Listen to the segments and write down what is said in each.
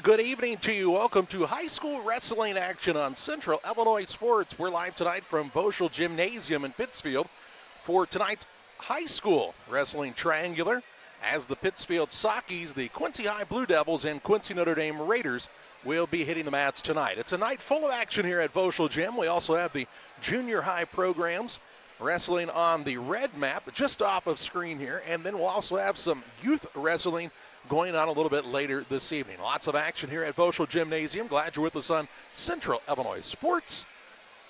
Good evening to you. Welcome to high school wrestling action on Central Illinois Sports. We're live tonight from Boschel Gymnasium in Pittsfield for tonight's high school wrestling triangular as the Pittsfield Sockies, the Quincy High Blue Devils, and Quincy Notre Dame Raiders will be hitting the mats tonight. It's a night full of action here at Boschel Gym. We also have the junior high programs wrestling on the red map just off of screen here, and then we'll also have some youth wrestling going on a little bit later this evening. Lots of action here at Boschel Gymnasium. Glad you're with us on Central Illinois Sports.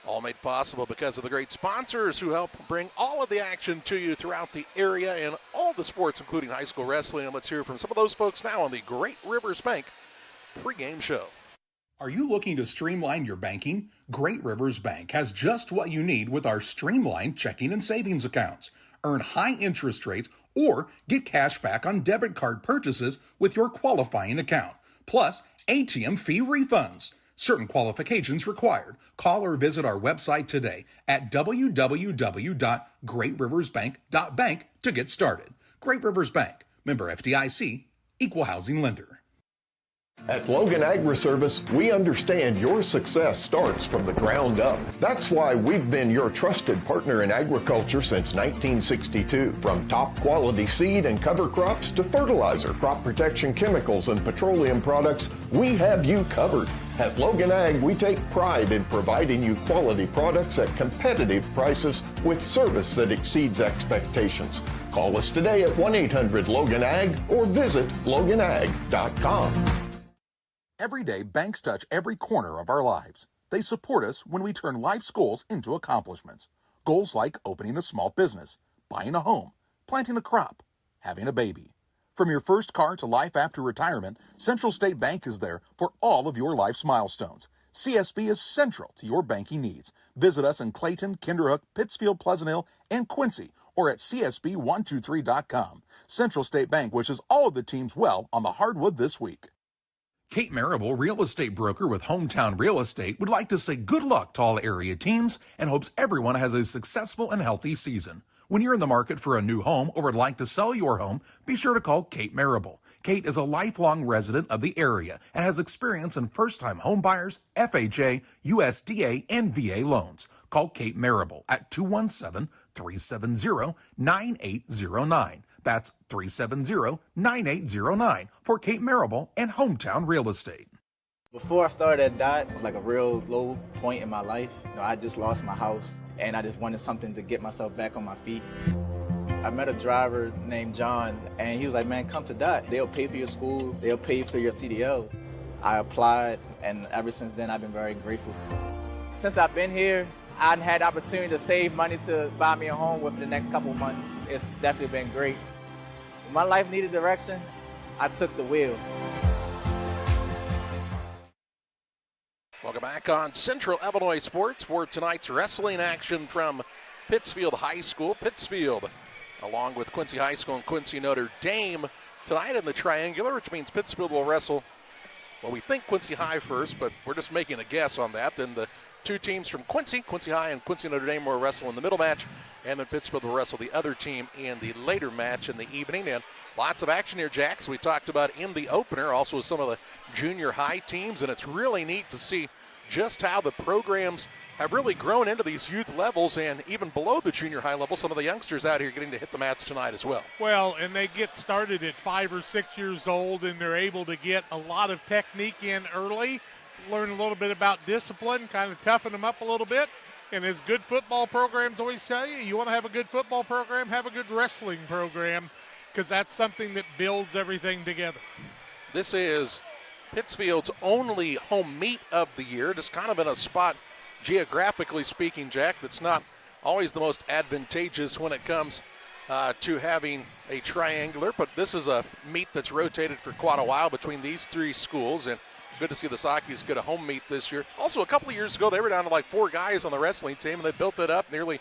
All made possible because of the great sponsors who help bring all of the action to you throughout the area and all the sports, including high school wrestling. And let's hear from some of those folks now on the Great Rivers Bank pregame show. Are you looking to streamline your banking? Great Rivers Bank has just what you need with our streamlined checking and savings accounts. Earn high interest rates or get cash back on debit card purchases with your qualifying account, plus ATM fee refunds. Certain qualifications required. Call or visit our website today at www.greatriversbank.bank to get started. Great Rivers Bank, member FDIC, equal housing lender. At Logan Agri-Service, we understand your success starts from the ground up. That's why we've been your trusted partner in agriculture since 1962. From top quality seed and cover crops to fertilizer, crop protection chemicals, and petroleum products, we have you covered. At Logan Ag, we take pride in providing you quality products at competitive prices with service that exceeds expectations. Call us today at 1-800-LOGAN-AG or visit loganag.com. Every day, banks touch every corner of our lives. They support us when we turn life's goals into accomplishments. Goals like opening a small business, buying a home, planting a crop, having a baby. From your first car to life after retirement, Central State Bank is there for all of your life's milestones. CSB is central to your banking needs. Visit us in Clayton, Kinderhook, Pittsfield, Pleasant Hill, and Quincy, or at csb123.com. Central State Bank wishes all of the teams well on the hardwood this week. Kate Marable, real estate broker with Hometown Real Estate, would like to say good luck to all area teams and hopes everyone has a successful and healthy season. When you're in the market for a new home or would like to sell your home, be sure to call Kate Marable. Kate is a lifelong resident of the area and has experience in first-time home buyers, FHA, USDA, and VA loans. Call Kate Marable at 217-370-9809. That's 370-9809 for Kate Marable and Hometown Real Estate. Before I started at DOT, it was like a real low point in my life. I just lost my house, and I just wanted something to get myself back on my feet. I met a driver named John, and he was like, man, come to DOT. They'll pay for your school. They'll pay for your CDLs. I applied, and ever since then, I've been very grateful. Since I've been here, I've had the opportunity to save money to buy me a home within the next couple of months. It's definitely been great. When my life needed direction, I took the wheel. Welcome back on Central Illinois Sports for tonight's wrestling action from Pittsfield High School. Pittsfield, along with Quincy High School and Quincy Notre Dame, tonight in the triangular, which means Pittsfield will wrestle, well, we think Quincy High first, but we're just making a guess on that. Then the two teams from Quincy High and Quincy Notre Dame will wrestle in the middle match, and then Pittsfield will wrestle the other team in the later match in the evening. And lots of action here, Jack, as we talked about in the opener, also with some of the junior high teams, and it's really neat to see just how the programs have really grown into these youth levels and even below the junior high level. Some of the youngsters out here getting to hit the mats tonight as well. Well, and they get started at 5 or 6 years old, and they're able to get a lot of technique in early, learn a little bit about discipline, kind of toughen them up a little bit. And as good football programs always tell you, you want to have a good football program, have a good wrestling program, because that's something that builds everything together. This is Pittsfield's only home meet of the year, just kind of in a spot, geographically speaking, Jack, that's not always the most advantageous when it comes to having a triangular, but this is a meet that's rotated for quite a while between these three schools, and good to see the Sockies get a home meet this year. Also, a couple of years ago, they were down to like 4 guys on the wrestling team, and they built it up, nearly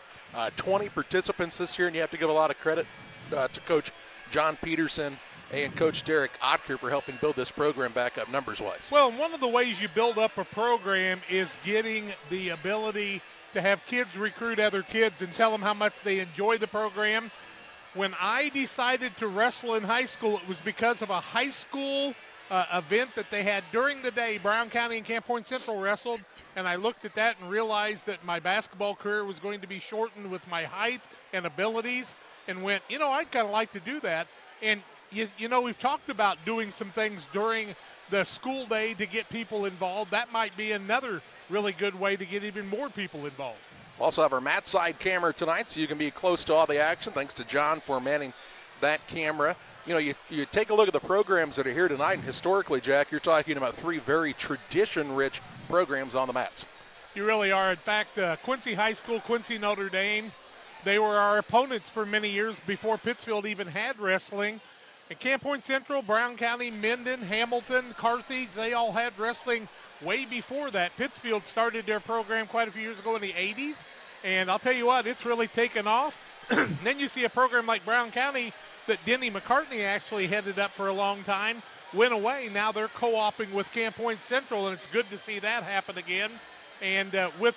20 participants this year, and you have to give a lot of credit to Coach John Peterson and Coach Derek Otker for helping build this program back up numbers-wise. Well, one of the ways you build up a program is getting the ability to have kids recruit other kids and tell them how much they enjoy the program. When I decided to wrestle in high school, it was because of a high school event that they had during the day. Brown County and Camp Point Central wrestled, and I looked at that and realized that my basketball career was going to be shortened with my height and abilities, and went, I'd kind of like to do that. And, we've talked about doing some things during the school day to get people involved. That might be another really good way to get even more people involved. We'll also have our mat side camera tonight, so you can be close to all the action. Thanks to John for manning that camera. You take a look at the programs that are here tonight, and historically, Jack, you're talking about 3 very tradition-rich programs on the mats. You really are. In fact, Quincy High School, Quincy Notre Dame, they were our opponents for many years before Pittsfield even had wrestling. At Camp Point Central, Brown County, Minden, Hamilton, Carthage, they all had wrestling way before that. Pittsfield started their program quite a few years ago in the 80s, and I'll tell you what, it's really taken off. Then you see a program like Brown County that Denny McCartney actually headed up for a long time, went away. Now they're co-oping with Camp Point Central, and it's good to see that happen again. And with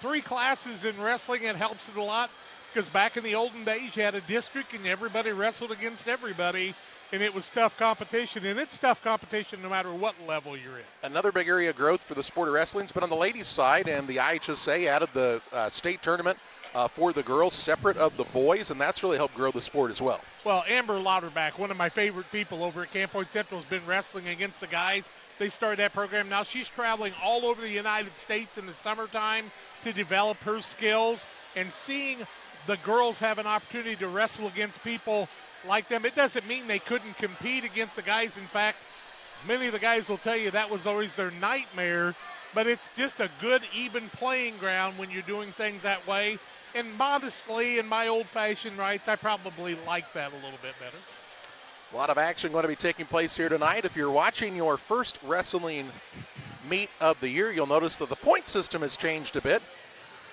3 classes in wrestling, it helps it a lot, because back in the olden days, you had a district and everybody wrestled against everybody, and it was tough competition. And it's tough competition no matter what level you're in. Another big area of growth for the sport of wrestling has been on the ladies' side, and the IHSA added the state tournament for the girls separate of the boys, and that's really helped grow the sport as well. Well, Amber Lauterbach, one of my favorite people over at Camp Point Central, has been wrestling against the guys. They started that program. Now she's traveling all over the United States in the summertime to develop her skills, and seeing the girls have an opportunity to wrestle against people like them. It doesn't mean they couldn't compete against the guys. In fact, many of the guys will tell you that was always their nightmare, but it's just a good, even playing ground when you're doing things that way. And modestly, in my old-fashioned rights, I probably like that a little bit better. A lot of action going to be taking place here tonight. If you're watching your first wrestling meet of the year, you'll notice that the point system has changed a bit.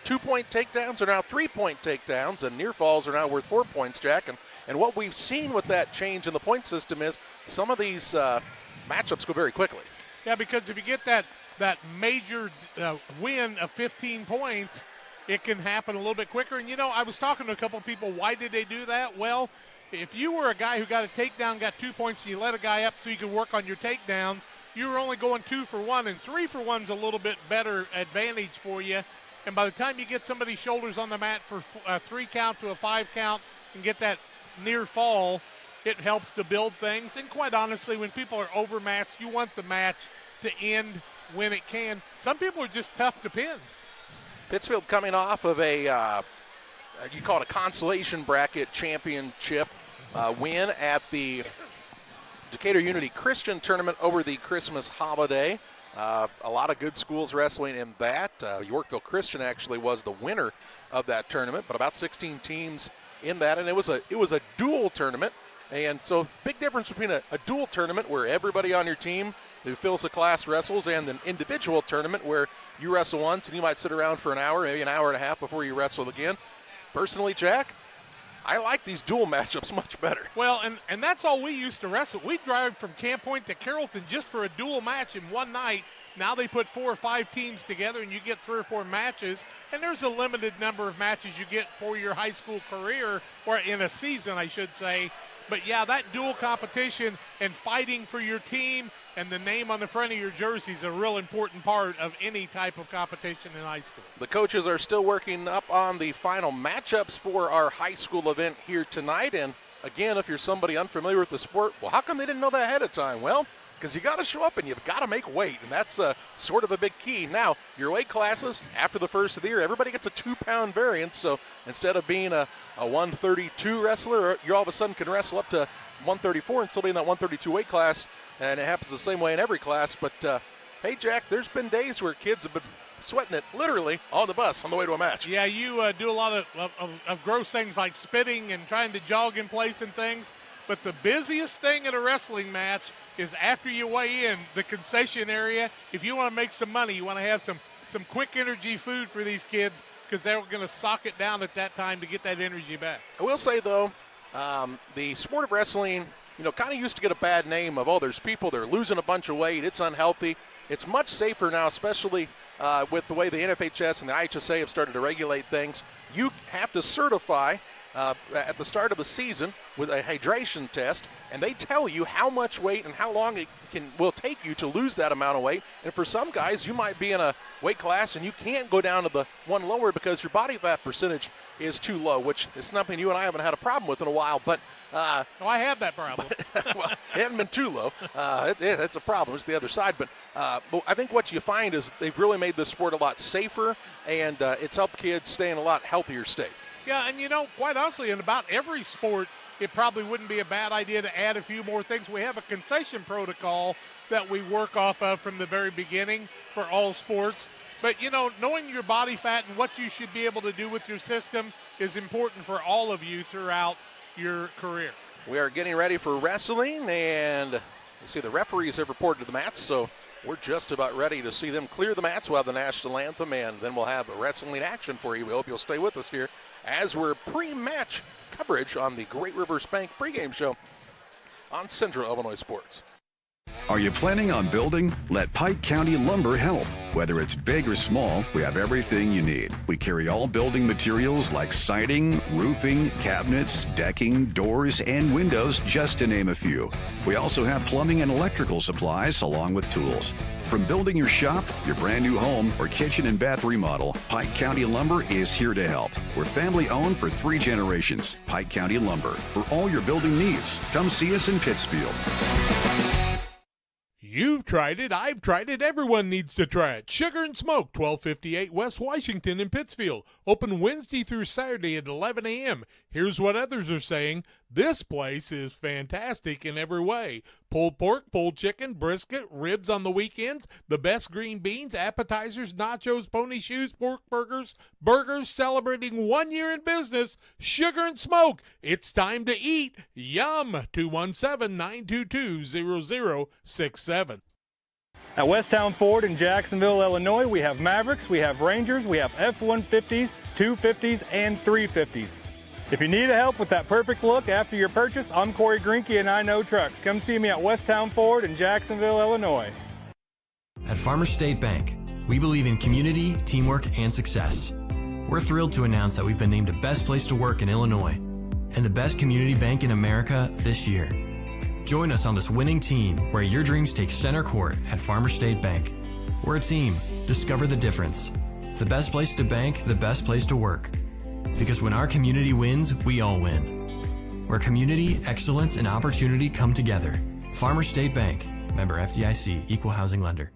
2-point takedowns are now 3-point takedowns, and near falls are now worth 4 points, Jack. And what we've seen with that change in the point system is some of these matchups go very quickly. Yeah, because if you get that major win of 15 points, it can happen a little bit quicker. And, I was talking to a couple of people, why did they do that? Well, if you were a guy who got a takedown, got 2 points, and you let a guy up so you could work on your takedowns, you were only going 2 for 1, and 3 for 1's a little bit better advantage for you. And by the time you get somebody's shoulders on the mat for a 3 count to a 5 count and get that near fall, it helps to build things. And quite honestly, when people are overmatched, you want the match to end when it can. Some people are just tough to pin. Pittsfield coming off of a, you call it a consolation bracket championship win at the Decatur Unity Christian Tournament over the Christmas holiday. A lot of good schools wrestling in that. Yorkville Christian actually was the winner of that tournament, but about 16 teams in that, and it was a dual tournament. And so big difference between a dual tournament where everybody on your team who fills a class wrestles, and an individual tournament where you wrestle once and you might sit around for an hour, maybe an hour and a half before you wrestle again. Personally, Jack, I like these dual matchups much better. Well, and that's all we used to wrestle. We'd drive from Camp Point to Carrollton just for a dual match in one night. Now they put 4 or 5 teams together, and you get 3 or 4 matches. And there's a limited number of matches you get for your high school career, or in a season, I should say. But, yeah, that dual competition and fighting for your team and the name on the front of your jersey is a real important part of any type of competition in high school. The coaches are still working up on the final matchups for our high school event here tonight. And, again, if you're somebody unfamiliar with the sport, well, how come they didn't know that ahead of time? Well, because you got to show up and you've got to make weight, and that's sort of a big key. Now, your weight classes, after the first of the year, everybody gets a 2-pound variance, so instead of being a 132 wrestler, you all of a sudden can wrestle up to 134 and still be in that 132 weight class, and it happens the same way in every class. But, hey, Jack, there's been days where kids have been sweating it literally on the bus on the way to a match. Yeah, you do a lot of gross things like spitting and trying to jog in place and things, but the busiest thing at a wrestling match is after you weigh in, the concession area. If you want to make some money, you want to have some quick energy food for these kids, because they're going to sock it down at that time to get that energy back. I will say, though, the sport of wrestling, kind of used to get a bad name of, there's people, they're losing a bunch of weight, it's unhealthy. It's much safer now, especially with the way the NFHS and the IHSA have started to regulate things. You have to certify at the start of the season with a hydration test and they tell you how much weight and how long it will take you to lose that amount of weight. And for some guys, you might be in a weight class and you can't go down to the one lower because your body fat percentage is too low, which is something you and I haven't had a problem with in a while. But I have that problem. well, it hasn't been too low. It's a problem. It's the other side. But I think what you find is they've really made this sport a lot safer, and it's helped kids stay in a lot healthier state. Yeah, and quite honestly, in about every sport, it probably wouldn't be a bad idea to add a few more things. We have a concession protocol that we work off of from the very beginning for all sports. But, knowing your body fat and what you should be able to do with your system is important for all of you throughout your career. We are getting ready for wrestling, and you see the referees have reported to the mats, so we're just about ready to see them clear the mats. We'll have the national anthem, and then we'll have wrestling action for you. We hope you'll stay with us here as we're pre-match coverage on the Great Rivers Bank pregame show on Central Illinois Sports. Are you planning on building? Let Pike County Lumber help. Whether it's big or small, we have everything you need. We carry all building materials like siding, roofing, cabinets, decking, doors, and windows, just to name a few. We also have plumbing and electrical supplies along with tools. From building your shop, your brand new home, or kitchen and bath remodel, Pike County Lumber is here to help. We're family owned for 3 generations. Pike County Lumber. For all your building needs, come see us in Pittsfield. You've tried it, I've tried it, everyone needs to try it. Sugar and Smoke, 1258 West Washington in Pittsfield. Open Wednesday through Saturday at 11 a.m. Here's what others are saying. This place is fantastic in every way. Pulled pork, pulled chicken, brisket, ribs on the weekends, the best green beans, appetizers, nachos, pony shoes, pork burgers, celebrating 1 year in business. Sugar and Smoke, it's time to eat. Yum! 217-922-0067. At Westtown Ford in Jacksonville, Illinois, we have Mavericks, we have Rangers, we have F-150s, 250s, and 350s. If you need help with that perfect look after your purchase, I'm Corey Greinke and I Know Trucks. Come see me at Westtown Ford in Jacksonville, Illinois. At Farmers State Bank, we believe in community, teamwork, and success. We're thrilled to announce that we've been named the best place to work in Illinois and the best community bank in America this year. Join us on this winning team where your dreams take center court at Farmers State Bank. We're a team. Discover the difference. The best place to bank, the best place to work. Because when our community wins, we all win. Where community, excellence, and opportunity come together. Farmers State Bank. Member FDIC. Equal housing lender.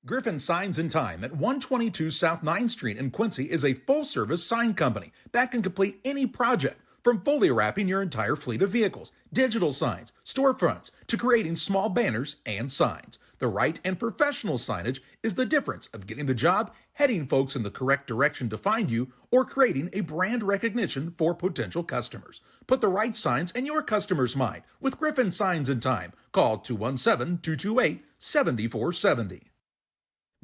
Griffin Signs in Time at 122 South 9th Street in Quincy is a full-service sign company that can complete any project, from fully wrapping your entire fleet of vehicles, digital signs, storefronts, to creating small banners and signs. The right and professional signage is the difference of getting the job, heading folks in the correct direction to find you, or creating a brand recognition for potential customers. Put the right signs in your customer's mind with Griffin Signs in Time. Call 217-228-7470.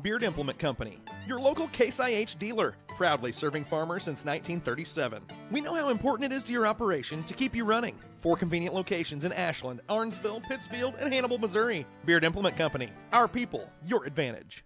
Beard Implement Company, your local Case IH dealer, proudly serving farmers since 1937. We know how important it is to your operation to keep you running. 4 convenient locations in Ashland, Arnsville, Pittsfield, and Hannibal, Missouri. Beard Implement Company, our people, your advantage.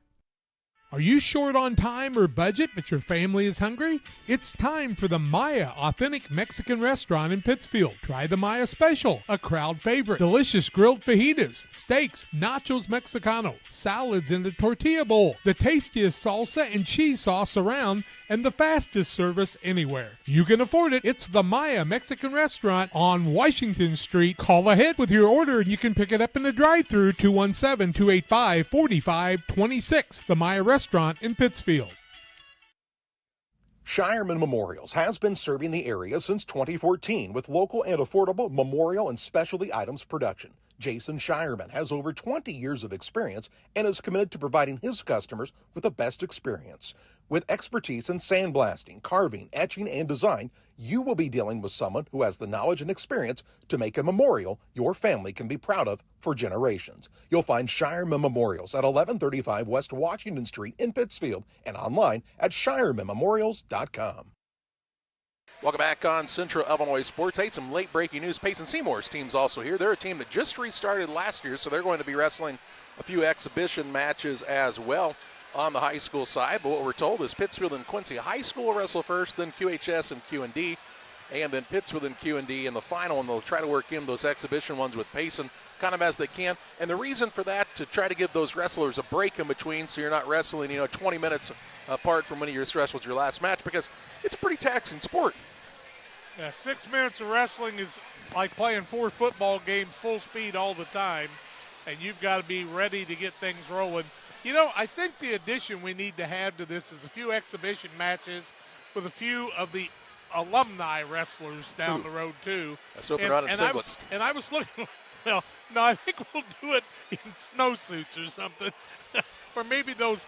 Are you short on time or budget, but your family is hungry? It's time for the Maya Authentic Mexican Restaurant in Pittsfield. Try the Maya Special, a crowd favorite. Delicious grilled fajitas, steaks, nachos Mexicano, salads in a tortilla bowl, the tastiest salsa and cheese sauce around, and the fastest service anywhere. You can afford it. It's the Maya Mexican Restaurant on Washington Street. Call ahead with your order and you can pick it up in the drive-thru, 217-285-4526. The Maya Restaurant in Pittsfield. Shireman Memorials has been serving the area since 2014 with local and affordable memorial and specialty items production. Jason Shireman has over 20 years of experience and is committed to providing his customers with the best experience. With expertise in sandblasting, carving, etching, and design, you will be dealing with someone who has the knowledge and experience to make a memorial your family can be proud of for generations. You'll find Shireman Memorials at 1135 West Washington Street in Pittsfield and online at shiremanmemorials.com. Welcome back on Central Illinois Sports. Hey, some late breaking news. Payson Seymour's team's also here. They're a team that just restarted last year, so they're going to be wrestling a few exhibition matches as well on the high school side. But what we're told is Pittsfield and Quincy High School will wrestle first, then QHS and Q&D and then Pittsfield and Q&D in the final, and they'll try to work in those exhibition ones with Payson kind of as they can. And the reason for that, to try to give those wrestlers a break in between so you're not wrestling, 20 minutes apart from when your wrestled your last match, because it's a pretty taxing sport. Yeah, 6 minutes of wrestling is like playing 4 football games full speed all the time, and you've got to be ready to get things rolling. I think the addition we need to have to this is a few exhibition matches with a few of the alumni wrestlers down the road, too. Let's hope they're not in singlets. I was looking, well, no, I think we'll do it in snowsuits or something. Or maybe those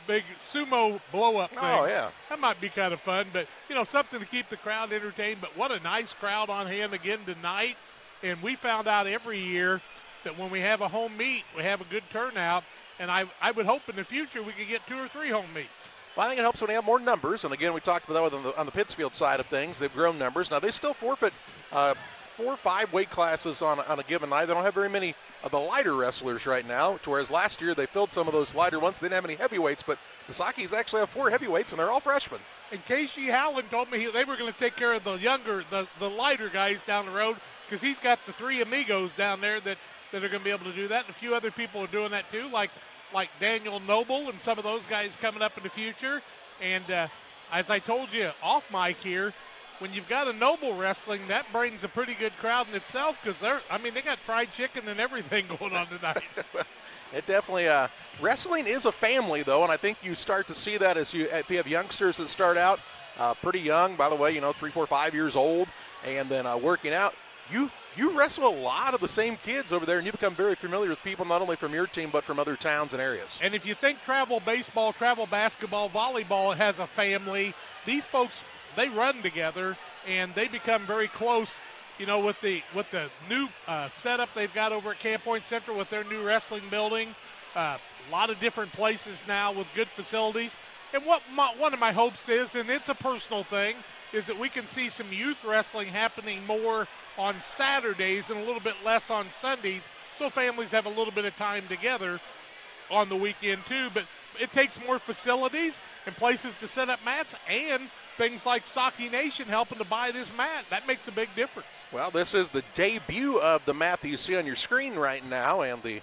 big sumo blow-up things. Oh, yeah. That might be kind of fun, but, something to keep the crowd entertained. But what a nice crowd on hand again tonight. And we found out every year that when we have a home meet, we have a good turnout. And I would hope in the future we could get 2 or 3 home meets. Well, I think it helps when you have more numbers. And, again, we talked about that on the Pittsfield side of things. They've grown numbers. Now, they still forfeit 4 or 5 weight classes on a given night. They don't have very many of the lighter wrestlers right now, whereas last year they filled some of those lighter ones. They didn't have any heavyweights, but the Sakis actually have 4 heavyweights, and they're all freshmen. And Casey Howland told me they were going to take care of the the lighter guys down the road, because he's got the 3 amigos down there that are going to be able to do that. And a few other people are doing that too, like Daniel Noble and some of those guys coming up in the future. And as I told you off mic here, when you've got a Noble wrestling, that brings a pretty good crowd in itself, because they got fried chicken and everything going on tonight. It definitely, wrestling is a family, though, and I think you start to see that if you have youngsters that start out pretty young, by the way, 3, 4, 5 years old, and then working out. You wrestle a lot of the same kids over there, and you become very familiar with people not only from your team but from other towns and areas. And if you think travel baseball, travel basketball, volleyball has a family, these folks, they run together and they become very close. With the new setup they've got over at Camp Point Central with their new wrestling building, a lot of different places now with good facilities. And one of my hopes is, and it's a personal thing, is that we can see some youth wrestling happening more on Saturdays and a little bit less on Sundays, so families have a little bit of time together on the weekend too. But it takes more facilities and places to set up mats, and things like Saki Nation helping to buy this mat. That makes a big difference. Well, this is the debut of the mat that you see on your screen right now, and the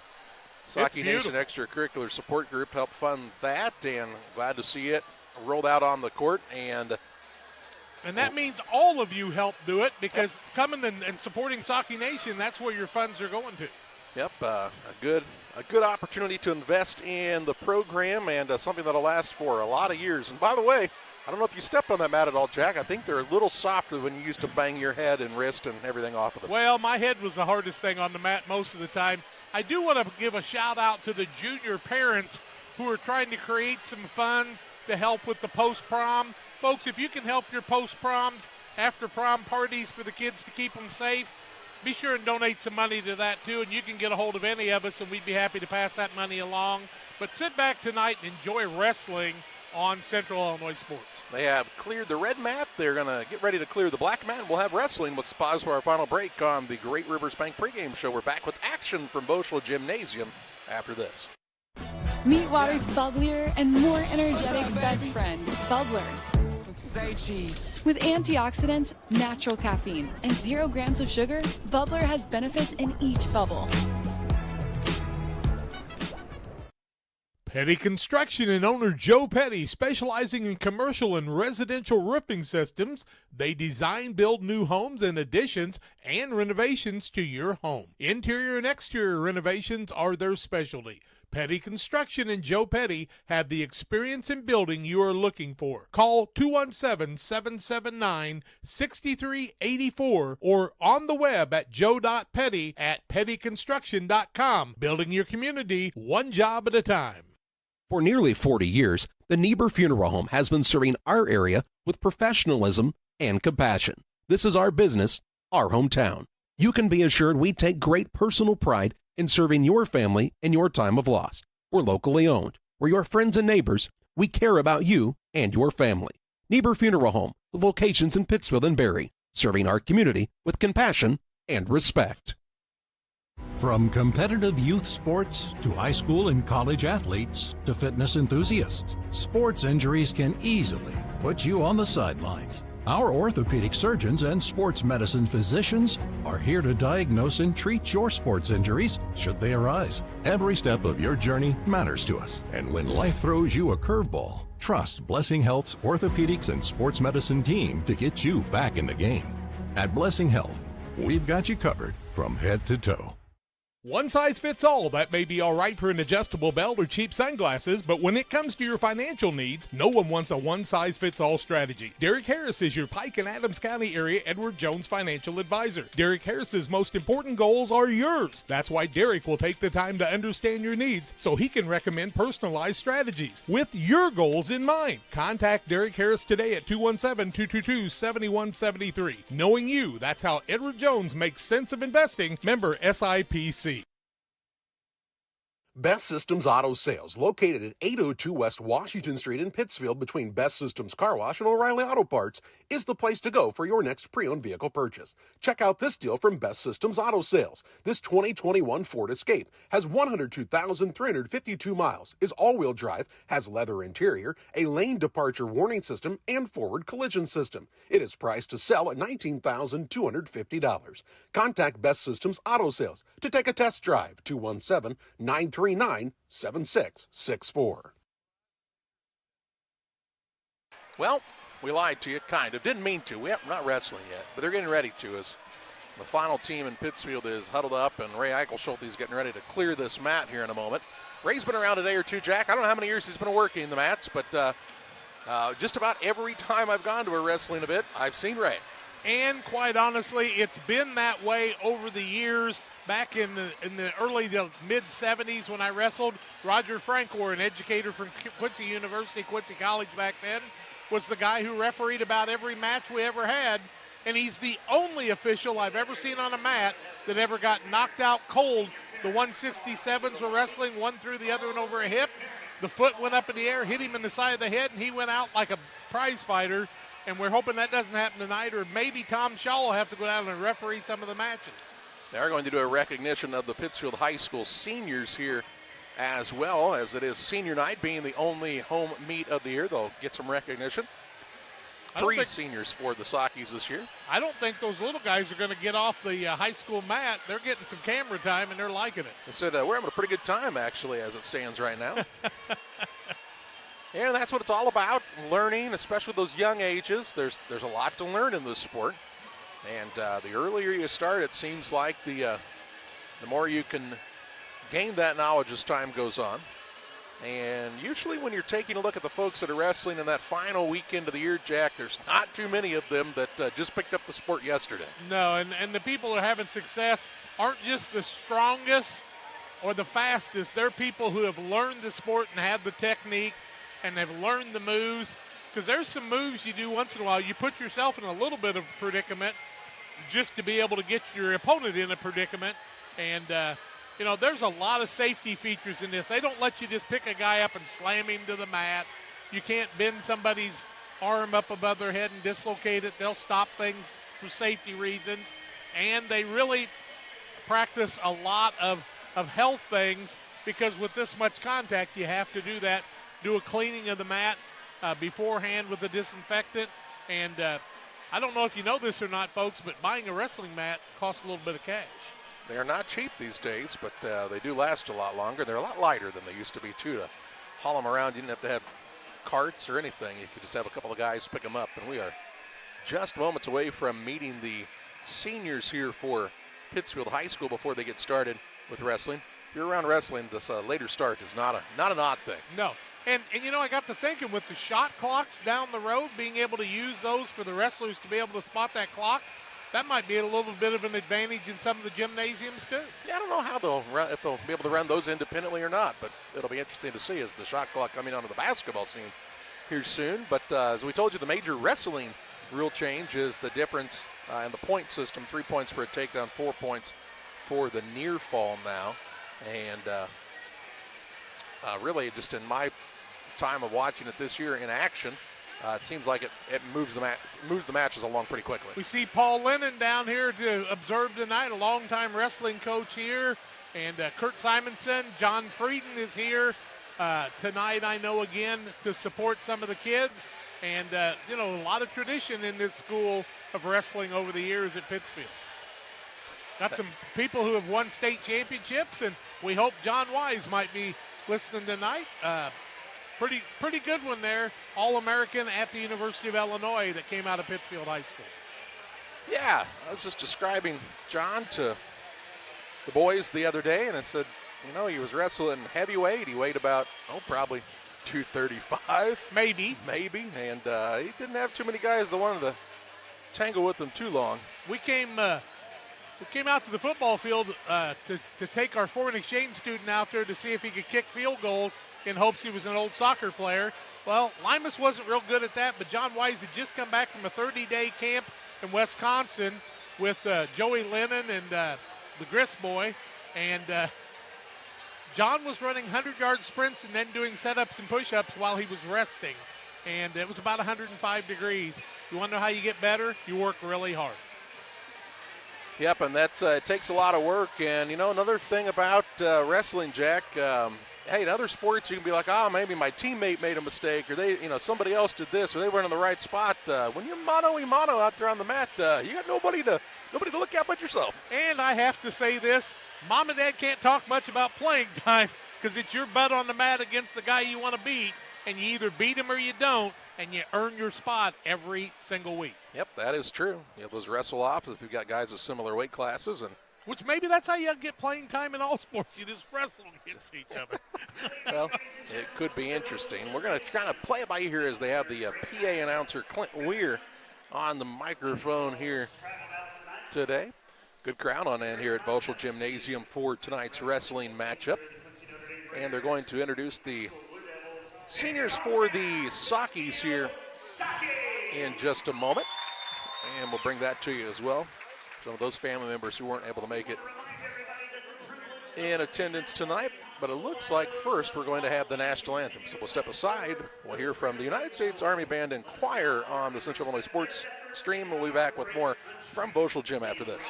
Saki Nation Extracurricular Support Group helped fund that, and glad to see it rolled out on the court. And that means all of you help do it, because coming and supporting Saki Nation, that's where your funds are going to. Yep, a good opportunity to invest in the program, and something that'll last for a lot of years. And by the way, I don't know if you stepped on that mat at all, Jack. I think they're a little softer when you used to bang your head and wrist and everything off of them. Well, my head was the hardest thing on the mat most of the time. I do want to give a shout-out to the junior parents who are trying to create some funds to help with the post-prom. Folks, if you can help your post-proms, after-prom parties for the kids to keep them safe, be sure and donate some money to that, too, and you can get a hold of any of us, and we'd be happy to pass that money along. But sit back tonight and enjoy wrestling on Central Illinois Sports. They have cleared the red mat. They're going to get ready to clear the black mat. We'll have wrestling. Let's pause for our final break on the Great Rivers Bank pregame show. We're back with action from Boschel Gymnasium after this. Meet water's bubblier and more energetic best friend, Bubbler. Say cheese. With antioxidants, natural caffeine, and 0 grams of sugar, Bubbler has benefits in each bubble. Petty Construction and owner Joe Petty, specializing in commercial and residential roofing systems. They design, build new homes and additions and renovations to your home. Interior and exterior renovations are their specialty. Petty Construction and Joe Petty have the experience in building you are looking for. Call 217-779-6384 or on the web at joe.petty@pettyconstruction.com. Building your community one job at a time. For nearly 40 years, the Niebuhr Funeral Home has been serving our area with professionalism and compassion. This is our business, our hometown. You can be assured we take great personal pride in serving your family in your time of loss. We're locally owned. We're your friends and neighbors. We care about you and your family. Niebuhr Funeral Home, with locations in Pittsfield and Barry, serving our community with compassion and respect. From competitive youth sports to high school and college athletes to fitness enthusiasts, sports injuries can easily put you on the sidelines. Our orthopedic surgeons and sports medicine physicians are here to diagnose and treat your sports injuries should they arise. Every step of your journey matters to us. And when life throws you a curveball, trust Blessing Health's orthopedics and sports medicine team to get you back in the game. At Blessing Health, we've got you covered from head to toe. One size fits all. That may be all right for an adjustable belt or cheap sunglasses, but when it comes to your financial needs, no one wants a one-size-fits-all strategy. Derek Harris is your Pike and Adams County area Edward Jones financial advisor. Derek Harris's most important goals are yours. That's why Derek will take the time to understand your needs so he can recommend personalized strategies with your goals in mind. Contact Derek Harris today at 217-222-7173. Knowing you, that's how Edward Jones makes sense of investing. Member SIPC. Best Systems Auto Sales, located at 802 West Washington Street in Pittsfield between Best Systems Car Wash and O'Reilly Auto Parts, is the place to go for your next pre-owned vehicle purchase. Check out this deal from Best Systems Auto Sales. This 2021 Ford Escape has 102,352 miles, is all-wheel drive, has leather interior, a lane departure warning system, and forward collision system. It is priced to sell at $19,250. Contact Best Systems Auto Sales to take a test drive. 217-939-7664. Well, we lied to you, kind of. Didn't mean to. We're not wrestling yet, but they're getting ready to as the final team in Pittsfield is huddled up, and Ray Eichelschultz is getting ready to clear this mat here in a moment. Ray's been around a day or two, Jack. I don't know how many years he's been working the mats, but just about every time I've gone to a wrestling event, I've seen Ray. And quite honestly, it's been that way over the years. Back in the early to mid-'70s when I wrestled, Roger Frankor, an educator from Quincy University, Quincy College back then, was the guy who refereed about every match we ever had. And he's the only official I've ever seen on a mat that ever got knocked out cold. The 167s were wrestling, one threw the other one over a hip. The foot went up in the air, hit him in the side of the head, and he went out like a prize fighter. And we're hoping that doesn't happen tonight, or maybe Tom Shaw will have to go down and referee some of the matches. They are going to do a recognition of the Pittsfield High School seniors here as well, as it is senior night, being the only home meet of the year. They'll get some recognition. Three seniors for the Sockies this year. I don't think those little guys are going to get off the high school mat. They're getting some camera time, and they're liking it. They said we're having a pretty good time, actually, as it stands right now. And that's what it's all about, learning, especially those young ages. There's a lot to learn in this sport. And the earlier you start, it seems like the more you can gain that knowledge as time goes on. And usually when you're taking a look at the folks that are wrestling in that final weekend of the year, Jack, there's not too many of them that just picked up the sport yesterday. No, and the people that are having success aren't just the strongest or the fastest. They're people who have learned the sport and have the technique and have learned the moves. Because there's some moves you do once in a while. You put yourself in a little bit of a predicament just to be able to get your opponent in a predicament. And, there's a lot of safety features in this. They don't let you just pick a guy up and slam him to the mat. You can't bend somebody's arm up above their head and dislocate it. They'll stop things for safety reasons. And they really practice a lot of health things because with this much contact, you have to do that. Do a cleaning of the mat beforehand with a disinfectant. And I don't know if you know this or not, folks, but buying a wrestling mat costs a little bit of cash. They're not cheap these days, but they do last a lot longer. They're a lot lighter than they used to be, too. To haul them around, you didn't have to have carts or anything. You could just have a couple of guys pick them up. And we are just moments away from meeting the seniors here for Pittsfield High School before they get started with wrestling. If you're around wrestling, this later start is not an odd thing. No. And I got to thinking with the shot clocks down the road, being able to use those for the wrestlers to be able to spot that clock, that might be a little bit of an advantage in some of the gymnasiums too. Yeah, I don't know how if they'll be able to run those independently or not, but it'll be interesting to see as the shot clock coming onto the basketball scene here soon. But as we told you, the major wrestling rule change is the difference in the point system: 3 points for a takedown, 4 points for the near fall now. And really, just in my time of watching it this year in action, it seems like it moves the matches along pretty quickly. We see Paul Lennon down here to observe tonight, a longtime wrestling coach here, and Kurt Simonson. John Frieden is here tonight, I know, again, to support some of the kids. And, a lot of tradition in this school of wrestling over the years at Pittsfield. Got some people who have won state championships, and we hope John Wise might be listening tonight. Pretty good one there, All-American at the University of Illinois that came out of Pittsfield High School. Yeah, I was just describing John to the boys the other day, and I said, he was wrestling heavyweight. He weighed about, probably 235. Maybe. And he didn't have too many guys that wanted to tangle with him too long. We came out to the football field to take our foreign exchange student out there to see if he could kick field goals in hopes he was an old soccer player. Well, Limas wasn't real good at that, but John Wise had just come back from a 30-day camp in Wisconsin with Joey Lennon and the Grist boy, and John was running 100-yard sprints and then doing setups and push-ups while he was resting, and it was about 105 degrees. You want to know how you get better? You work really hard. Yep, and that it takes a lot of work. And, another thing about wrestling, Jack, hey, in other sports you can be like, maybe my teammate made a mistake, or they, somebody else did this, or they weren't in the right spot. When you're mano-a-mano out there on the mat, you got nobody to look at but yourself. And I have to say this, Mom and Dad can't talk much about playing time because it's your butt on the mat against the guy you want to beat, and you either beat him or you don't, and you earn your spot every single week. Yep, that is true. You have those wrestle-offs if you've got guys of similar weight classes. Which maybe that's how you get playing time in all sports. You just wrestle against each other. Well, it could be interesting. We're going to kind of play it by ear as they have the PA announcer, Clint Weir, on the microphone here today. Good crowd on in here at Boschel Gymnasium for tonight's wrestling matchup. And they're going to introduce the seniors for the Sockies here in just a moment. And we'll bring that to you as well. Some of those family members who weren't able to make it in attendance tonight. But it looks like first we're going to have the national anthem. So we'll step aside. We'll hear from the United States Army Band and Choir on the Central Illinois Sports Stream. We'll be back with more from Boschel Gym after this.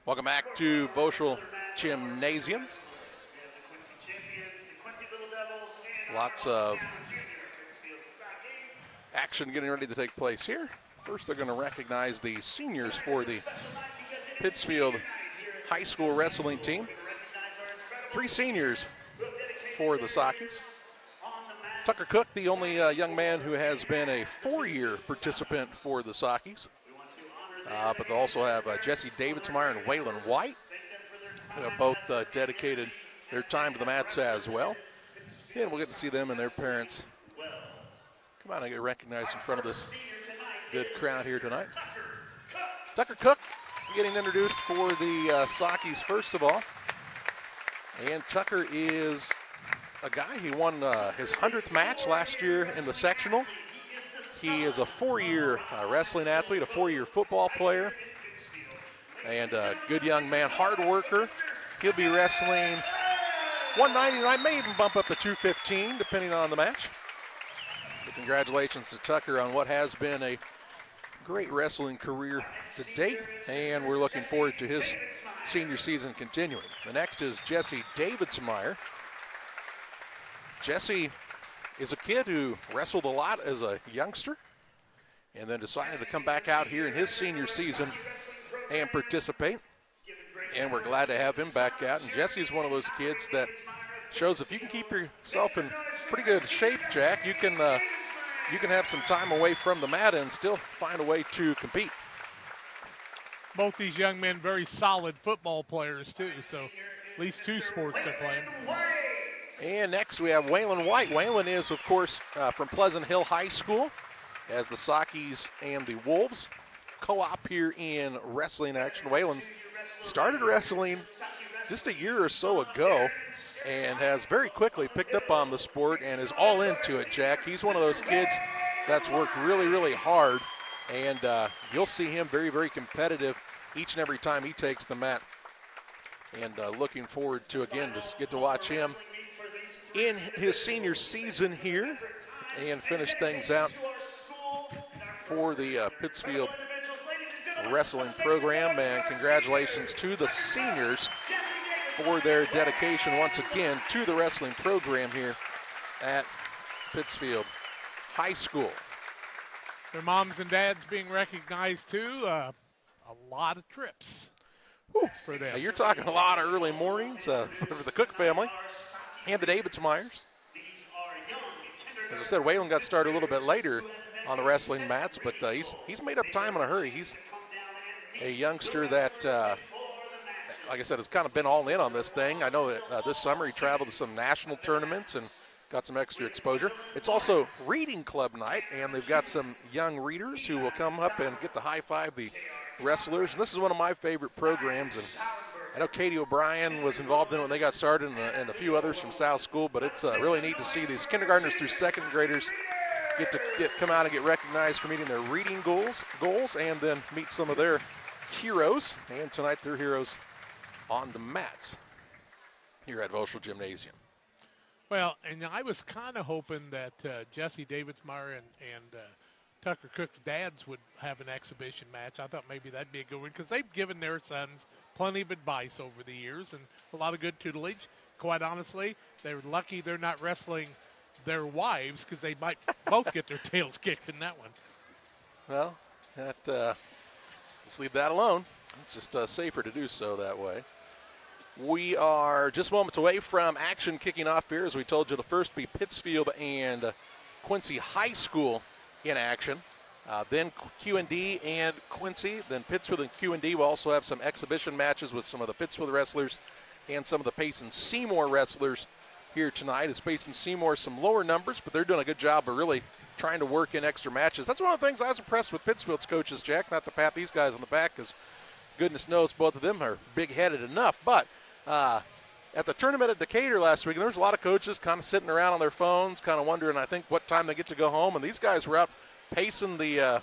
Welcome back to Boschel Gymnasium. Lots of action getting ready to take place here. First, they're going to recognize the seniors for the Pittsfield High School wrestling team. 3 seniors for the Sockies. Tucker Cook, the only young man who has been a 4-year participant for the Sockies. But they also have Jesse Davidsmeyer and Waylon White, who have both dedicated their time to the mats as well. And we'll get to see them and their parents come out and get recognized in front of this good crowd here tonight. Tucker Cook getting introduced for the Sockies first of all. And Tucker is a guy, he won his 100th match last year in the sectional. He is a 4-year wrestling athlete, a 4-year football player, and a good young man, hard worker. He'll be wrestling 199, may even bump up to 215, depending on the match. Congratulations to Tucker on what has been a great wrestling career to date, and we're looking forward to his senior season continuing. The next is Jesse Davidsmeyer. Jesse is a kid who wrestled a lot as a youngster and then decided to come back out here in his senior season and participate. And we're glad to have him back out. And Jesse's one of those kids that shows if you can keep yourself in pretty good shape, Jack, you can have some time away from the mat and still find a way to compete. Both these young men very solid football players too, so at least two sports they're playing. And next we have Waylon White. Waylon is, of course, from Pleasant Hill High School, as the Sockies and the Wolves co-op here in wrestling action. Waylon started wrestling just a year or so ago and has very quickly picked up on the sport and is all into it, Jack. He's one of those kids that's worked really, really hard, and you'll see him very, very competitive each and every time he takes the mat. And looking forward to, again, just get to watch him in his senior season here and finish things out for the Pittsfield wrestling program. And congratulations to the seniors for their dedication once again to the wrestling program here at Pittsfield High School. Their moms and dads being recognized too. A lot of trips for them. Now you're talking a lot of early mornings for the Cook family and the Davidsmeyers. As I said, Waylon got started a little bit later on the wrestling mats, but he's made up time in a hurry. He's a youngster that, like I said, has kind of been all in on this thing. I know that this summer he traveled to some national tournaments and got some extra exposure. It's also reading club night, and they've got some young readers who will come up and get to high-five the wrestlers. And this is one of my favorite programs, and I know Katie O'Brien was involved in it when they got started, and a few others from South School, but it's really neat to see these kindergartners through second graders come out and get recognized for meeting their reading goals, and then meet some of their heroes. And tonight they're heroes on the mats here at Voschel Gymnasium. Well, and I was kind of hoping that Jesse Davidsmeyer and Tucker Cook's dads would have an exhibition match. I thought maybe that'd be a good one because they've given their sons plenty of advice over the years and a lot of good tutelage. Quite honestly, they're lucky they're not wrestling their wives because they might both get their tails kicked in that one. Well, let's leave that alone. It's just safer to do so that way. We are just moments away from action kicking off here. As we told you, the first be Pittsfield and Quincy High School in action. Then QND and Quincy. Then Pittsfield and QND will also have some exhibition matches with some of the Pittsfield wrestlers and some of the Payson Seymour wrestlers here tonight. As Payson Seymour, some lower numbers, but they're doing a good job of really trying to work in extra matches. That's one of the things I was impressed with Pittsfield's coaches, Jack. Not to pat these guys on the back, because goodness knows both of them are big-headed enough. But at the tournament at Decatur last week, there was a lot of coaches kind of sitting around on their phones, kind of wondering, I think, what time they get to go home. And these guys were out pacing the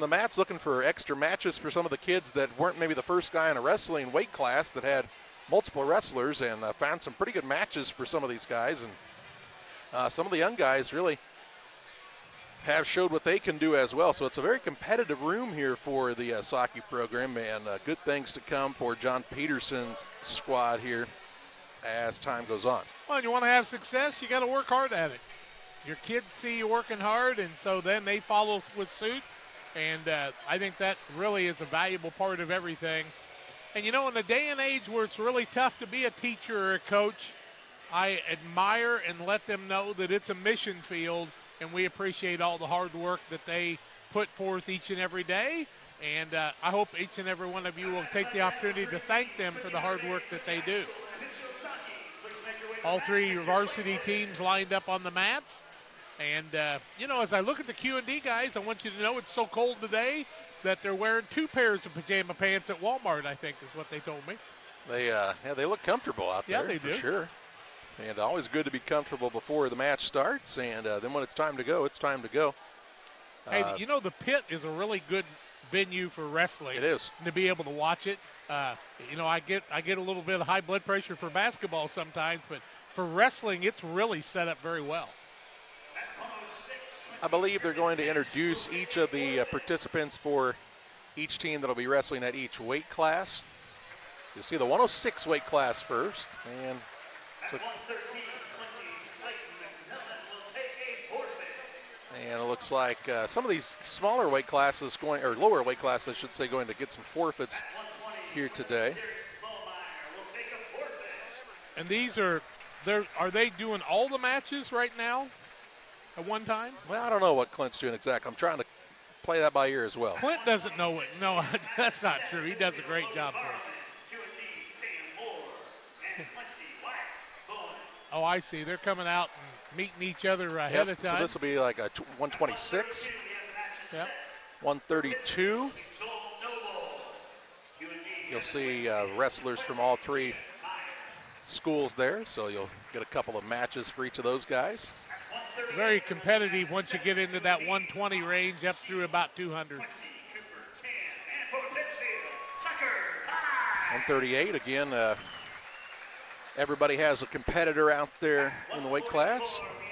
mats, looking for extra matches for some of the kids that weren't maybe the first guy in a wrestling weight class that had multiple wrestlers, and found some pretty good matches for some of these guys. And some of the young guys really have showed what they can do as well. So it's a very competitive room here for the Saki program, and good things to come for John Peterson's squad here as time goes on. Well, you want to have success, you got to work hard at it. Your kids see you working hard, and so then they follow with suit. And I think that really is a valuable part of everything. And, you know, in a day and age where it's really tough to be a teacher or a coach, I admire and let them know that it's a mission field, and we appreciate all the hard work that they put forth each and every day. And I hope each and every one of you will take the opportunity to thank them for the hard work that they do. All three varsity teams lined up on the mats. And, you know, as I look at the Q&D guys, I want you to know it's so cold today that they're wearing 2 pairs of pajama pants at Walmart, I think is what they told me. They look comfortable out there. Yeah, they do. For sure. And always good to be comfortable before the match starts. And then when it's time to go, it's time to go. Hey, you know, the Pit is a really good venue for wrestling. It is. And to be able to watch it. You know, I get a little bit of high blood pressure for basketball sometimes, but for wrestling, it's really set up very well. I believe they're going to introduce each of the participants for each team that'll be wrestling at each weight class. You'll see the 106 weight class first. And it looks like some of these smaller weight classes or lower weight classes, I should say, going to get some forfeits here today. And these are they doing all the matches right now at one time? Well, I don't know what Clint's doing exactly. I'm trying to play that by ear as well. Clint doesn't know it. No, that's not true. He does a great job for us. Oh, I see. They're coming out and meeting each other ahead of time. So this will be like a 126. Yep. 132. You'll see wrestlers from all three schools there, so you'll get a couple of matches for each of those guys. Very competitive once you get into that 120 range up through about 200. 138, again, everybody has a competitor out there in the weight class.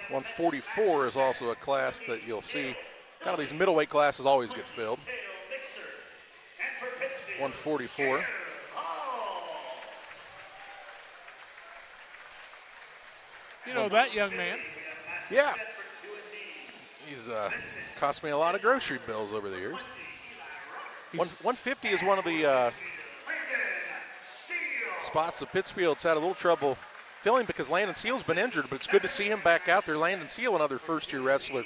144 is also a class that you'll see. Kind of these middleweight classes always get filled. 144. You know that young man? Yeah. He's cost me a lot of grocery bills over the years. 150 is one of the spots that Pittsfield's had a little trouble filling because Landon Seal's been injured, but it's good to see him back out there. Landon Seal, another first-year wrestler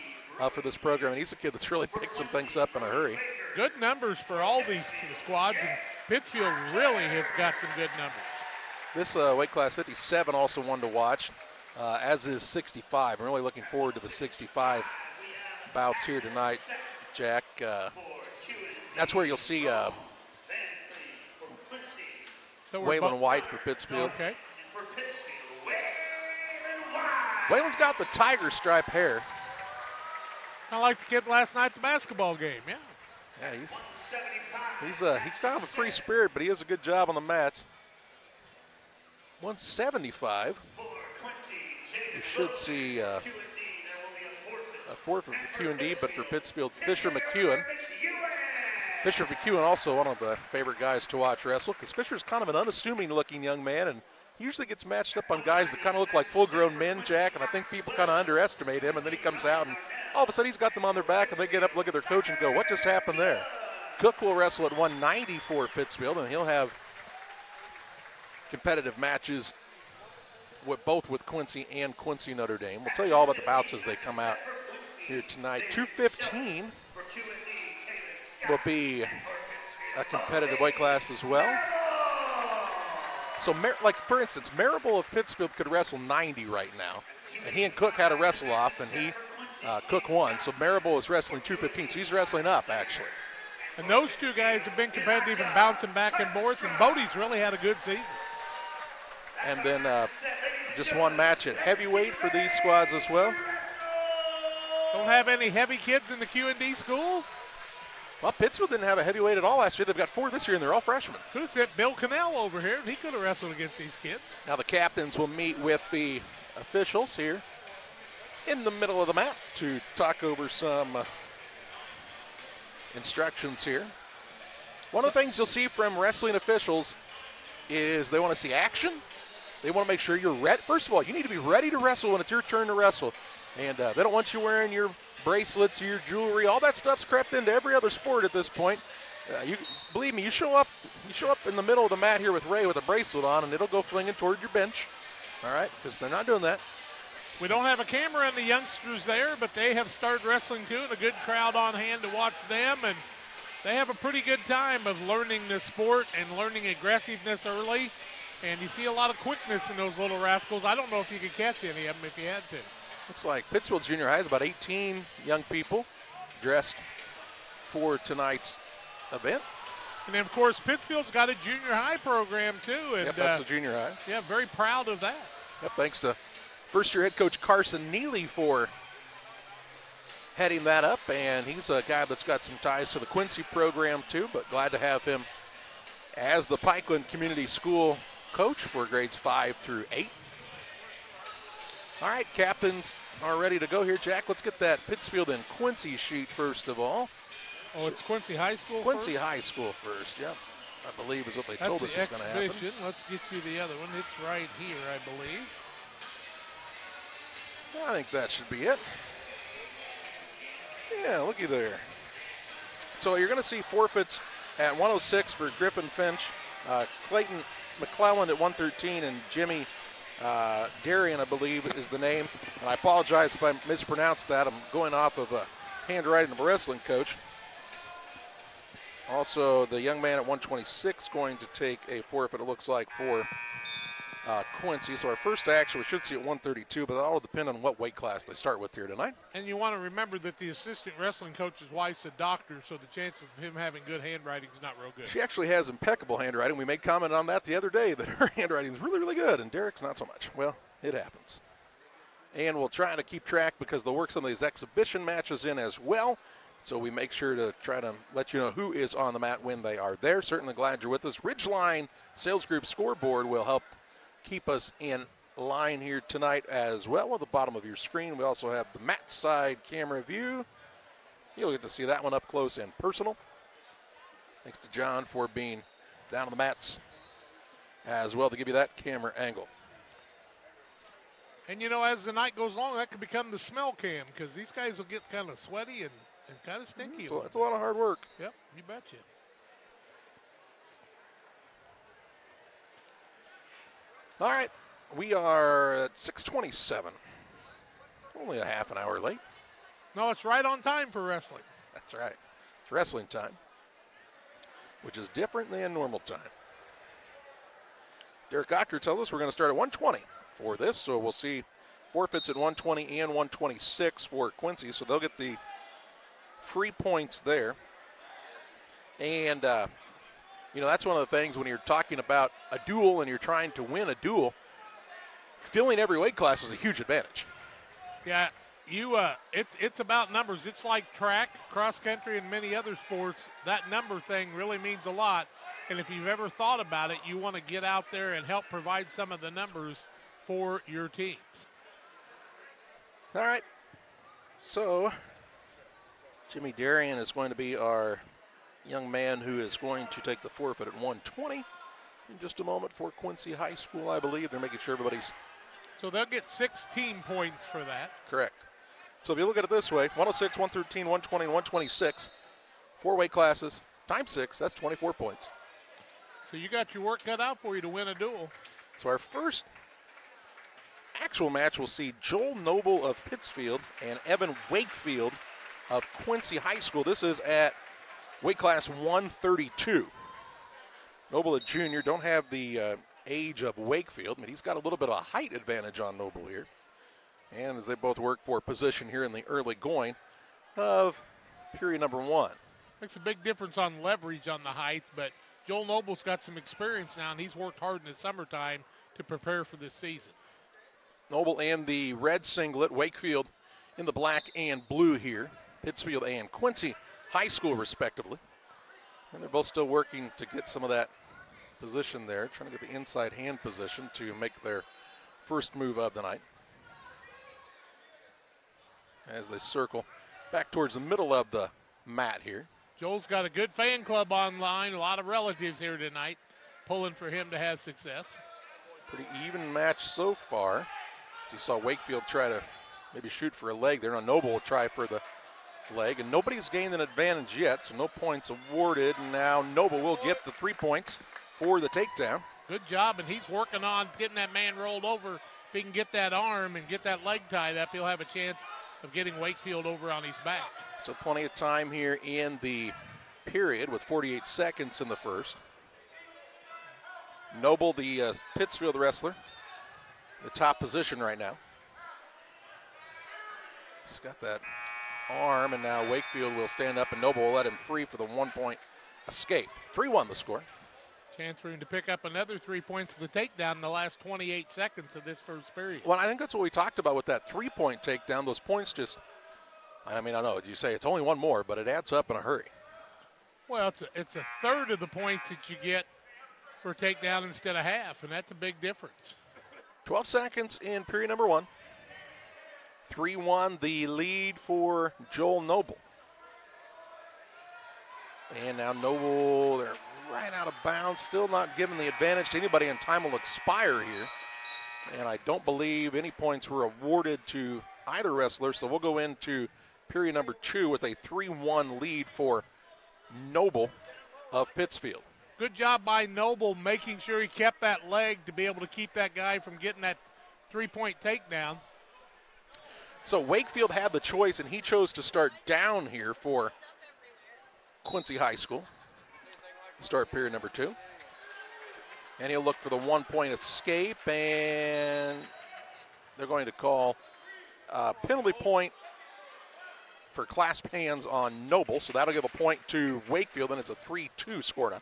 for this program, and he's a kid that's really picked some things up in a hurry. Good numbers for all these squads, and Pittsfield really has got some good numbers. This weight class 57 also one to watch, as is 65. I'm really looking forward to the 65 bouts here tonight, Jack. That's where you'll see Waylon White for Pittsfield. Okay. Waylon's got the tiger stripe hair. I like the kid last night at the basketball game, yeah. Yeah, he's kind of a free spirit, but he has a good job on the mats. 175. You should see a forfeit for Q&D, but for Pittsfield, Fisher McEwen. Fisher McEwen also one of the favorite guys to watch wrestle because Fisher's kind of an unassuming-looking young man, and he usually gets matched up on guys that kind of look like full-grown men, Jack, and I think people kind of underestimate him, and then he comes out, and all of a sudden he's got them on their back, and they get up, look at their coach, and go, what just happened there? Cook will wrestle at 190 for Pittsfield, and he'll have competitive matches both with Quincy and Quincy Notre Dame. We'll tell you all about the bouts as they come out here tonight. 215 will be a competitive weight class as well. So, like, for instance, Marable of Pittsfield could wrestle 90 right now. And he and Cook had a wrestle off, and Cook won. So Marable is wrestling 215. So he's wrestling up, actually. And those two guys have been competitive and bouncing back and forth, and Bodie's really had a good season. And then just one match at heavyweight for these squads as well. Don't have any heavy kids in the Q&D school? Well, Pittsfield didn't have a heavyweight at all last year. They've got 4 this year, and they're all freshmen. Who said Bill Cannell over here? He could have wrestled against these kids. Now the captains will meet with the officials here in the middle of the mat to talk over some instructions here. One of the things you'll see from wrestling officials is they want to see action. They want to make sure you're ready. First of all, you need to be ready to wrestle when it's your turn to wrestle. And they don't want you wearing your bracelets, your jewelry. All that stuff's crept into every other sport at this point. Believe me, you show up in the middle of the mat here with Ray with a bracelet on, and it'll go flinging toward your bench. All right, because they're not doing that. We don't have a camera on the youngsters there, but they have started wrestling too, and a good crowd on hand to watch them. And they have a pretty good time of learning the sport and learning aggressiveness early. And you see a lot of quickness in those little rascals. I don't know if you could catch any of them if you had to. Looks like Pittsfield Junior High has about 18 young people dressed for tonight's event. And then, of course, Pittsfield's got a junior high program, too. And, yep, that's a junior high. Yeah, very proud of that. Yep, thanks to first-year head coach Carson Neely for heading that up. And he's a guy that's got some ties to the Quincy program, too, but glad to have him as the Pikeland Community School coach for grades 5 through 8. All right, captains are ready to go here. Jack, let's get that Pittsfield and Quincy sheet first of all. Oh, it's Quincy High School Quincy first? High School first, yep. I believe is what they That's told us the was going to happen. exhibition. Let's get you the other one. It's right here, I believe. I think that should be it. Yeah, looky there. So you're going to see forfeits at 106 for Griffin Finch, Clayton McClellan at 113, and Jimmy Darian, I believe, is the name. And I apologize if I mispronounced that. I'm going off of a handwriting of a wrestling coach. Also, the young man at 126 going to take a forfeit, it looks like, for Quincy. So our first action we should see at 132, but that all depend on what weight class they start with here tonight. And you want to remember that the assistant wrestling coach's wife's a doctor, so the chances of him having good handwriting is not real good. She actually has impeccable handwriting. We made comment on that the other day, that her handwriting is really, really good, and Derek's not so much. Well, it happens. And we'll try to keep track because they'll work some of these exhibition matches in as well. So we make sure to try to let you know who is on the mat when they are there. Certainly glad you're with us. Ridgeline Sales Group scoreboard will help keep us in line here tonight as well. At the bottom of your screen, we also have the mat side camera view. You'll get to see that one up close and personal. Thanks to John for being down on the mats as well to give you that camera angle. And, you know, as the night goes along, that could become the smell cam because these guys will get kind of sweaty and kind of stinky. So that's a lot of hard work. Yep, you betcha. All right, we are at 6:27. Only a half an hour late. No, it's right on time for wrestling. That's right. It's wrestling time, which is different than normal time. Derek Gocker tells us we're going to start at 120 for this, so we'll see forfeits at 120 and 126 for Quincy, so they'll get the free points there. And, you know, that's one of the things when you're talking about a duel and you're trying to win a duel, filling every weight class is a huge advantage. Yeah, it's about numbers. It's like track, cross country, and many other sports. That number thing really means a lot. And if you've ever thought about it, you want to get out there and help provide some of the numbers for your teams. All right. So Jimmy Darian is going to be our young man who is going to take the forfeit at 120 in just a moment for Quincy High School, I believe. They're making sure everybody's... So they'll get 16 points for that. Correct. So if you look at it this way, 106, 113, 120, and 126, 4 weight classes, times 6, that's 24 points. So you got your work cut out for you to win a duel. So our first actual match will see Joel Noble of Pittsfield and Evan Wakefield of Quincy High School. This is at weight class 132. Noble, a junior, don't have the age of Wakefield. I mean, he's got a little bit of a height advantage on Noble here. And as they both work for position here in the early going of period number 1. Makes a big difference on leverage on the height, but Joel Noble's got some experience now, and he's worked hard in the summertime to prepare for this season. Noble and the red singlet, Wakefield in the black and blue here. Pittsfield and Quincy High School, respectively. And they're both still working to get some of that position there, trying to get the inside hand position to make their first move of the night. As they circle back towards the middle of the mat here. Joel's got a good fan club online, a lot of relatives here tonight pulling for him to have success. Pretty even match so far. As you saw Wakefield try to maybe shoot for a leg there. Now Noble will try for the leg, and nobody's gained an advantage yet, so no points awarded. Now Noble will get the 3 points for the takedown. Good job, and he's working on getting that man rolled over. If he can get that arm and get that leg tied up, he'll have a chance of getting Wakefield over on his back. So plenty of time here in the period with 48 seconds in the first. Noble, the Pittsfield wrestler, the top position right now. He's got that arm, and now Wakefield will stand up, and Noble will let him free for the 1-point escape. 3-1 the score. Chance for him to pick up another 3 points of the takedown in the last 28 seconds of this first period. Well, I think that's what we talked about with that 3-point takedown. Those points just, I mean, I know you say it's only one more, but it adds up in a hurry. Well, it's a third of the points that you get for a takedown instead of half, and that's a big difference. 12 seconds in period number 1. 3-1 the lead for Joel Noble. And now Noble, they're right out of bounds, still not giving the advantage to anybody, and time will expire here. And I don't believe any points were awarded to either wrestler, so we'll go into period number 2 with a 3-1 lead for Noble of Pittsfield. Good job by Noble making sure he kept that leg to be able to keep that guy from getting that three-point takedown. So Wakefield had the choice, and he chose to start down here for Quincy High School. Start period number 2. And he'll look for the 1-point escape, and they're going to call a penalty point for clasp hands on Noble, so that'll give a point to Wakefield, and it's a 3-2 score now.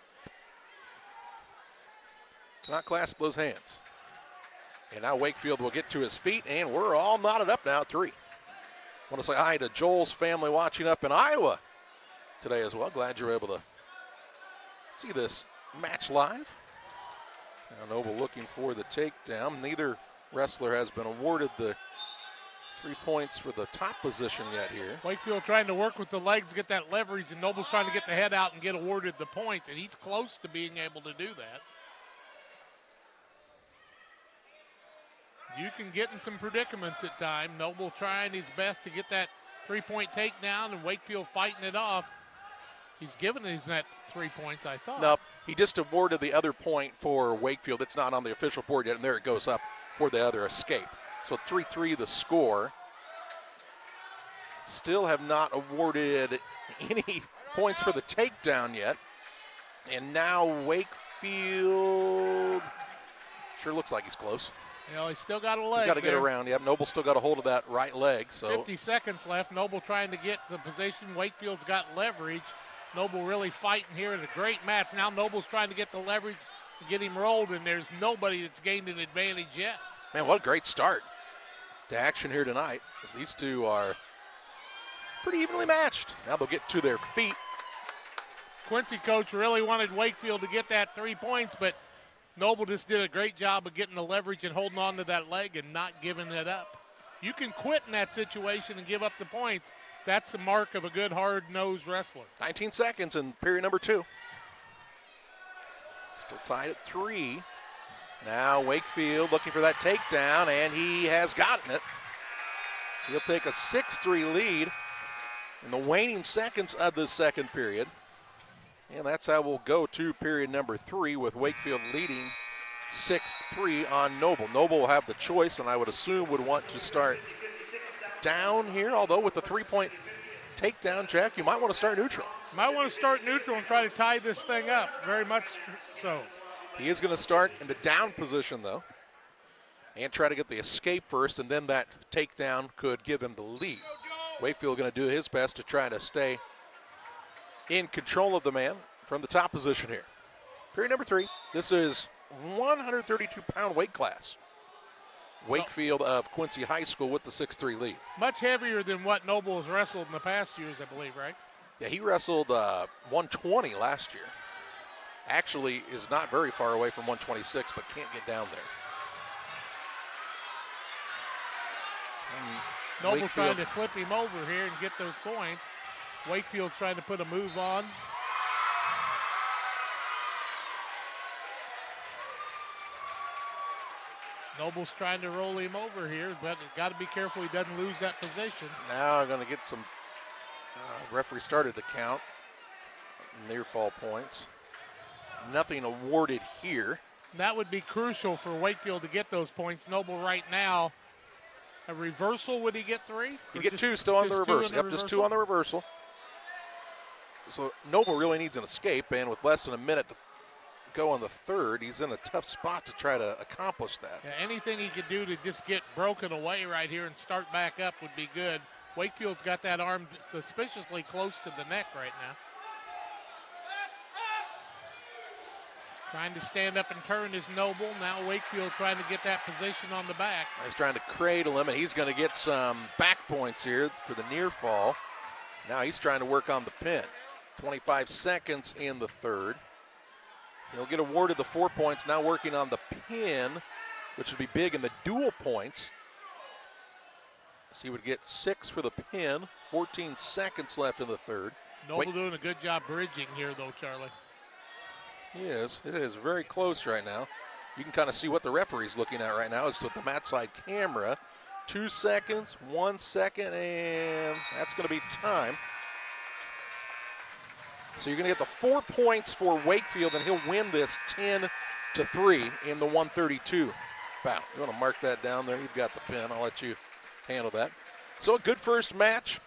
Cannot clasp those hands. And now Wakefield will get to his feet, and we're all knotted up now at 3. Want to say hi to Joel's family watching up in Iowa today as well. Glad you're able to see this match live. Now Noble looking for the takedown. Neither wrestler has been awarded the 3 points for the top position yet here. Wakefield trying to work with the legs, get that leverage, and Noble's trying to get the head out and get awarded the point, and he's close to being able to do that. You can get in some predicaments at times. Noble trying his best to get that 3-point takedown, and Wakefield fighting it off. He's given him that 3 points, I thought. Nope, he just awarded the other point for Wakefield. It's not on the official board yet, and there it goes up for the other escape. So 3-3 the score. Still have not awarded any points for the takedown yet. And now Wakefield sure looks like he's close. You know, he's still got a leg. He's got to get around. Yep, Noble still got a hold of that right leg. So 50 seconds left. Noble trying to get the position. Wakefield's got leverage. Noble really fighting here in a great match. Now Noble's trying to get the leverage to get him rolled, and there's nobody that's gained an advantage yet. Man, what a great start to action here tonight, as these two are pretty evenly matched. Now they'll get to their feet. Quincy coach really wanted Wakefield to get that 3 points, but Noble just did a great job of getting the leverage and holding on to that leg and not giving it up. You can quit in that situation and give up the points. That's the mark of a good, hard-nosed wrestler. 19 seconds in period number 2. Still tied at 3. Now Wakefield looking for that takedown, and he has gotten it. He'll take a 6-3 lead in the waning seconds of the second period. And that's how we'll go to period number 3, with Wakefield leading 6-3 on Noble. Noble will have the choice, and I would assume would want to start down here, although with the 3-point takedown, Jack, you might want to start neutral. Might want to start neutral and try to tie this thing up, very much so. He is going to start in the down position, though, and try to get the escape first, and then that takedown could give him the lead. Wakefield going to do his best to try to stay in control of the man from the top position here. Period number 3. This is 132-pound weight class. Wakefield of Quincy High School with the 6-3 lead. Much heavier than what Noble has wrestled in the past years, I believe, right? Yeah, he wrestled 120 last year. Actually is not very far away from 126, but can't get down there. Noble Wakefield trying to flip him over here and get those points. Wakefield's trying to put a move on. Noble's trying to roll him over here, but got to be careful he doesn't lose that position. Now I'm going to get some referee started to count near fall points. Nothing awarded here. That would be crucial for Wakefield to get those points. Noble right now, a reversal, would he get 3? You get 2 still on the reversal. Yep, just 2 on the reversal. So Noble really needs an escape, and with less than a minute to go on the third, he's in a tough spot to try to accomplish that. Yeah, anything he could do to just get broken away right here and start back up would be good. Wakefield's got that arm suspiciously close to the neck right now. Trying to stand up and turn is Noble. Now Wakefield trying to get that position on the back. He's trying to cradle him, and he's going to get some back points here for the near fall. Now he's trying to work on the pin. 25 seconds in the third. He'll get awarded the 4 points, now working on the pin, which would be big in the dual points. So he would get 6 for the pin. 14 seconds left in the third. Noble doing a good job bridging here, though, Charlie. He is. It is very close right now. You can kind of see what the referee's looking at right now is with the mat side camera. 2 seconds, 1 second, and that's going to be time. So you're going to get the 4 points for Wakefield, and he'll win this 10-3 in the 132 bout. You want to mark that down there? You've got the pin. I'll let you handle that. So a good first match.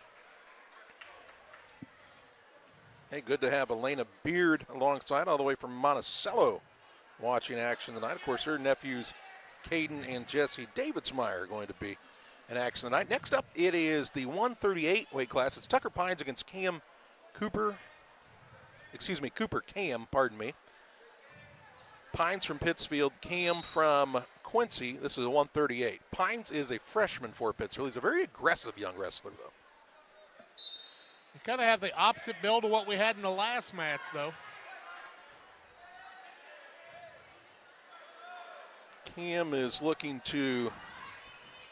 Hey, good to have Elena Beard alongside, all the way from Monticello, watching action tonight. Of course, her nephews, Caden and Jesse Davidsmeyer, are going to be in action tonight. Next up, it is the 138 weight class. It's Tucker Pines against Cooper Cam, pardon me. Pines from Pittsfield, Cam from Quincy. This is a 138. Pines is a freshman for Pittsfield. He's a very aggressive young wrestler, though. You kind of have the opposite build of what we had in the last match, though. Cam is looking to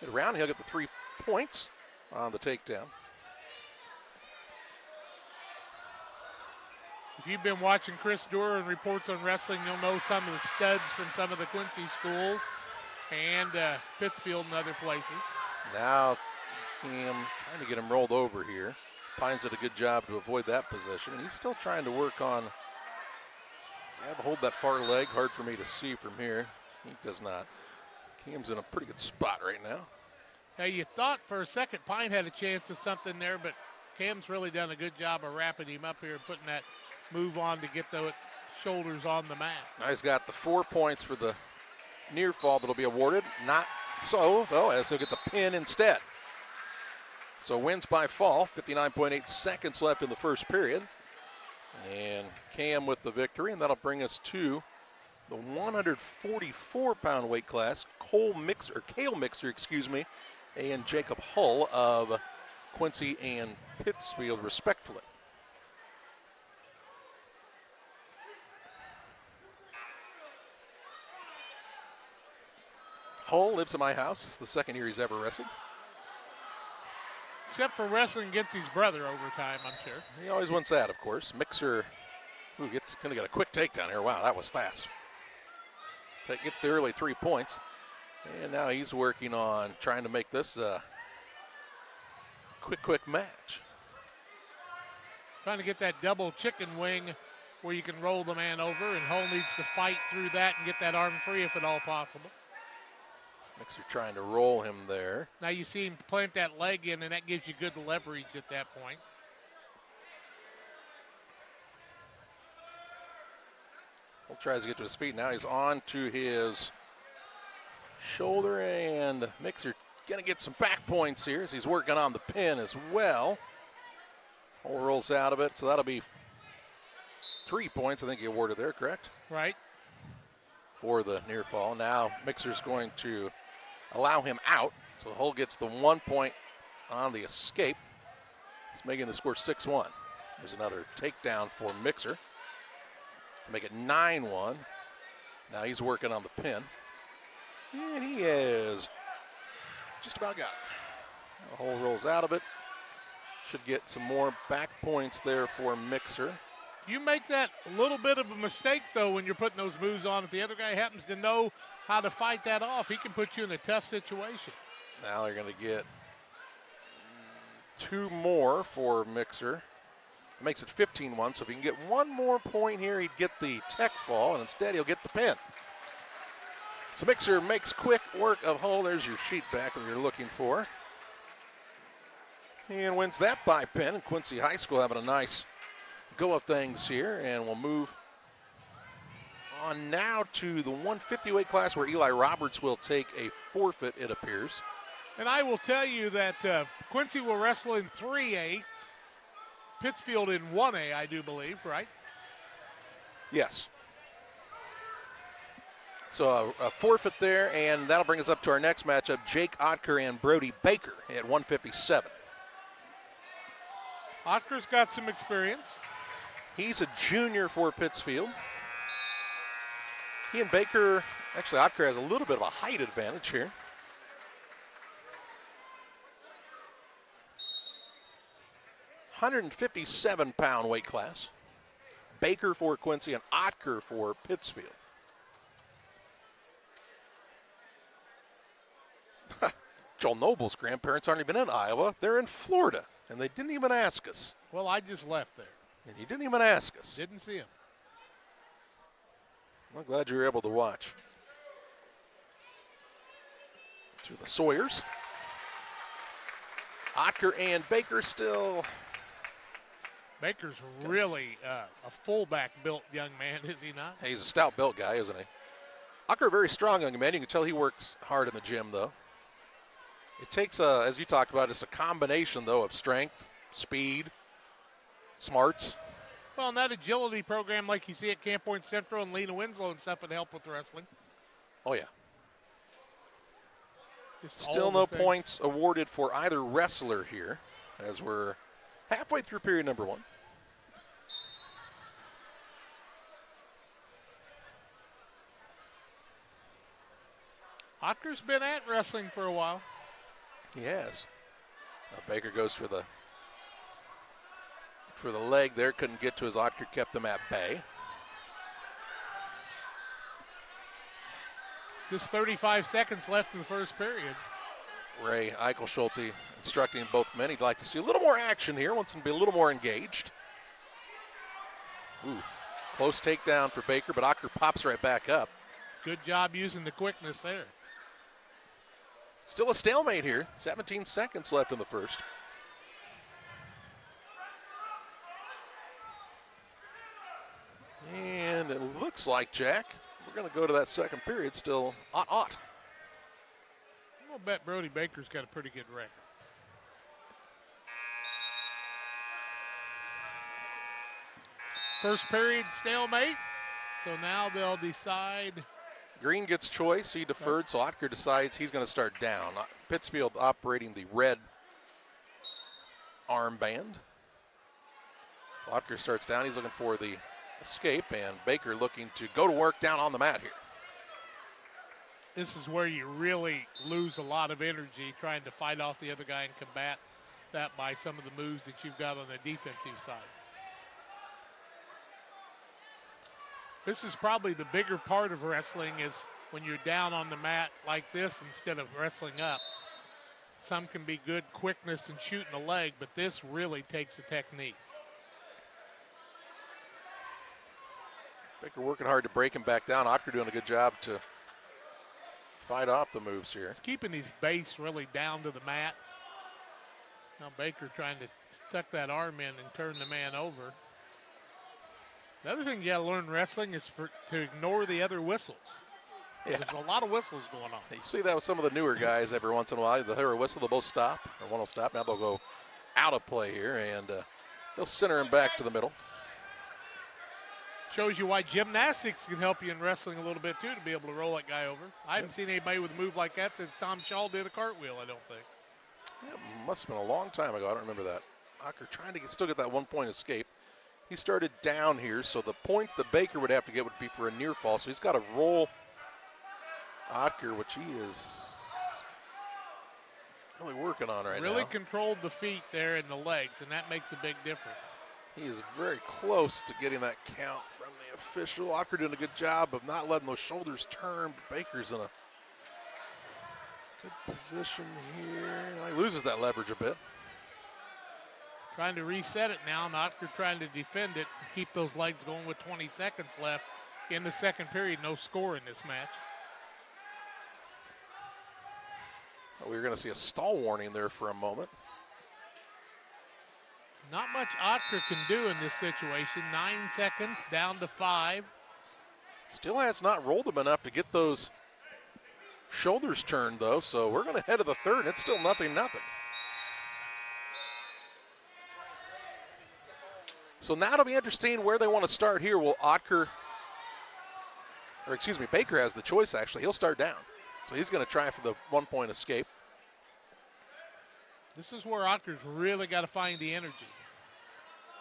get around. He'll get the 3 points on the takedown. If you've been watching Chris Durer and Reports on Wrestling, you'll know some of the studs from some of the Quincy schools and Pittsfield and other places. Now Cam trying to get him rolled over here. Pines did a good job to avoid that position, and he's still trying to work on, hold that far leg. Hard for me to see from here. He does not. Cam's in a pretty good spot right now. Now you thought for a second Pine had a chance of something there, but Cam's really done a good job of wrapping him up here and putting that move on to get the shoulders on the mat. Now he's got the 4 points for the near fall that'll be awarded. Not so, though, as he'll get the pin instead. So wins by fall, 59.8 seconds left in the first period. And Cam with the victory, and that'll bring us to the 144-pound weight class. Cale Mixer, and Jacob Hull of Quincy and Pittsfield, respectively. Hull lives in my house. It's the second year he's ever wrestled. Except for wrestling against his brother over time, I'm sure. He always wants that, of course. Mixer, going to get a quick takedown here. Wow, that was fast. That gets the early 3 points. And now he's working on trying to make this a quick match. Trying to get that double chicken wing where you can roll the man over, and Hull needs to fight through that and get that arm free if at all possible. Mixer trying to roll him there. Now you see him plant that leg in, and that gives you good leverage at that point. Hull tries to get to his feet. Now he's on to his shoulder, and Mixer going to get some back points here as he's working on the pin as well. Hull rolls out of it, so that'll be 3 points, I think he awarded there, correct? Right. For the near fall. Now Mixer's going to allow him out, so Hull gets the 1 point on the escape. It's making the score 6-1. There's another takedown for Mixer to make it 9-1. Now he's working on the pin, and he is just about got it. Hull rolls out of it. Should get some more back points there for Mixer. You make that little bit of a mistake, though, when you're putting those moves on. If the other guy happens to know how to fight that off, he can put you in a tough situation. Now they're going to get 2 more for Mixer. It makes it 15-1, so if he can get 1 more point here, he'd get the tech fall, and instead he'll get the pin. So Mixer makes quick work of Hull. There's your sheet back that you're looking for. And wins that by pin, and Quincy High School having a nice go of things here, and we'll move on now to the 150 weight class where Eli Roberts will take a forfeit, it appears. And I will tell you that Quincy will wrestle in 3A, Pittsfield in 1A, I do believe, right? Yes. So a forfeit there, and that'll bring us up to our next matchup, Jake Otker and Brody Baker at 157. Otker's got some experience. He's a junior for Pittsfield. He and Baker, actually Otker has a little bit of a height advantage here. 157-pound weight class. Baker for Quincy and Otker for Pittsfield. Joel Noble's grandparents aren't even in Iowa. They're in Florida, and they didn't even ask us. Well, I just left there. And you didn't even ask us. Didn't see him. I'm glad you were able to watch. To the Sawyers. Otker and Baker still. Baker's really a fullback-built young man, is he not? He's a stout-built guy, isn't he? Otker, a very strong young man. You can tell he works hard in the gym, though. It takes, as you talked about, it's a combination, though, of strength, speed, smarts. Well, and that agility program like you see at Camp Point Central and Lena Winslow and stuff would help with wrestling. Oh, yeah. Just still no points awarded for either wrestler here, as we're halfway through period number 1. Otker's been at wrestling for a while. He has. Baker goes for the leg there. Couldn't get to his. Otker kept him at bay. Just 35 seconds left in the first period. Ray Eichelschulte instructing both men. He'd like to see a little more action here. Wants him to be a little more engaged. Ooh, close takedown for Baker, but Otker pops right back up. Good job using the quickness there. Still a stalemate here. 17 seconds left in the first. And it looks like, Jack, we're going to go to that second period still aught. I'll bet Brody Baker's got a pretty good record. First period stalemate. So now they'll decide. Green gets choice. He deferred, so Otker decides he's going to start down. Pittsfield operating the red armband. So Otker starts down. He's looking for the escape, and Baker looking to go to work down on the mat here. This is where you really lose a lot of energy trying to fight off the other guy and combat that by some of the moves that you've got on the defensive side. This is probably the bigger part of wrestling is when you're down on the mat like this instead of wrestling up. Some can be good quickness and shooting a leg, but this really takes a technique. Baker working hard to break him back down. Otker doing a good job to fight off the moves here. He's keeping his base really down to the mat. Now Baker trying to tuck that arm in and turn the man over. The other thing you got to learn in wrestling is to ignore the other whistles. Yeah. There's a lot of whistles going on. You see that with some of the newer guys every once in a while. They'll hear a whistle, they'll both stop, or one will stop. Now they'll go out of play here, and they'll center him back to the middle. Shows you why gymnastics can help you in wrestling a little bit, too, to be able to roll that guy over. I haven't seen anybody with a move like that since Tom Shaw did a cartwheel, I don't think. Yeah, must have been a long time ago. I don't remember that. Otker trying to still get that one-point escape. He started down here, so the points that Baker would have to get would be for a near fall. So he's got to roll Otker, which he is really working on right now. Really controlled the feet there and the legs, and that makes a big difference. He is very close to getting that count from the official. Otker doing a good job of not letting those shoulders turn. Baker's in a good position here. He loses that leverage a bit. Trying to reset it now. Notre trying to defend it and keep those legs going with 20 seconds left in the second period. No score in this match. We were going to see a stall warning there for a moment. Not much Otker can do in this situation. 9 seconds, down to 5. Still has not rolled him enough to get those shoulders turned, though. So we're going to head to the third. It's still 0-0. So now it'll be interesting where they want to start here. Will Baker has the choice, actually. He'll start down. So he's going to try for the one-point escape. This is where Otker's really got to find the energy.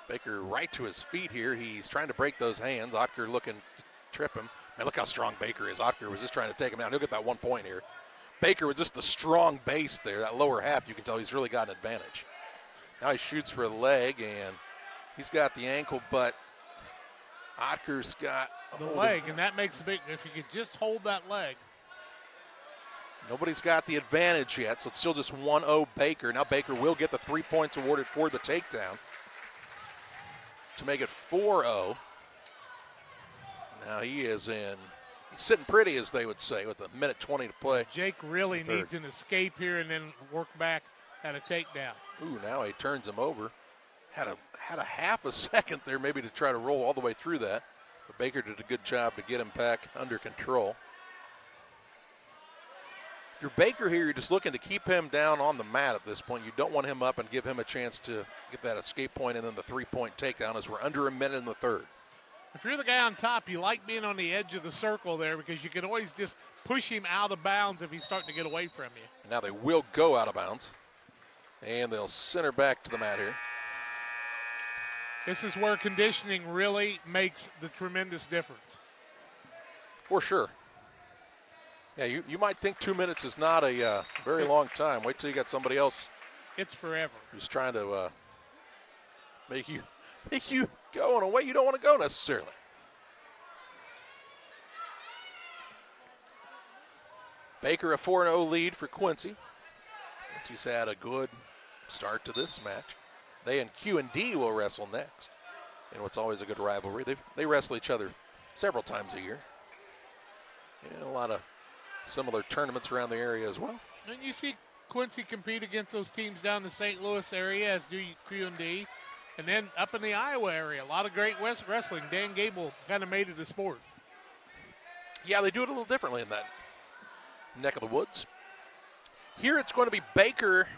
Baker right to his feet here. He's trying to break those hands. Otker looking to trip him. Man, look how strong Baker is. Otker was just trying to take him down. He'll get that 1 point here. Baker with just the strong base there, that lower half, you can tell he's really got an advantage. Now he shoots for a leg, and he's got the ankle, but Otker's got the leg, and that makes a big, if you could just hold that leg. Nobody's got the advantage yet, so it's still just 1-0 Baker. Now Baker will get the 3 points awarded for the takedown to make it 4-0. Now he is he's sitting pretty, as they would say, with a minute 20 to play. Jake really needs an escape here and then work back at a takedown. Ooh, now he turns him over. Had a half a second there maybe to try to roll all the way through that. But Baker did a good job to get him back under control. If you're Baker here, you're just looking to keep him down on the mat at this point. You don't want him up and give him a chance to get that escape point and then the 3-point takedown, as we're under a minute in the third. If you're the guy on top, you like being on the edge of the circle there because you can always just push him out of bounds if he's starting to get away from you. And now they will go out of bounds. And they'll center back to the mat here. This is where conditioning really makes the tremendous difference. For sure. Yeah, you might think 2 minutes is not a very long time. Wait till you got somebody else. It's forever. Who's trying to make you go in a way you don't want to go necessarily. Baker a 4-0 lead for Quincy. Quincy's had a good start to this match. They and Q&D will wrestle next in what's always a good rivalry. They wrestle each other several times a year. And a lot of similar tournaments around the area as well. And you see Quincy compete against those teams down the St. Louis area, as do Q&D. And then up in the Iowa area, a lot of great West wrestling. Dan Gable kind of made it a sport. Yeah, they do it a little differently in that neck of the woods. Here it's going to be Baker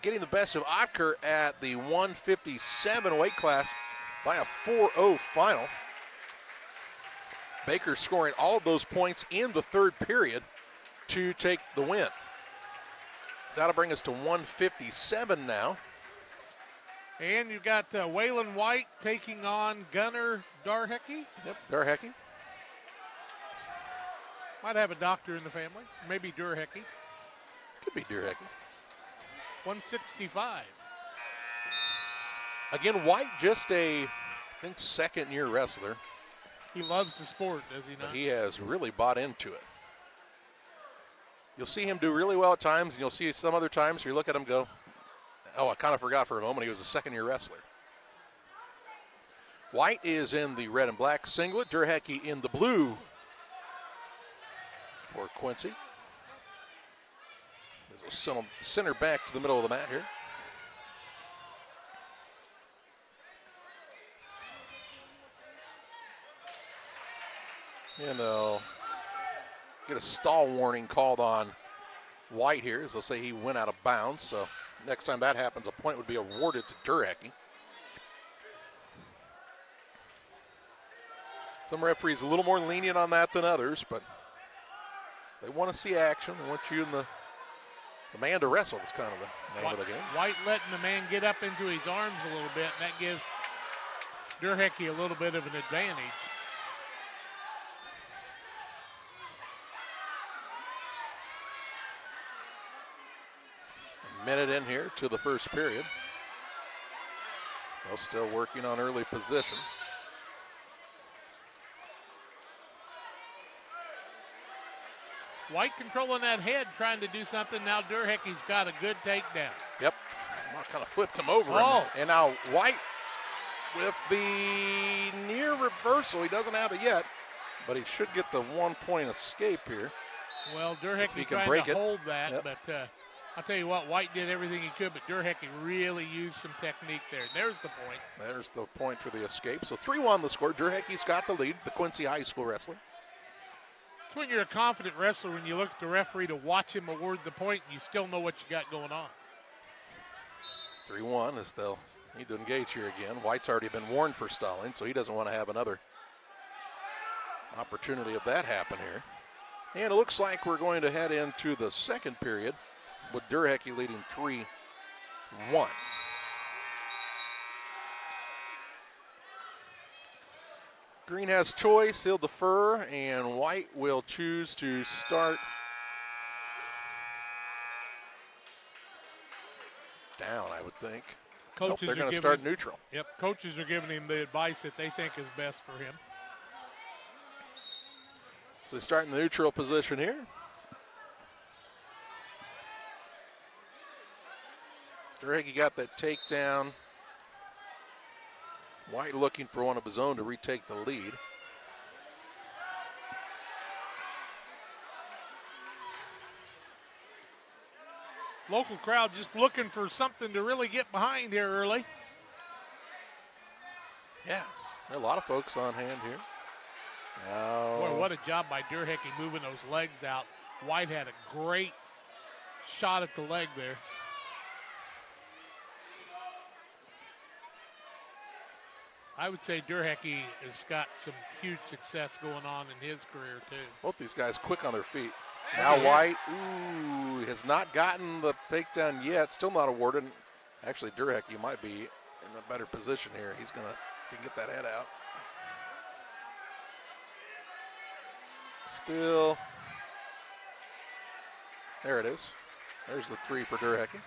getting the best of Otker at the 157 weight class by a 4-0 final. Baker scoring all of those points in the third period to take the win. That'll bring us to 157 now. And you've got Waylon White taking on Gunnar Darhecky. Yep, Darhecky. Might have a doctor in the family. Maybe Darhecky. Could be Darhecky. 165. Again, White just a, I think, second-year wrestler. He loves the sport, does he not? But he has really bought into it. You'll see him do really well at times, and you'll see some other times where you look at him go, oh, I kind of forgot for a moment he was a second-year wrestler. White is in the red and black singlet. Darhecky in the blue for Quincy. This will center back to the middle of the mat here. And they'll get a stall warning called on White here, as they'll say he went out of bounds. So next time that happens, a point would be awarded to Darhecky. Some referees a little more lenient on that than others, but they want to see action. They want you and the man to wrestle. That's kind of the name of the game. White letting the man get up into his arms a little bit, and that gives Darhecky a little bit of an advantage. A minute in here to the first period. They're still working on early position. White controlling that head, trying to do something. Now Darhecky's got a good takedown. Yep. Kind of flipped him over. Oh. And now White with the near reversal. He doesn't have it yet, but he should get the 1-point escape here. Well, Darhecky trying to hold that, yep. But I'll tell you what, White did everything he could, but Darhecky really used some technique there. There's the point. There's the point for the escape. So 3-1 the score. Darhecky's got the lead, the Quincy High School wrestler. It's when you're a confident wrestler when you look at the referee to watch him award the point and you still know what you got going on. 3-1 as they'll need to engage here again. White's already been warned for stalling, so he doesn't want to have another opportunity of that happen here. And it looks like we're going to head into the second period with Darhecky leading 3-1. Green has choice, he'll defer, and White will choose to start down, I would think. Coaches they're going to start neutral. Yep, coaches are giving him the advice that they think is best for him. So they start in the neutral position here. Durhecke got that takedown. White looking for one of his own to retake the lead. Local crowd just looking for something to really get behind here early. Yeah, there are a lot of folks on hand here. Now, boy, what a job by Durhecke moving those legs out. White had a great shot at the leg there. I would say Durhecke has got some huge success going on in his career, too. Both these guys quick on their feet. Now White, has not gotten the takedown yet. Still not awarded. Actually, Durhecke might be in a better position here. He's going to get that head out. Still. There it is. There's the 3 for Durhecke.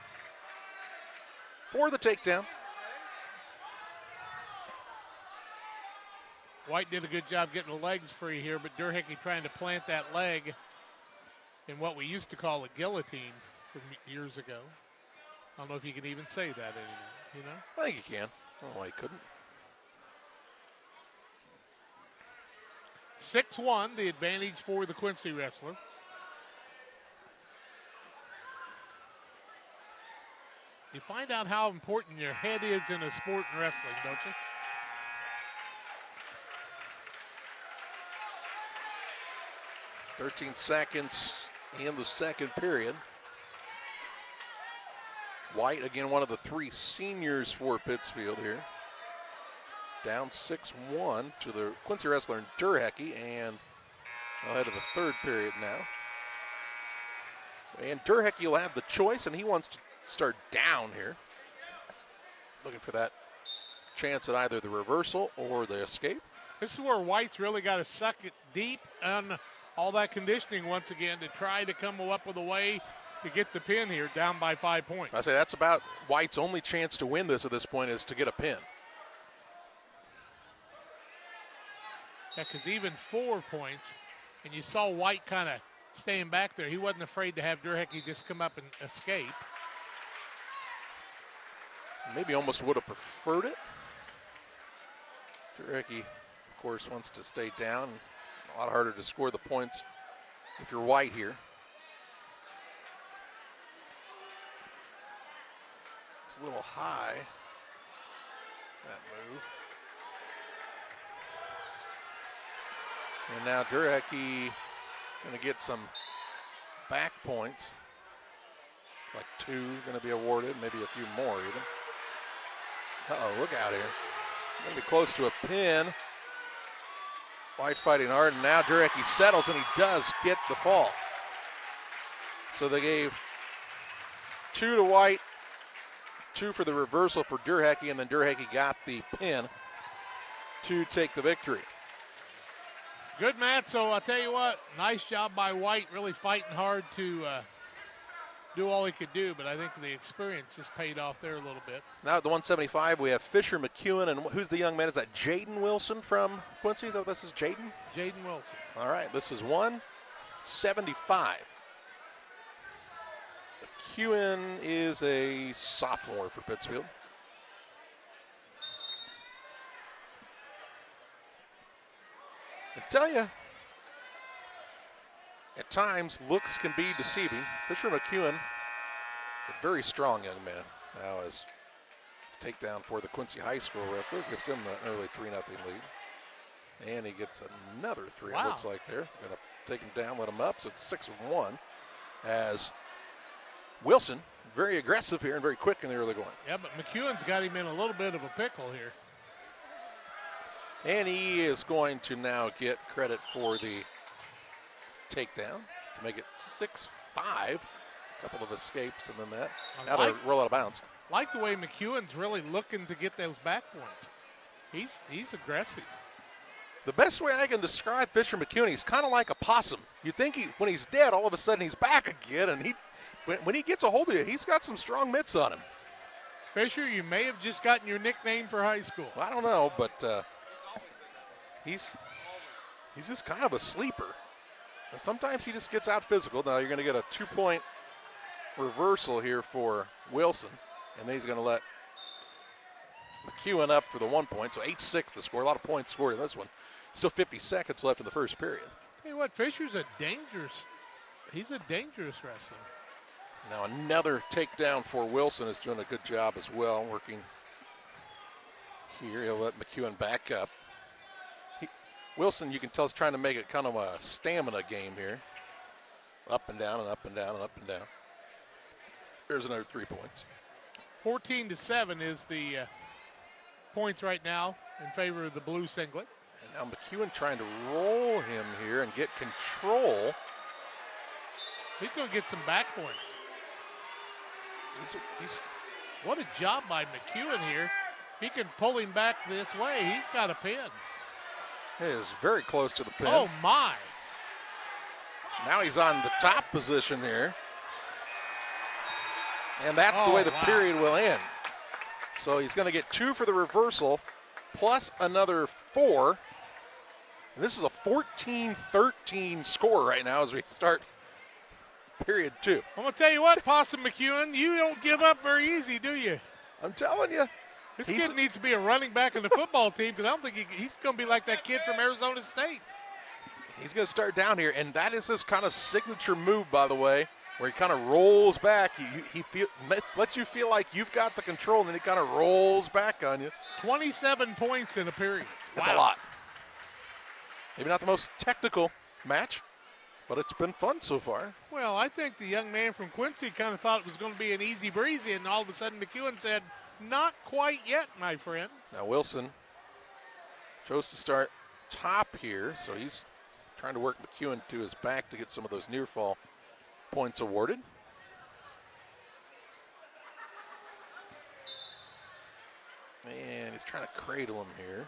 For the takedown. White did a good job getting the legs free here, but Durhecke trying to plant that leg in what we used to call a guillotine from years ago. I don't know if you can even say that anymore, you know? I think you can. I don't know why you couldn't. 6-1, the advantage for the Quincy wrestler. You find out how important your head is in a sport in wrestling, don't you? .13 seconds in the second period. White, again, one of the 3 seniors for Pittsfield here. Down 6-1 to the Quincy wrestler in Durhecke, and ahead of the third period now. And Durhecke will have the choice, and he wants to start down here. Looking for that chance at either the reversal or the escape. This is where White's really got to suck it deep on all that conditioning once again to try to come up with a way to get the pin here, down by 5 points. I say that's about White's only chance to win this at this point, is to get a pin. Yeah, because even 4 points, and you saw White kind of staying back there. He wasn't afraid to have Durhecke just come up and escape. Maybe almost would have preferred it. Durhecke, of course, wants to stay down. A lot harder to score the points if you're White here. It's a little high, that move. And now Durhecke going to get some back points. Like 2 going to be awarded, maybe a few more even. Uh-oh, look out here. Going to be close to a pin. White fighting hard, and now Durhecke settles, and he does get the fall. So they gave 2 to White, 2 for the reversal for Durhecke, and then Durhecke got the pin to take the victory. Good match, so I'll tell you what, nice job by White, really fighting hard to do all he could do, but I think the experience has paid off there a little bit. Now at the 175, we have Fisher McEwen, and who's the young man? Is that Jaden Wilson from Quincy? So this is Jaden? Jaden Wilson. All right, this is 175. McEwen is a sophomore for Pittsfield. I tell you, at times, looks can be deceiving. Fisher McEwen, a very strong young man. Now as takedown for the Quincy High School wrestler, gives him the early 3-0 lead. And he gets another 3, wow. It looks like there. Going to take him down, let him up, so it's 6-1. As Wilson, very aggressive here and very quick in the early going. Yeah, but McEwen's got him in a little bit of a pickle here. And he is going to now get credit for the takedown to make it 6-5. A couple of escapes and then that. Now they roll out of bounds. Like the way McEwen's really looking to get those back points. He's aggressive. The best way I can describe Fisher McEwen, he's kind of like a possum. You think when he's dead, all of a sudden he's back again, and when he gets a hold of you, he's got some strong mitts on him. Fisher, you may have just gotten your nickname for high school. I don't know, but he's just kind of a sleeper. And sometimes he just gets out physical. Now you're going to get a 2-point reversal here for Wilson, and then he's going to let McEwen up for the 1 point. So 8-6 the score. A lot of points scored in this one. Still 50 seconds left in the first period. Hey, what? Fisher's he's a dangerous wrestler. Now another takedown for Wilson is doing a good job as well, working here. He'll let McEwen back up. Wilson, you can tell, is trying to make it kind of a stamina game here. Up and down and up and down and up and down. There's another 3 points. 14-7 is the points right now in favor of the blue singlet. And now McEwen trying to roll him here and get control. He's going to get some back points. What a job by McEwen here. If he can pull him back this way, he's got a pin. He is very close to the pin. Oh, my. Now he's on the top position here. And that's the way the period will end. So he's going to get 2 for the reversal, plus another 4. And this is a 14-13 score right now as we start period 2. I'm going to tell you what, Possum McEwen, you don't give up very easy, do you? I'm telling you. This kid needs to be a running back in the football team because I don't think he's going to be like that kid from Arizona State. He's going to start down here, and that is his kind of signature move, by the way, where he kind of rolls back. He lets you feel like you've got the control, and then he kind of rolls back on you. 27 points in a period. That's a lot. Maybe not the most technical match, but it's been fun so far. Well, I think the young man from Quincy kind of thought it was going to be an easy breezy, and all of a sudden McEwen said, not quite yet, my friend. Now Wilson chose to start top here, so he's trying to work McEwen to his back to get some of those near fall points awarded. And he's trying to cradle him here.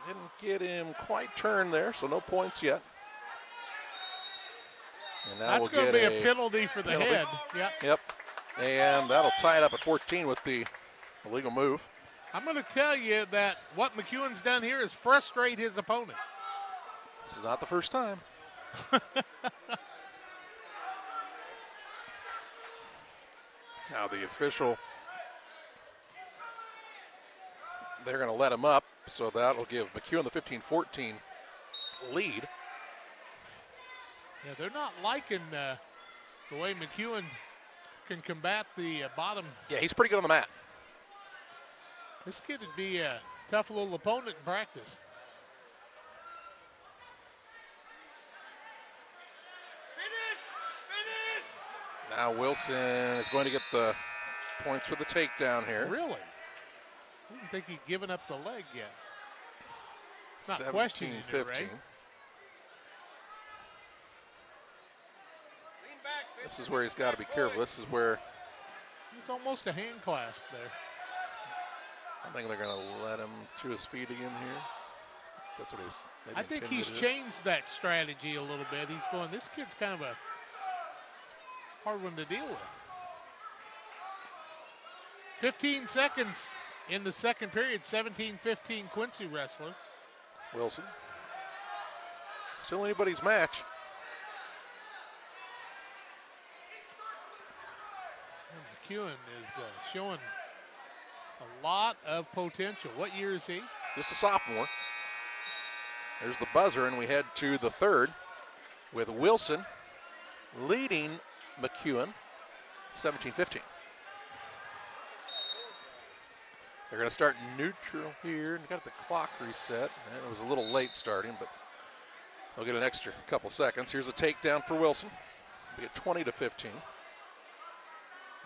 Didn't get him quite turned there, so no points yet. And that's going to be a penalty for the head. Yep. And that'll tie it up at 14 with the illegal move. I'm going to tell you that what McEwen's done here is frustrate his opponent. This is not the first time. Now the official, they're going to let him up, so that'll give McEwen the 15-14 lead. Yeah, they're not liking the way McEwen can combat the bottom. Yeah, he's pretty good on the mat. This kid would be a tough little opponent in practice. Now Wilson is going to get the points for the takedown here. Really? I didn't think he'd given up the leg yet. Not questioning it, right? This is where he's got to be careful. This is where it's almost a hand clasp there. I think they're going to let him to his feet again here. That's what he was. I think he's changed that strategy a little bit. He's going, this kid's kind of a hard one to deal with. 15 seconds in the second period, 17-15 Quincy wrestler. Wilson. Still anybody's match. McEwen is showing a lot of potential. What year is he? Just a sophomore. There's the buzzer, and we head to the third with Wilson leading McEwen 17-15. They're going to start neutral here and got the clock reset. And it was a little late starting, but they'll get an extra couple seconds. Here's a takedown for Wilson. Be at 20-15.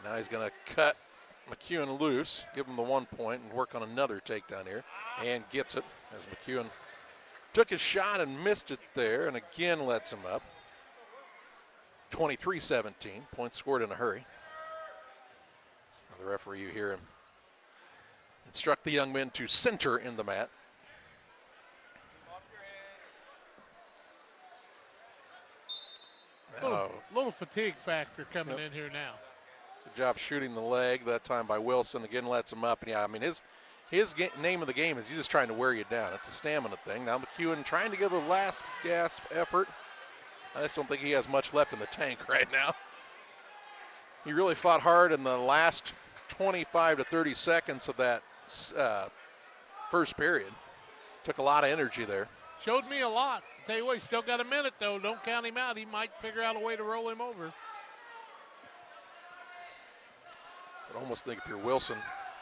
Now he's going to cut McEwen loose, give him the 1 point, and work on another takedown here, and gets it as McEwen took his shot and missed it there, and again lets him up. 23-17, points scored in a hurry. Now the referee, you hear him instruct the young men to center in the mat. Little fatigue factor coming in here now. Good job shooting the leg that time by Wilson. Again, lets him up. And yeah, I mean, his name of the game is he's just trying to wear you down. It's a stamina thing. Now McEwen trying to give a last gasp effort. I just don't think he has much left in the tank right now. He really fought hard in the last 25 to 30 seconds of that first period. Took a lot of energy there. Showed me a lot. Tell you what, he's still got a minute, though. Don't count him out. He might figure out a way to roll him over. But almost think if you're Wilson,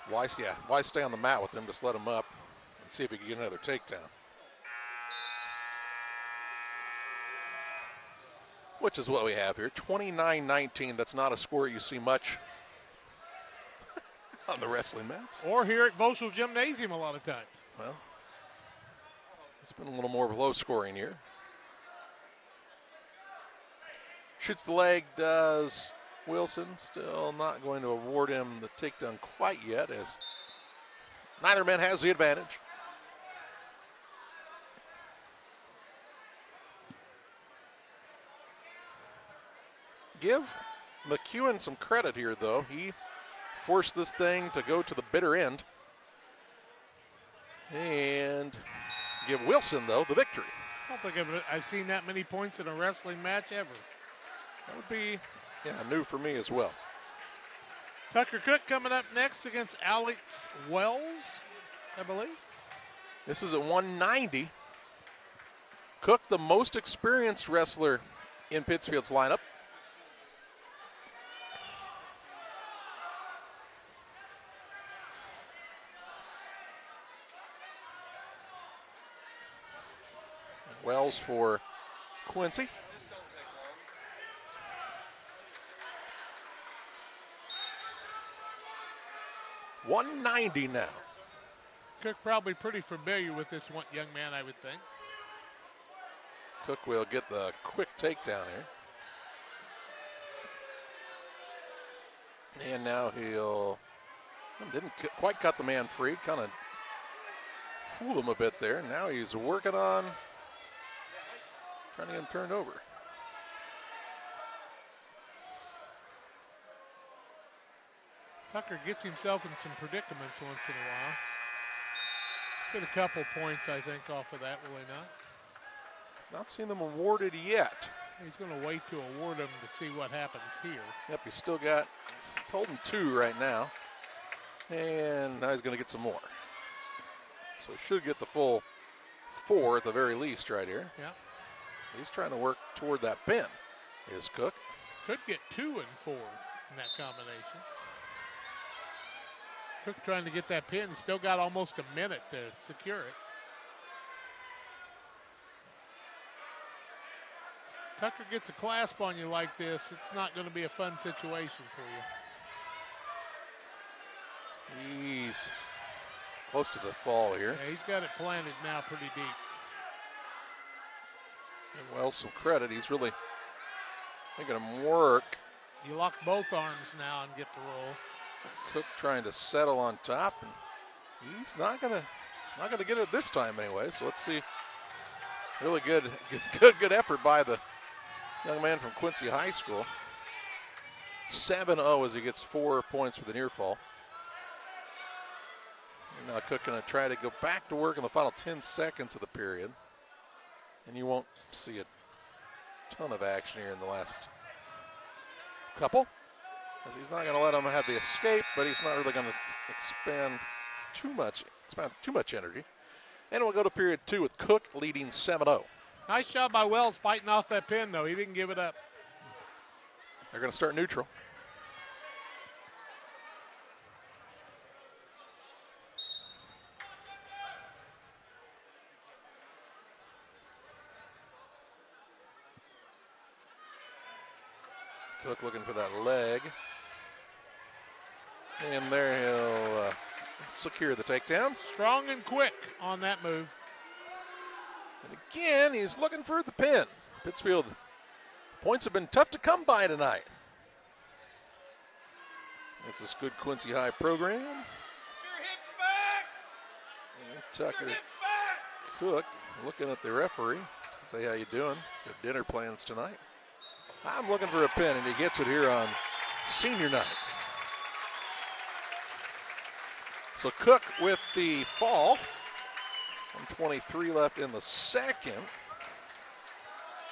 why stay on the mat with him? Just let him up and see if he can get another takedown. Which is what we have here, 29-19. That's not a score you see much on the wrestling mats. Or here at Voschel Gymnasium a lot of times. Well, it's been a little more low scoring here. Shoots the leg, does Wilson. Still not going to award him the takedown quite yet, as neither man has the advantage. Give McEwen some credit here, though. He forced this thing to go to the bitter end. And give Wilson, though, the victory. I don't think I've seen that many points in a wrestling match ever. That would be, new for me as well. Tucker Cook coming up next against Alex Wells, I believe. This is at 190. Cook, the most experienced wrestler in Pittsfield's lineup. Wells for Quincy. $190 now. Cook probably pretty familiar with this one young man, I would think. Cook will get the quick takedown here. And now didn't quite cut the man free, kind of fooled him a bit there. Now he's working on trying to get him turned over. Tucker gets himself in some predicaments once in a while. Get a couple points, I think, off of that, will he not? Not seen them awarded yet. He's going to wait to award them to see what happens here. Yep, he's holding 2 right now. And now he's going to get some more. So he should get the full 4 at the very least right here. Yeah. He's trying to work toward that pin, is Cook. Could get 2 and 4 in that combination. Cook trying to get that pin. Still got almost a minute to secure it. Tucker gets a clasp on you like this, it's not going to be a fun situation for you. He's close to the fall here. Yeah, he's got it planted now pretty deep. And Wells some credit. He's really making him work. You lock both arms now and get the roll. Cook trying to settle on top, and he's not gonna get it this time anyway. So let's see. Really good effort by the young man from Quincy High School. 7-0 as he gets 4 points for the near fall. And now Cook gonna try to go back to work in the final 10 seconds of the period. And you won't see a ton of action here in the last couple. As he's not going to let him have the escape, but he's not really going to expend too much energy. And we'll go to period 2 with Cook leading 7-0. Nice job by Wells fighting off that pin, though. He didn't give it up. They're going to start neutral. Cook looking for that leg. And there he'll secure the takedown. Strong and quick on that move. And again, he's looking for the pin. Pittsfield points have been tough to come by tonight. It's this good Quincy High program. And Tucker Cook looking at the referee. Say, how you doing? Good dinner plans tonight. I'm looking for a pin, and he gets it here on senior night. So Cook with the fall. 1:23 left in the second.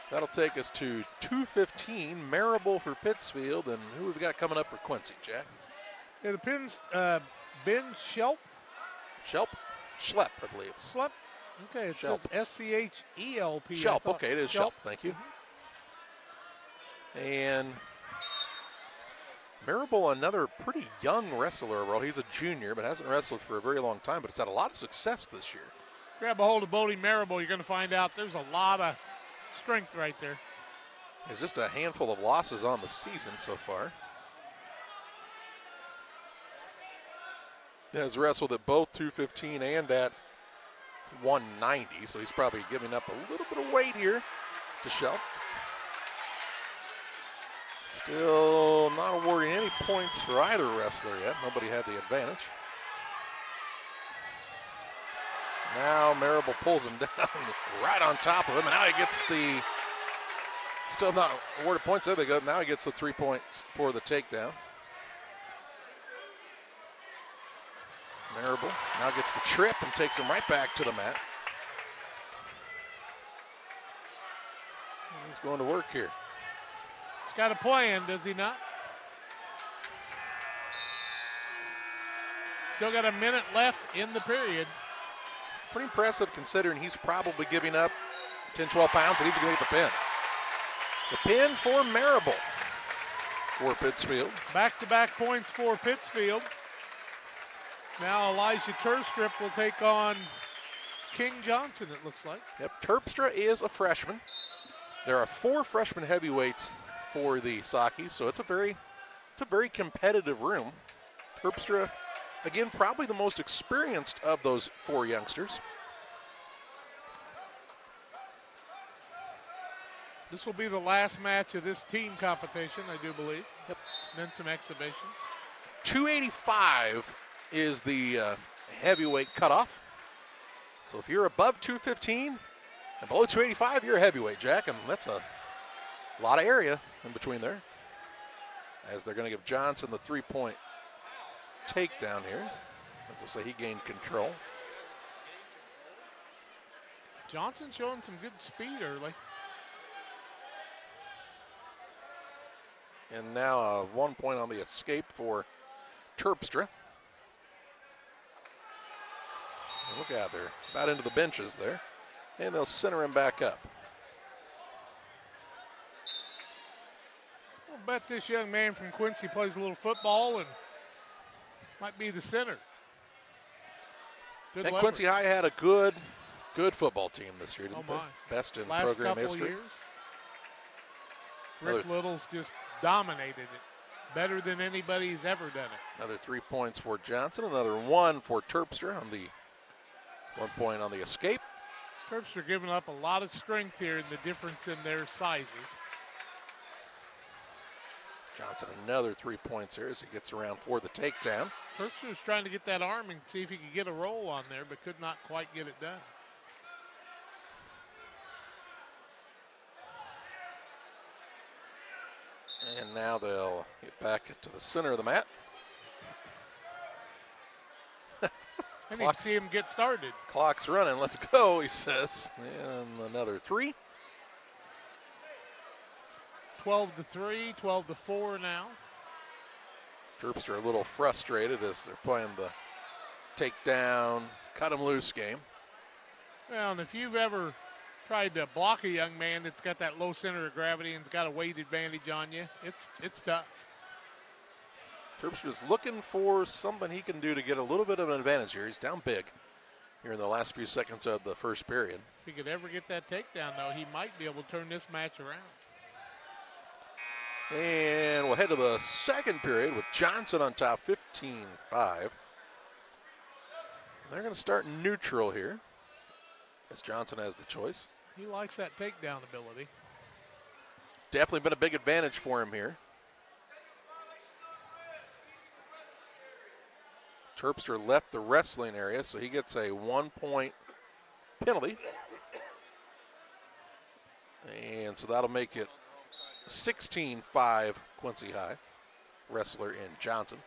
That'll take us to 2:15. Marable for Pittsfield, and who we've got coming up for Quincy, Jack? Yeah, the pins, Ben Schelp. Schlepp, I believe. Schlepp? Okay, it Schelp. says S-C-H-E-L-P. Schelp, okay, it is Schelp, thank you. And Marable, another pretty young wrestler. Well, he's a junior, but hasn't wrestled for a very long time, but has had a lot of success this year. Grab a hold of Bodie Marable, you're going to find out there's a lot of strength right there. There's just a handful of losses on the season so far. He has wrestled at both 215 and at 190, so he's probably giving up a little bit of weight here to Schelp. Still not awarding any points for either wrestler yet. Nobody had the advantage. Now Marable pulls him down right on top of him, and now he gets the, still not awarded points. There they go. Now he gets the 3 points for the takedown. Marable now gets the trip and takes him right back to the mat. He's going to work here. He's got a plan, does he not? Still got a minute left in the period. Pretty impressive considering he's probably giving up 10, 12 pounds, and he's going to get the pin. The pin for Marable for Pittsfield. Back-to-back points for Pittsfield. Now Elijah Terpstra will take on King Johnson, it looks like. Yep, Terpstra is a freshman. There are 4 freshman heavyweights for the Sakis, so it's a very competitive room. Terpstra, again, probably the most experienced of those 4 youngsters. This will be the last match of this team competition, I do believe. Yep. And then some exhibitions. 285 is the heavyweight cutoff. So if you're above 215 and below 285, you're a heavyweight, Jack, and that's a lot of area in between there. As they're going to give Johnson the 3-point takedown here. As I say, he gained control. Johnson showing some good speed early. And now 1 point on the escape for Terpstra. Look out there, about into the benches there. And they'll center him back up. I'll bet this young man from Quincy plays a little football and might be the center. Good and leverage. Quincy High had a good football team this year, didn't Oh my. they? Best in Last program couple history. Years, Rick Little's just dominated it. Better than anybody's ever done it. Another 3 points for Johnson, another 1 for Terpstra on the 1 point on the escape. Terpstra giving up a lot of strength here in the difference in their sizes. Johnson another 3 points here as he gets around for the takedown. Terpstra was trying to get that arm and see if he could get a roll on there, but could not quite get it done. And now they'll get back to the center of the mat. I need to see him get started. Clock's running. Let's go, he says. And another 3. 12-3, 12-4 now. Terpstra a little frustrated as they're playing the takedown, cut him loose game. Well, and if you've ever tried to block a young man that's got that low center of gravity and's got a weight advantage on you, it's tough. Terpstra's looking for something he can do to get a little bit of an advantage here. He's down big here in the last few seconds of the first period. If he could ever get that takedown, though, he might be able to turn this match around. And we'll head to the second period with Johnson on top, 15-5. They're going to start neutral here as Johnson has the choice. He likes that takedown ability. Definitely been a big advantage for him here. Terpstra left the wrestling area, so he gets a 1 point penalty. And so that'll make it 16-5 Quincy High. Wrestler in Johnson.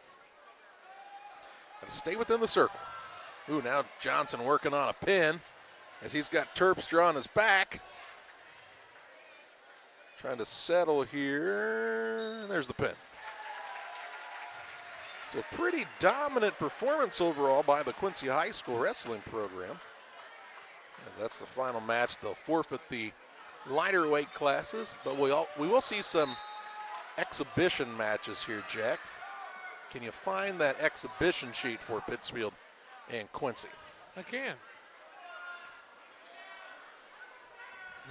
And stay within the circle. Ooh, now Johnson working on a pin as he's got Terpstra on his back. Trying to settle here. There's the pin. So pretty dominant performance overall by the Quincy High School wrestling program. And that's the final match. They'll forfeit the lighter weight classes, but we will see some exhibition matches here, Jack. Can you find that exhibition sheet for Pittsfield and Quincy? I can.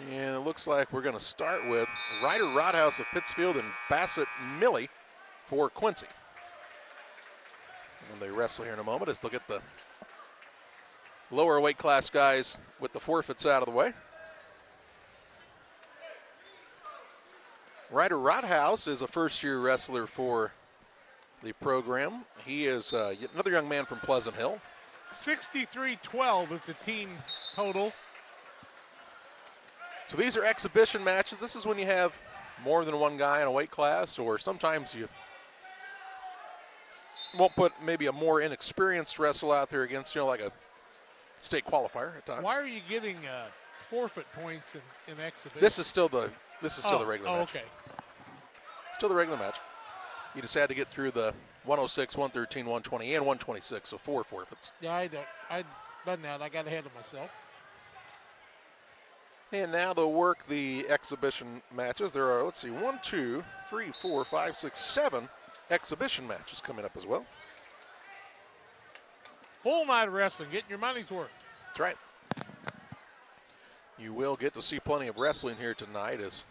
And it looks like we're going to start with Ryder Rodhouse of Pittsfield and Bassett Millie for Quincy. When they wrestle here in a moment, let's look at the lower weight class guys with the forfeits out of the way. Ryder Rodhouse is a first-year wrestler for the program. He is another young man from Pleasant Hill. 63-12 is the team total. So these are exhibition matches. This is when you have more than one guy in a weight class, or sometimes you won't put maybe a more inexperienced wrestler out there against, like a state qualifier at times. Why are you getting forfeit points in exhibition? This is still the regular match. Okay. Still the regular match. You just had to get through the 106, 113, 120, and 126, so 4 forfeits. Yeah, I done that. I got ahead of myself. And now they'll work the exhibition matches. There are, 1, 2, 3, 4, 5, 6, 7 exhibition matches coming up as well. Full night of wrestling, getting your money's worth. That's right. You will get to see plenty of wrestling here tonight as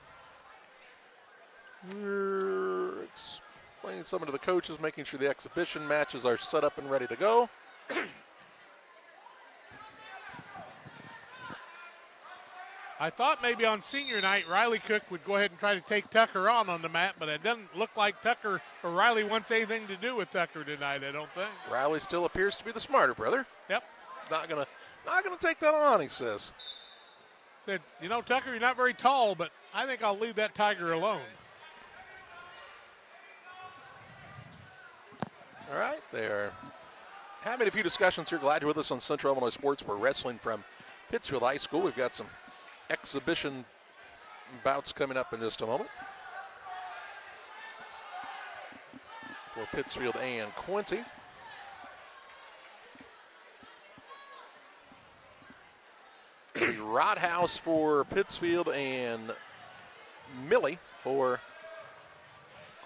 we're explaining some to the coaches, making sure the exhibition matches are set up and ready to go. I thought maybe on senior night, Riley Cook would go ahead and try to take Tucker on the mat, but it doesn't look like Tucker or Riley wants anything to do with Tucker tonight, I don't think. Riley still appears to be the smarter brother. Yep. He's not gonna take that on, he says. Said, Tucker, you're not very tall, but I think I'll leave that Tiger alone. All right, they are having a few discussions here. Glad you're with us on Central Illinois Sports. We're wrestling from Pittsfield High School. We've got some exhibition bouts coming up in just a moment for Pittsfield and Quincy. The Rodhouse for Pittsfield and Millie for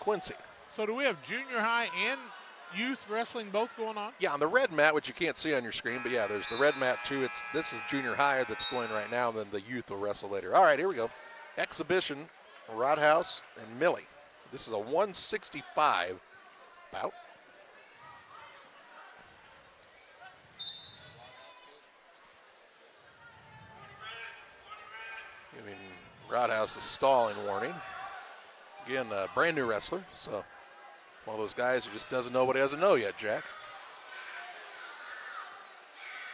Quincy. So do we have junior high and youth wrestling both going on? Yeah, on the red mat, which you can't see on your screen, but yeah, there's the red mat too. This is junior high that's going right now, and then the youth will wrestle later. All right, here we go. Exhibition, Rodhouse and Millie. This is a 165 bout. Giving Rodhouse a stalling warning. Again, a brand new wrestler, so one of those guys who just doesn't know what he doesn't know yet, Jack.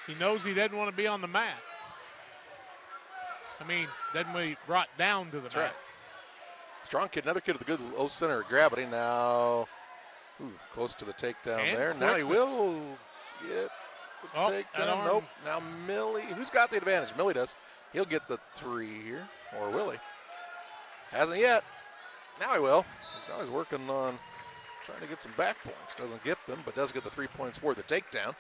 He knows he doesn't want to be on the mat. Doesn't want to be brought down to the mat. Right. Strong kid, another kid with a good low center of gravity. Now, close to the takedown and there. quickness. Now he will get the takedown. Nope. Now Millie, who's got the advantage? Millie does. He'll get the 3 here, or will he? Hasn't yet. Now he will. He's working on trying to get some back points. Doesn't get them, but does get the 3 points for the takedown.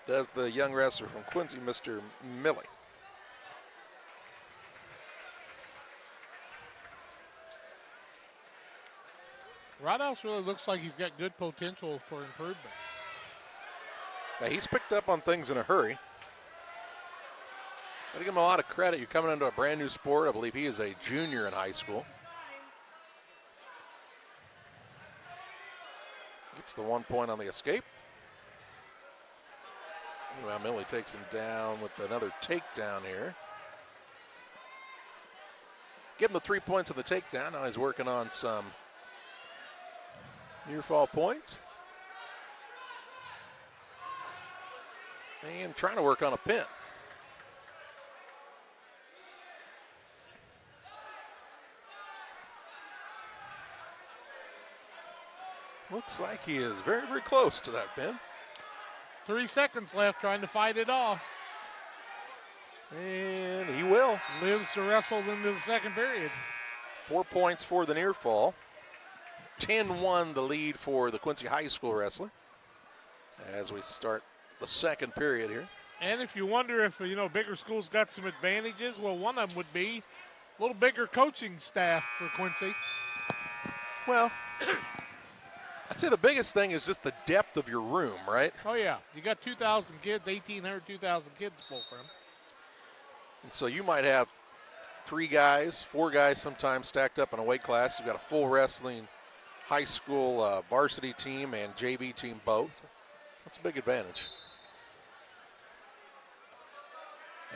Does the young wrestler from Quincy, Mr. Millie. Rodhouse really looks like he's got good potential for improvement. Now, he's picked up on things in a hurry. I give him a lot of credit. You're coming into a brand new sport. I believe he is a junior in high school. Gets the 1 point on the escape. Well, Millie takes him down with another takedown here. Give him the 3 points on the takedown. Now he's working on some near fall points. And trying to work on a pin. Looks like he is very, very close to that pin. 3 seconds left, trying to fight it off. And he will. Lives to wrestle into the second period. 4 points for the near fall. 10-1 the lead for the Quincy High School wrestler as we start the second period here. And if you wonder if, bigger schools got some advantages, well, one of them would be a little bigger coaching staff for Quincy. Well, I'd say the biggest thing is just the depth of your room, right? Oh, yeah. You got 2,000 kids, 1,800, 2,000 kids to pull from. And so you might have 3 guys, 4 guys sometimes stacked up in a weight class. You've got a full wrestling high school varsity team and JV team both. That's a big advantage.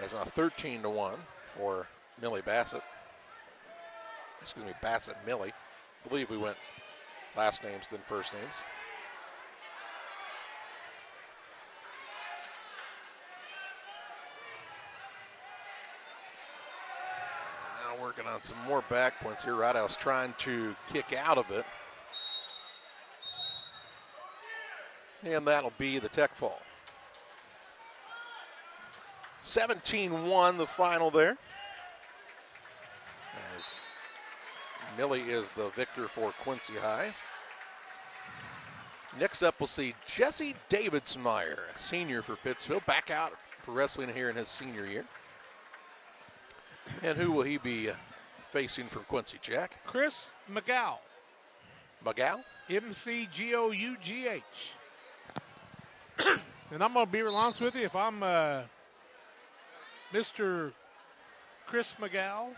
As a 13-1 for Millie Bassett. Excuse me, Bassett Millie. I believe we went last names then first names. Now working on some more back points here. Roundhouse trying to kick out of it. And that'll be the tech fall. 17-1 the final there. As Millie is the victor for Quincy High. Next up, we'll see Jesse Davidsmeyer, a senior for Pittsfield, back out for wrestling here in his senior year. And who will he be facing from Quincy, Jack? Chris McGough. McGough? McGough. And I'm going to be real honest with you. If I'm Mr. Chris McGough.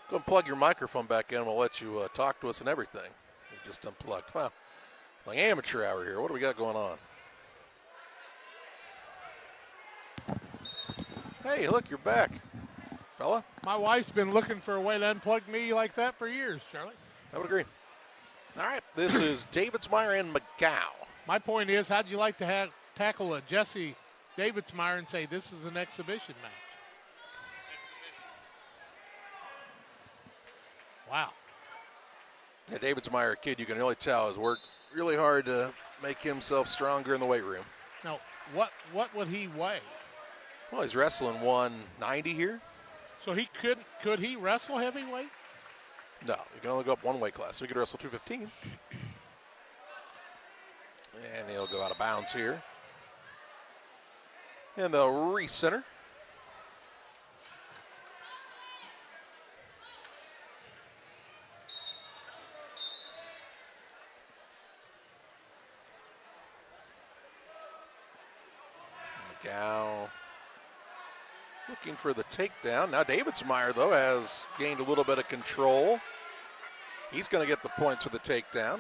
Go and plug your microphone back in. We'll let you talk to us and everything. You just unplugged. Wow. Like amateur hour here. What do we got going on? Hey, look, you're back, fella. My wife's been looking for a way to unplug me like that for years, Charlie. I would agree. All right, this is Davidsmeyer and McGough. My point is, how'd you like to tackle a Jesse Davidsmeyer and say this is an exhibition match? Wow. Yeah, Davidsmeyer, a kid you can really tell, has worked really hard to make himself stronger in the weight room. Now, what would he weigh? Well, he's wrestling 190 here. So he could he wrestle heavyweight? No, you can only go up one weight class. So he could wrestle 215. And he'll go out of bounds here. And they'll recenter. McGough looking for the takedown. Now Davidsmeyer, though, has gained a little bit of control. He's going to get the points for the takedown.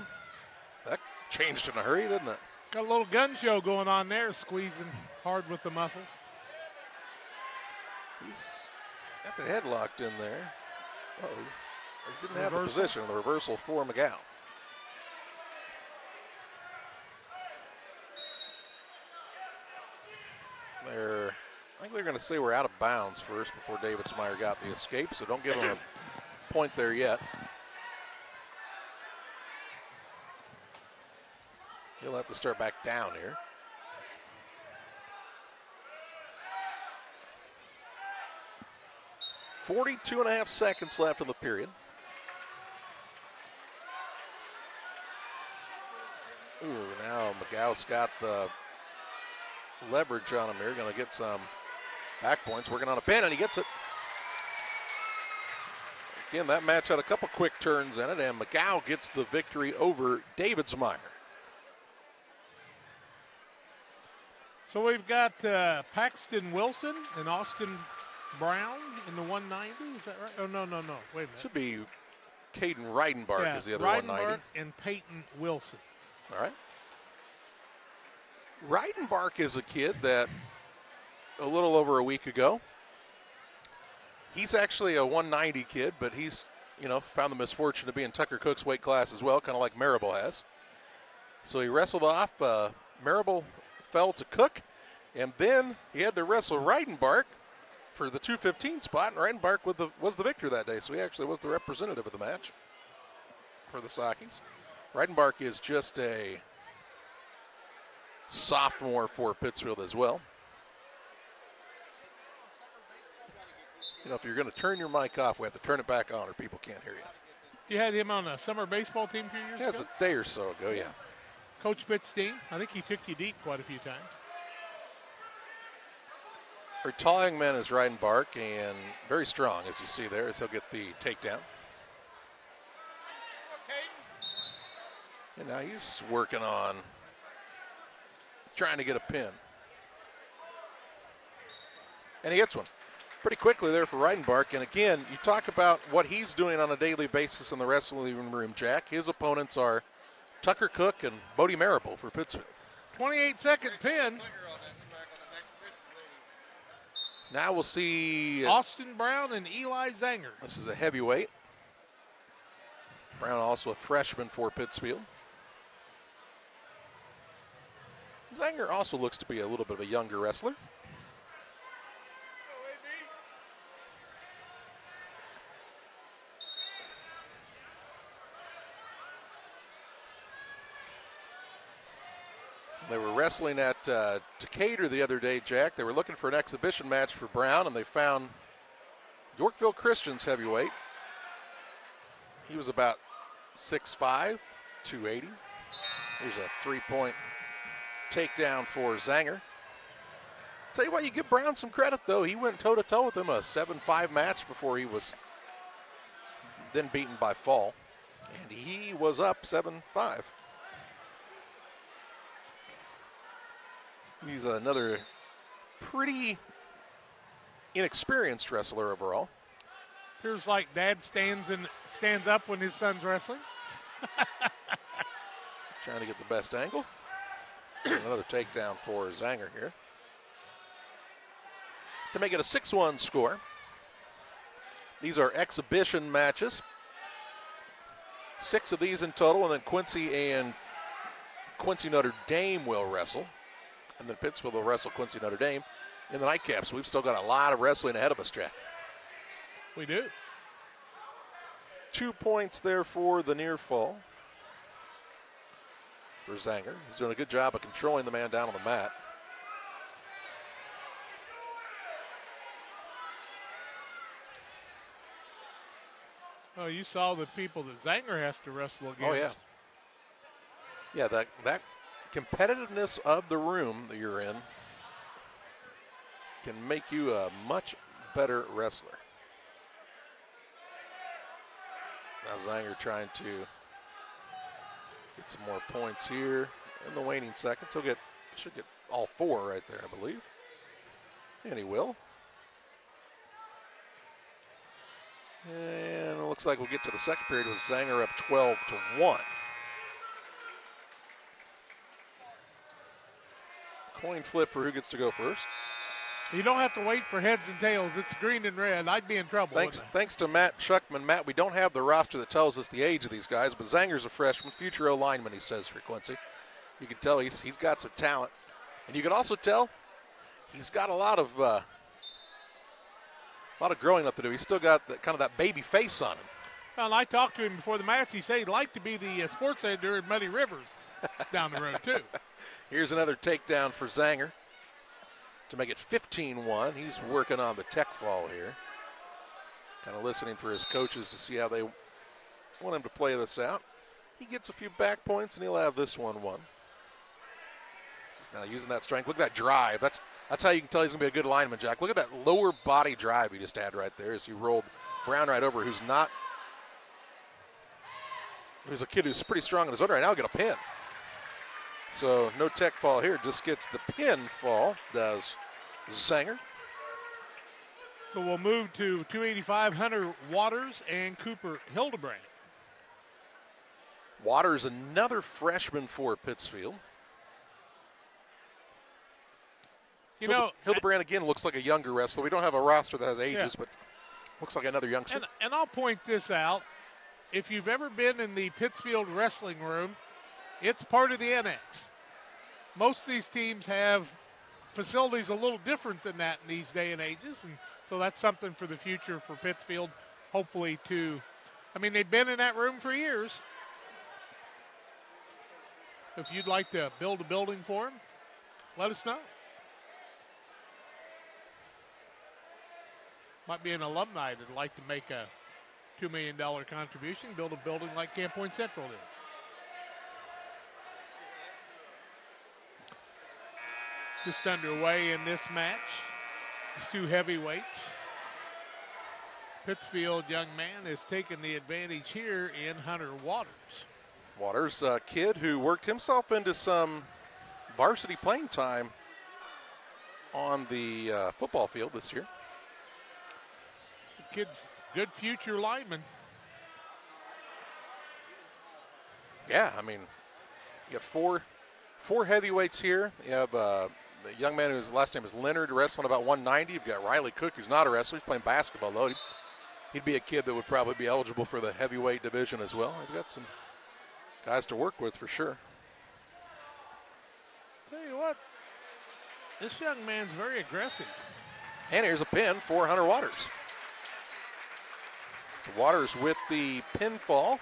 That changed in a hurry, didn't it? Got a little gun show going on there, squeezing hard with the muscles. He's got the head locked in there. Oh, he didn't have the position. The reversal for McGough. I think they're going to say we're out of bounds first before Davidsmeyer got the escape, so don't give him a point there yet. He'll have to start back down here. .42.5 seconds left in the period. Ooh, now McGough's got the leverage on him here. Going to get some back points. Working on a pin, and he gets it. Again, that match had a couple quick turns in it, and McGough gets the victory over Davidsmeyer. So we've got Paxton Wilson and Austin Brown in the 190. Is that right? Oh, no. Wait a minute. Should be Caden Reidenbark is the other 190. And Peyton Wilson. All right. Reidenbark is a kid that a little over a week ago, he's actually a 190 kid, but he's, found the misfortune to be in Tucker Cook's weight class as well, kind of like Marable has. So he wrestled off. Marable fell to Cook, and then he had to wrestle Reidenbark for the 215 spot, and Reidenbark was the victor that day, so he actually was the representative of the match. for the Sockings. Reidenbach is just a sophomore for Pittsfield as well. You know, if you're going to turn your mic off, we have to turn it back on or people can't hear you. You had him on a summer baseball team a few years ago? That's a day or so ago, yeah. Coach Pitt's team. I think he took you deep quite a few times. Her tall young man is Reidenbach, and very strong, as you see there, as he'll get the takedown. And now he's working on trying to get a pin. And he hits one pretty quickly there for Reidenbach. And again, you talk about what he's doing on a daily basis in the wrestling room, Jack. His opponents are Tucker Cook and Bodie Marable for Pittsfield. 28-second pin. Now we'll see Austin Brown and Eli Zanger. This is a heavyweight. Brown also a freshman for Pittsfield. Zanger also looks to be a little bit of a younger wrestler. They were wrestling at Decatur the other day, Jack. They were looking for an exhibition match for Brown, and they found Yorkville Christian's heavyweight. He was about 6'5", 280. Here's a three-point takedown for Zanger. Tell you what, you give Brown some credit, though. He went toe-to-toe with him, a 7-5 match before he was then beaten by fall. And he was up 7-5. He's another pretty inexperienced wrestler overall. Appears like Dad stands up when his son's wrestling. Trying to get the best angle. Another takedown for Zanger here to make it a 6-1 score. These are exhibition matches. 6 of these in total, and then Quincy Notre Dame will wrestle. And then Pittsfield will wrestle Quincy Notre Dame in the nightcap. So we've still got a lot of wrestling ahead of us, Jack. We do. 2 points there for the near fall for Zanger. He's doing a good job of controlling the man down on the mat. Oh, you saw the people that Zanger has to wrestle against. Oh, yeah. Yeah, that competitiveness of the room that you're in can make you a much better wrestler. Now Zanger trying to get some more points here in the waning seconds. Should get all 4 right there, I believe. And he will. And it looks like we'll get to the second period with Zanger up 12-1. Coin flip for who gets to go first. You don't have to wait for heads and tails. It's green and red. I'd be in trouble. Thanks to Matt Schuckman. Matt, we don't have the roster that tells us the age of these guys, but Zanger's a freshman, future O-lineman, he says, for Quincy. You can tell he's got some talent. And you can also tell he's got a lot of growing up to do. He's still got that baby face on him. Well, I talked to him before the match. He said he'd like to be the sports editor at Muddy Rivers down the road, too. Here's another takedown for Zanger to make it 15-1. He's working on the tech fall here. Kind of listening for his coaches to see how they want him to play this out. He gets a few back points, and he'll have this one won. He's now using that strength. Look at that drive. That's how you can tell he's going to be a good lineman, Jack. Look at that lower body drive he just had right there as he rolled Brown right over, who's a kid who's pretty strong in his own right now. Get a pin. So no tech fall here, just gets the pin fall, does Zanger. So we'll move to 285, Hunter Waters and Cooper Hildebrand. Waters, another freshman for Pittsfield. Hildebrand again looks like a younger wrestler. We don't have a roster that has ages, but looks like another youngster. And I'll point this out. If you've ever been in the Pittsfield wrestling room, it's part of the annex. Most of these teams have facilities a little different than that in these day and ages, and so that's something for the future for Pittsfield, hopefully they've been in that room for years, If you'd like to build a building for them, let us know. Might be an alumni that'd like to make a $2 million contribution, build a building like Camp Point Central did. Just underway in this match. It's two heavyweights. Pittsfield young man has taken the advantage here in Hunter Waters. Waters, a kid who worked himself into some varsity playing time on the football field this year. The kid's good future lineman. Yeah, I mean, you have four heavyweights here. You have the young man whose last name is Leonard, wrestling about 190. You've got Riley Cook, who's not a wrestler. He's playing basketball, though. He'd be a kid that would probably be eligible for the heavyweight division as well. They've got some guys to work with for sure. Tell you what, this young man's very aggressive. And here's a pin for Hunter Waters. So Waters with the pinfall.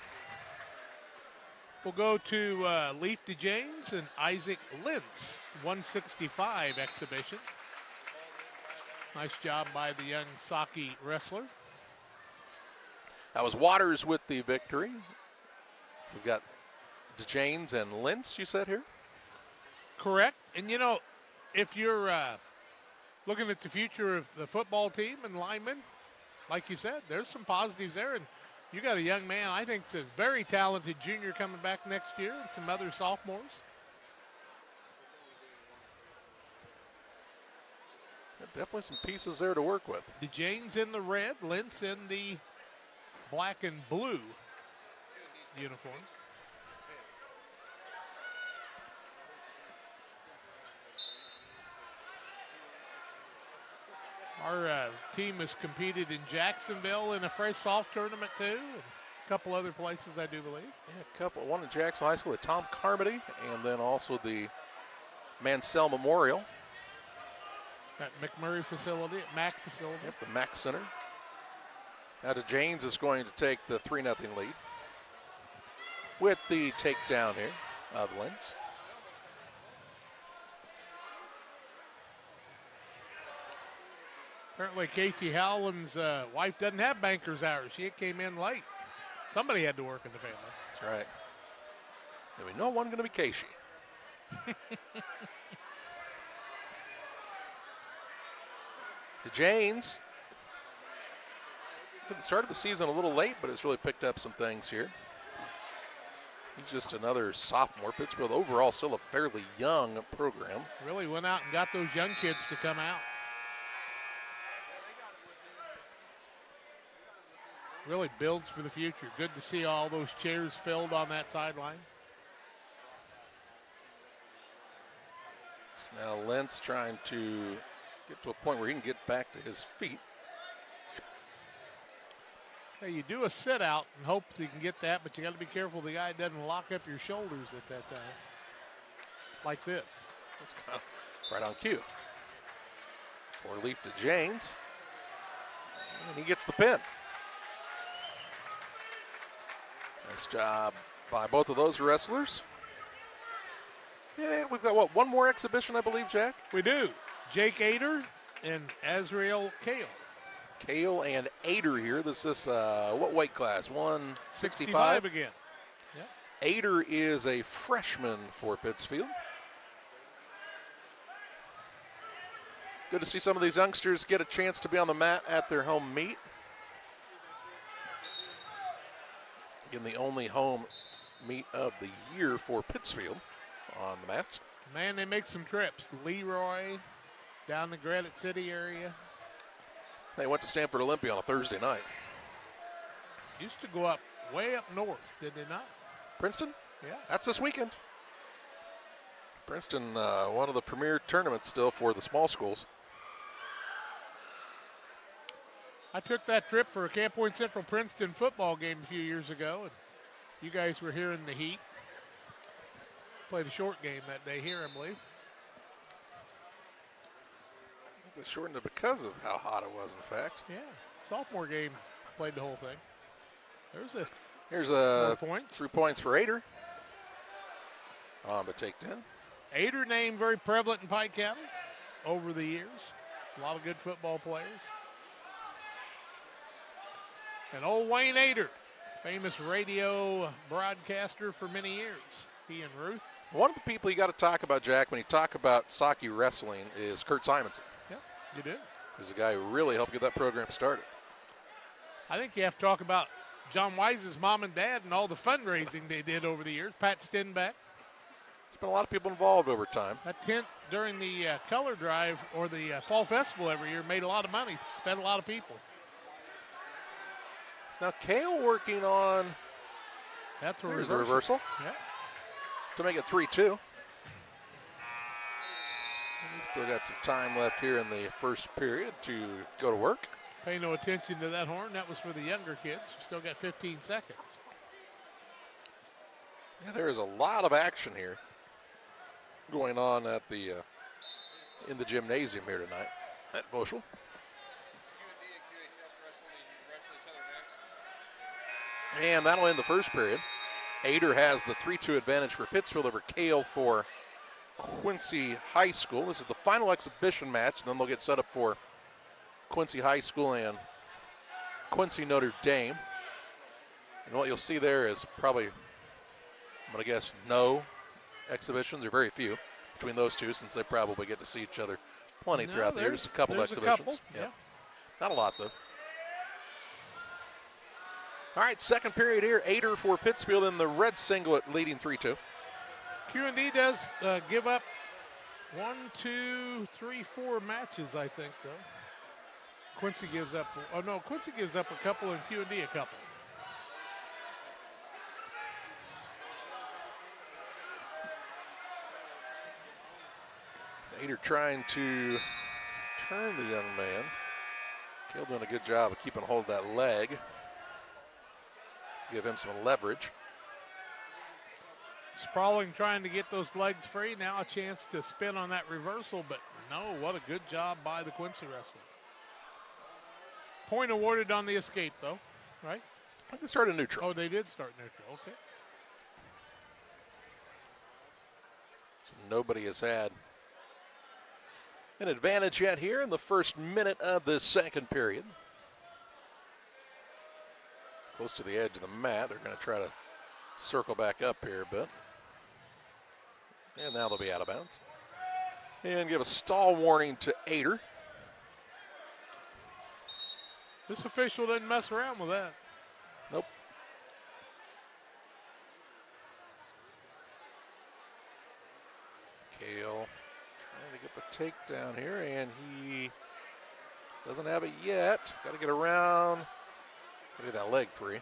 We'll go to Leaf DeJanes and Isaac Lintz, 165 exhibition. Nice job by the young Saki wrestler. That was Waters with the victory. We've got DeJanes and Lintz, you said here? Correct. And, you know, if you're looking at the future of the football team and linemen, like you said, there's some positives there. And you got a young man, I think, is a very talented junior coming back next year, and some other sophomores. Definitely some pieces there to work with. DeJanes in the red, Lintz in the black and blue uniform. Our team has competed in Jacksonville in a fresh soft tournament too, and a couple other places, I do believe. Yeah, a couple. One in Jacksonville High School at Tom Carmody, and then also the Mansell Memorial. That McMurray facility, Mac facility. Yep, the Mac Center. Now DeJanes is going to take the 3-0 lead with the takedown here of Lintz. Apparently Casey Howland's wife doesn't have banker's hours. She came in late. Somebody had to work in the family. That's right. And we know one going to be Casey. DeJanes started the season a little late, but has really picked up some things here. He's just another sophomore. Pittsfield overall still a fairly young program. Really went out and got those young kids to come out. Really builds for the future. Good to see all those chairs filled on that sideline. So now Lentz trying to get to a point where he can get back to his feet. Hey, you do a sit out and hope you can get that, but you got to be careful the guy doesn't lock up your shoulders at that time. Like this. That's kind of right on cue. Or leap to James. And he gets the pin. Nice job by both of those wrestlers. Yeah, we've got, what, one more exhibition, I believe, Jack? We do. Jake Ader and Azrael Kale. Kale and Ader here. This is what weight class? 165? 65 again. Yep. Ader is a freshman for Pittsfield. Good to see some of these youngsters get a chance to be on the mat at their home meet. Again, the only home meet of the year for Pittsfield on the mats. Man, they make some trips. Leroy, down the Granite City area. They went to Stanford Olympia on a Thursday night. Used to go up way up north, did they not? Princeton? Yeah. That's this weekend. Princeton, one of the premier tournaments still for the small schools. I took that trip for a Camp Point Central Princeton football game a few years ago, and you guys were here in the heat. Played a short game that day here, I believe. They shortened it because of how hot it was, in fact. Yeah, sophomore game played the whole thing. Here's 3 points. 3 points for Ader. On the takedown. Ader name very prevalent in Pike County over the years. A lot of good football players. And old Wayne Ader, famous radio broadcaster for many years. He and Ruth. One of the people you got to talk about, Jack, when you talk about Saki wrestling is Kurt Simonson. Yeah, you do. He's a guy who really helped get that program started. I think you have to talk about John Wise's mom and dad and all the fundraising they did over the years. Pat Stenbeck. There's been a lot of people involved over time. That tent during the color drive or the fall festival every year made a lot of money, fed a lot of people. So now Kale working on. That's a Here's reversal. the reversal. Yeah. To make it 3-2. He's still got some time left here in the first period to go to work. Pay no attention to that horn. That was for the younger kids. Still got 15 seconds. Yeah, there is a lot of action here going on at the in the gymnasium here tonight at Boschel. And that'll end the first period. Ader has the 3-2 advantage for Pittsfield over Kale for Quincy High School. This is the final exhibition match, and then they'll get set up for Quincy High School and Quincy Notre Dame. And what you'll see there is probably, I'm going to guess, no exhibitions, or very few, between those two, since they probably get to see each other plenty throughout the year. Just a couple exhibitions. Yeah. Not a lot, though. All right, second period here. Ader for Pittsfield in the red singlet leading 3-2. Q&D does give up 1, 2, 3, 4 matches, I think, though. Quincy gives up, Quincy gives up a couple and Q&D a couple. Ader trying to turn the young man. Kale doing a good job of keeping hold of that leg. Give him some leverage. Sprawling trying to get those legs free. Now a chance to spin on that reversal, but no, what a good job by the Quincy wrestler. Point awarded on the escape, though, right? I think they started neutral. Oh, they did start neutral, okay. So nobody has had an advantage yet here in the first minute of the second period. Close to the edge of the mat. They're going to try to circle back up here a bit. And now they'll be out of bounds. And give a stall warning to Ader. This official didn't mess around with that. Nope. Kale trying to get the takedown here, and he doesn't have it yet. Got to get around. Get that leg free.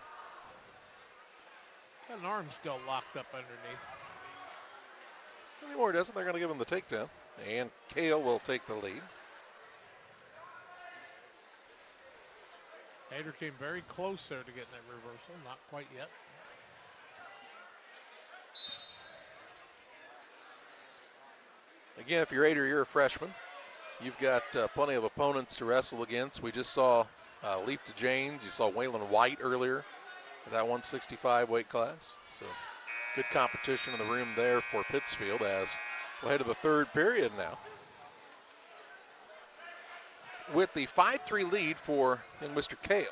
Got an arm still locked up underneath. Anymore doesn't. They're going to give him the takedown. And Kale will take the lead. Ader came very close there to getting that reversal. Not quite yet. Again, if you're Ader, you're a freshman. You've got plenty of opponents to wrestle against. We just saw Leap to James. You saw Waylon White earlier at that 165 weight class. So good competition in the room there for Pittsfield as we'll head to the third period now. With the 5-3 lead for young Mr. Kale.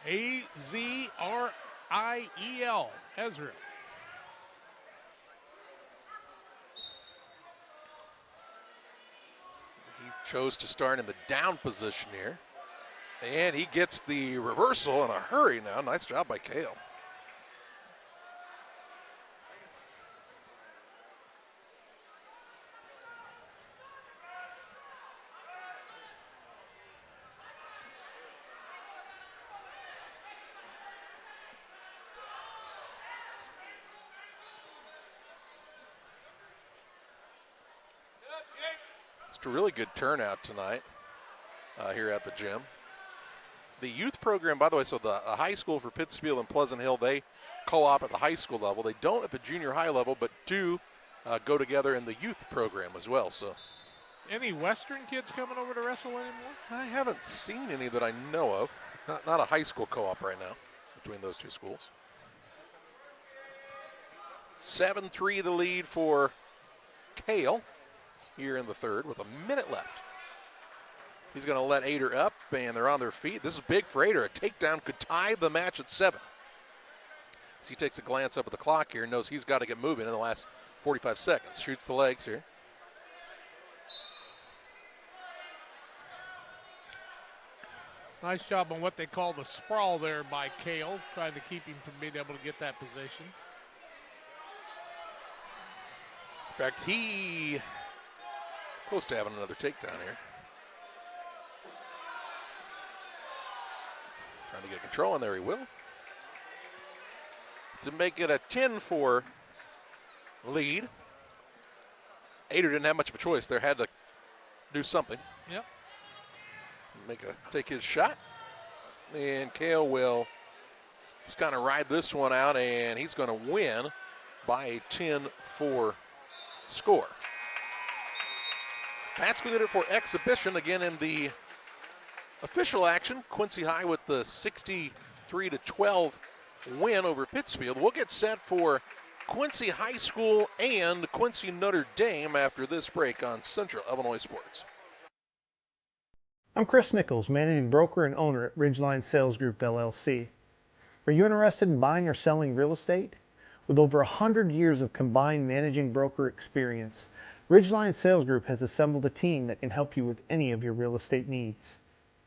A-Z-R-I-E-L, Ezra. He chose to start in the down position here. And he gets the reversal in a hurry now. Nice job by Kale. Just a really good turnout tonight here at the gym. The youth program, by the way, so the high school for Pittsfield and Pleasant Hill, they co-op at the high school level. They don't at the junior high level, but do go together in the youth program as well. So, any Western kids coming over to wrestle anymore? I haven't seen any that I know of. Not a high school co-op right now. between those two schools. 7-3 the lead for Kale here in the third with a minute left. He's going to let Ader up, and they're on their feet. This is big for Ader. A takedown could tie the match at 7. So he takes a glance up at the clock here and knows he's got to get moving in the last 45 seconds. Shoots the legs here. Nice job on what they call the sprawl there by Kale, trying to keep him from being able to get that position. In fact, he close to having another takedown here. Trying to get control, and there he will. To make it a 10-4 lead. Ader didn't have much of a choice there, had to do something. Yep. Take his shot, and Kale will just kind of ride this one out, and he's going to win by a 10-4 score. That's going to do it for exhibition. Again, in the official action, Quincy High with the 63-12 win over Pittsfield. We'll get set for Quincy High School and Quincy Notre Dame after this break on Central Illinois Sports. I'm Chris Nichols, managing broker and owner at Ridgeline Sales Group, LLC. Are you interested in buying or selling real estate? With over 100 years of combined managing broker experience, Ridgeline Sales Group has assembled a team that can help you with any of your real estate needs.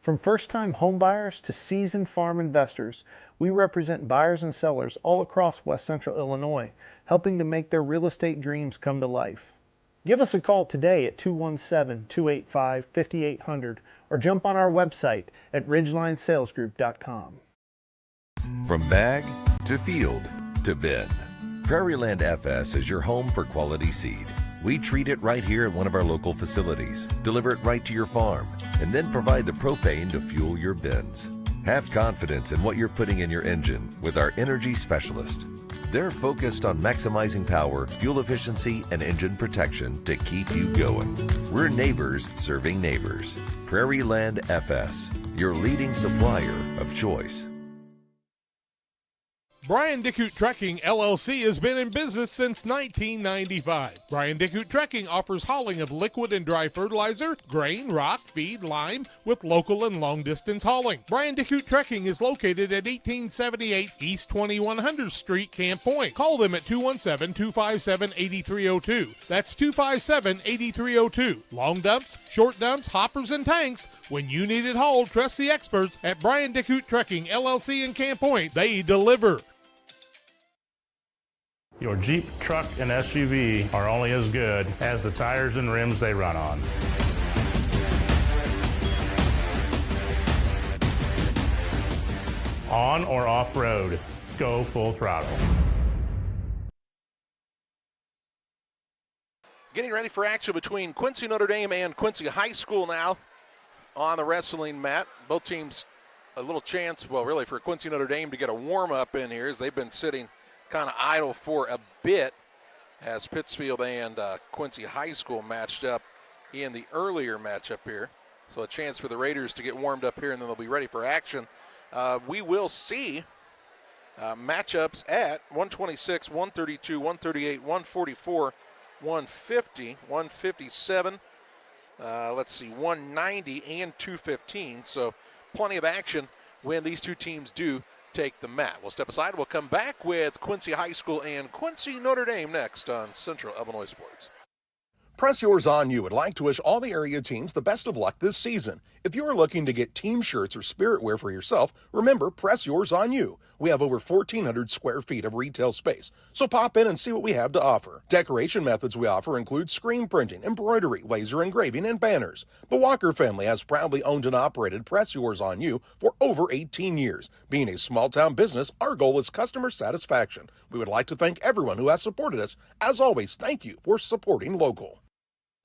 From first-time home buyers to seasoned farm investors, we represent buyers and sellers all across West Central Illinois, helping to make their real estate dreams come to life. Give us a call today at 217-285-5800 or jump on our website at ridgelinesalesgroup.com. From bag to field to bin, Prairieland FS is your home for quality seed. We treat it right here at one of our local facilities, deliver it right to your farm, and then provide the propane to fuel your bins. Have confidence in what you're putting in your engine with our energy specialist. They're focused on maximizing power, fuel efficiency, and engine protection to keep you going. We're neighbors serving neighbors. Prairieland FS, your leading supplier of choice. Brian Dickut Trekking, LLC has been in business since 1995. Brian Dickut Trekking offers hauling of liquid and dry fertilizer, grain, rock, feed, lime, with local and long-distance hauling. Brian Dickut Trekking is located at 1878 East 2100 Street, Camp Point. Call them at 217-257-8302. That's 257-8302. Long dumps, short dumps, hoppers, and tanks. When you need it hauled, trust the experts at Brian Dickut Trekking, LLC in Camp Point. They deliver. Your Jeep, truck, and SUV are only as good as the tires and rims they run on. On or off-road, go full throttle. Getting ready for action between Quincy Notre Dame and Quincy High School now on the wrestling mat. Both teams a little chance, well, really for Quincy Notre Dame to get a warm-up in here as they've been sitting kind of idle for a bit as Pittsfield and Quincy High School matched up in the earlier matchup here. So a chance for the Raiders to get warmed up here, and then they'll be ready for action. We will see matchups at 126, 132, 138, 144, 150, 157, let's see, 190, and 215. So plenty of action when these two teams do take the mat. We'll step aside. We'll come back with Quincy High School and Quincy Notre Dame next on Central Illinois Sports. Press Yours On You would like to wish all the area teams the best of luck this season. If you're looking to get team shirts or spirit wear for yourself, remember Press Yours On You. We have over 1,400 square feet of retail space, so pop in and see what we have to offer. Decoration methods we offer include screen printing, embroidery, laser engraving, and banners. The Walker family has proudly owned and operated Press Yours On You for over 18 years. Being a small-town business, our goal is customer satisfaction. We would like to thank everyone who has supported us. As always, thank you for supporting local.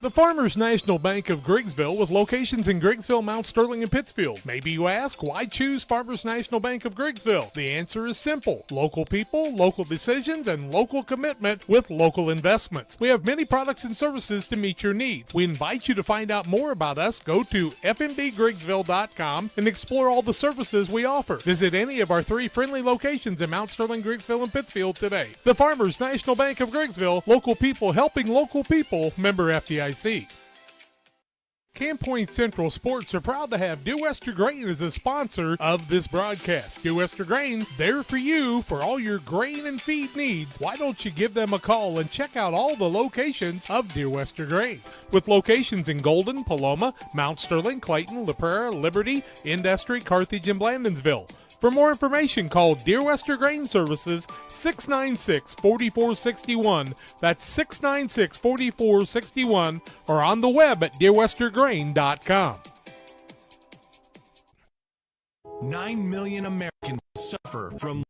The Farmers National Bank of Griggsville with locations in Griggsville, Mount Sterling, and Pittsfield. Maybe you ask, why choose Farmers National Bank of Griggsville? The answer is simple. Local people, local decisions, and local commitment with local investments. We have many products and services to meet your needs. We invite you to find out more about us. Go to fmbgriggsville.com and explore all the services we offer. Visit any of our 3 friendly locations in Mount Sterling, Griggsville, and Pittsfield today. The Farmers National Bank of Griggsville, local people helping local people, member FDIC. Camp Point Central Sports are proud to have Dear Wester Grain as a sponsor of this broadcast. Dear Wester Grain, there for you for all your grain and feed needs. Why don't you give them a call and check out all the locations of Dear Wester Grain? With locations in Golden, Paloma, Mount Sterling, Clayton, La Prairie, Liberty, Industry, Carthage, and Blandonsville. For more information, call Dear Wester Grain Services 696-4461. That's 696-4461, or on the web at dearwestergrain.com. 9 million Americans suffer from...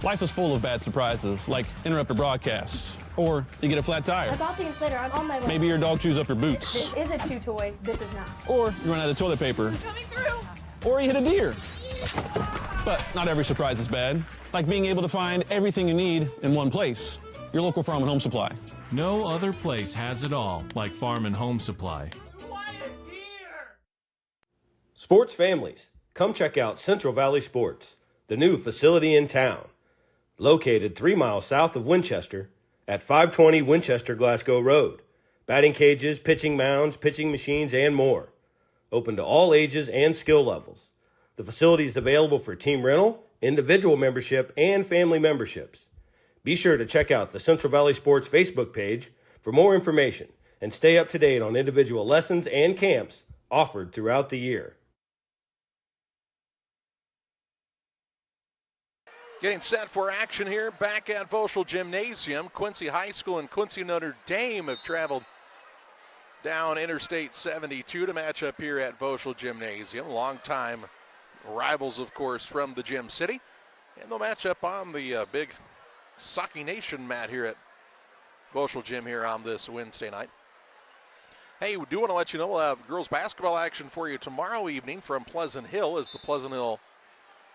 Life is full of bad surprises, like interrupt a broadcast, or you get a flat tire. I bought the inflator. I'm on my way. Maybe your dog chews up your boots. This is a chew toy. This is not. Or you run out of toilet paper. It's coming through. Or you hit a deer. But not every surprise is bad, like being able to find everything you need in one place. Your local Farm and Home Supply. No other place has it all like Farm and Home Supply. Sports families, come check out Central Valley Sports, the new facility in town. Located 3 miles south of Winchester at 520 Winchester Glasgow Road. Batting cages, pitching mounds, pitching machines, and more. Open to all ages and skill levels. The facility is available for team rental, individual membership, and family memberships. Be sure to check out the Central Valley Sports Facebook page for more information and stay up to date on individual lessons and camps offered throughout the year. Getting set for action here back at Voschel Gymnasium. Quincy High School and Quincy Notre Dame have traveled down Interstate 72 to match up here at Voschel Gymnasium. Longtime rivals, of course, from the Gym City. And they'll match up on the big Socky Nation mat here at Voschel Gym here on this Wednesday night. Hey, we do want to let you know we'll have girls basketball action for you tomorrow evening from Pleasant Hill as the Pleasant Hill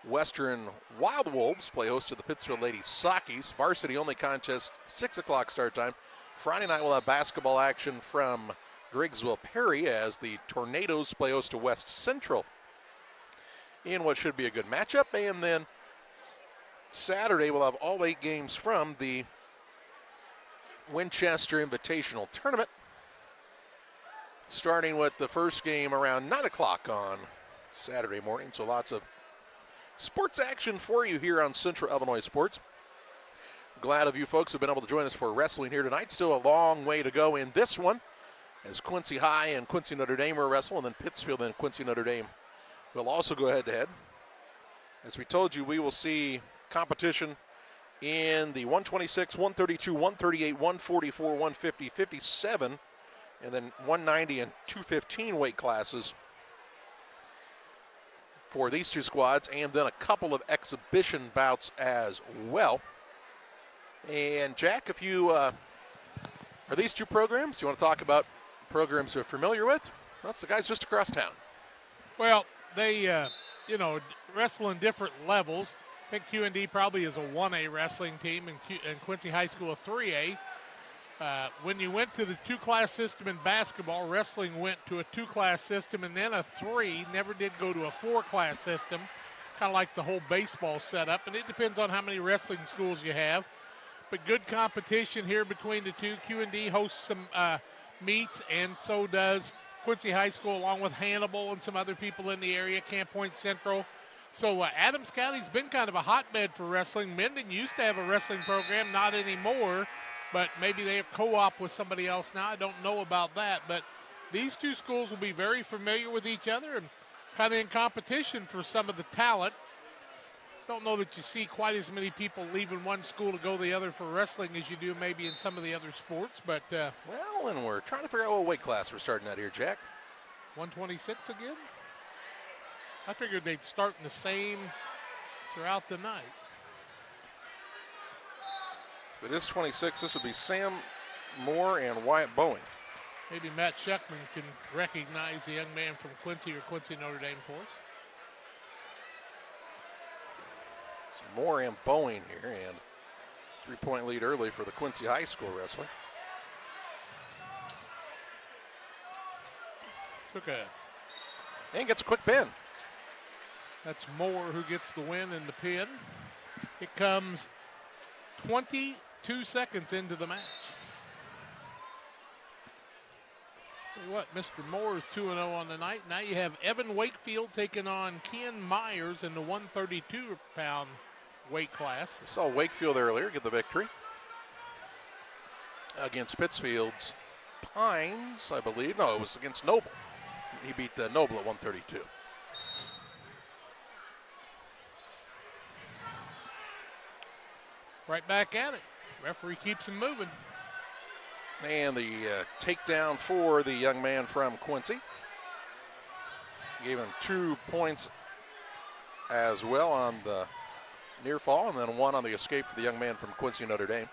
Western Wild Wolves play host to the Pittsfield Ladies Sockies. Varsity only contest, 6 o'clock start time. Friday night we'll have basketball action from Griggsville Perry as the Tornadoes play host to West Central in what should be a good matchup. And then Saturday we'll have all 8 games from the Winchester Invitational Tournament, starting with the first game around 9 o'clock on Saturday morning. So lots of sports action for you here on Central Illinois Sports. Glad of you folks who have been able to join us for wrestling here tonight. Still a long way to go in this one as Quincy High and Quincy Notre Dame will wrestle, and then Pittsfield and Quincy Notre Dame will also go head-to-head. As we told you, we will see competition in the 126, 132, 138, 144, 150, 57, and then 190 and 215 weight classes for these two squads, and then a couple of exhibition bouts as well. And Jack, if you are these two programs, you want to talk about programs you're familiar with? That's the guys just across town. Well, they, wrestle in different levels. I think QND probably is a 1A wrestling team, and Quincy High School a 3A. When you went to the 2-class system in basketball, wrestling went to a 2-class system and then a 3, never did go to a 4-class system, kind of like the whole baseball setup. And it depends on how many wrestling schools you have. But good competition here between the two. QND hosts some meets, and so does Quincy High School, along with Hannibal and some other people in the area, Camp Point Central. So Adams County's been kind of a hotbed for wrestling. Minden used to have a wrestling program, not anymore. But maybe they co-op with somebody else now. I don't know about that. But these two schools will be very familiar with each other and kind of in competition for some of the talent. Don't know that you see quite as many people leaving one school to go the other for wrestling as you do maybe in some of the other sports. But well, and we're trying to figure out what weight class we're starting at here, Jack. 126 again? I figured they'd start in the same throughout the night. It is 26. This would be Sam Moore and Wyatt Boeing. Maybe Matt Shuckman can recognize the young man from Quincy or Quincy Notre Dame for us. So Moore and Boeing here, and 3-point lead early for the Quincy High School wrestling. And gets a quick pin. That's Moore who gets the win and the pin. It comes 22 seconds into the match. See what, Mr. Moore is 2-0 on the night. Now you have Evan Wakefield taking on Ken Myers in the 132-pound weight class. We saw Wakefield earlier get the victory against Pittsfield's Pines, I believe. No, it was against Noble. He beat Noble at 132. Right back at it. Referee keeps him moving. And the takedown for the young man from Quincy. Gave him 2 points as well on the near fall, and then 1 on the escape for the young man from Quincy Notre Dame.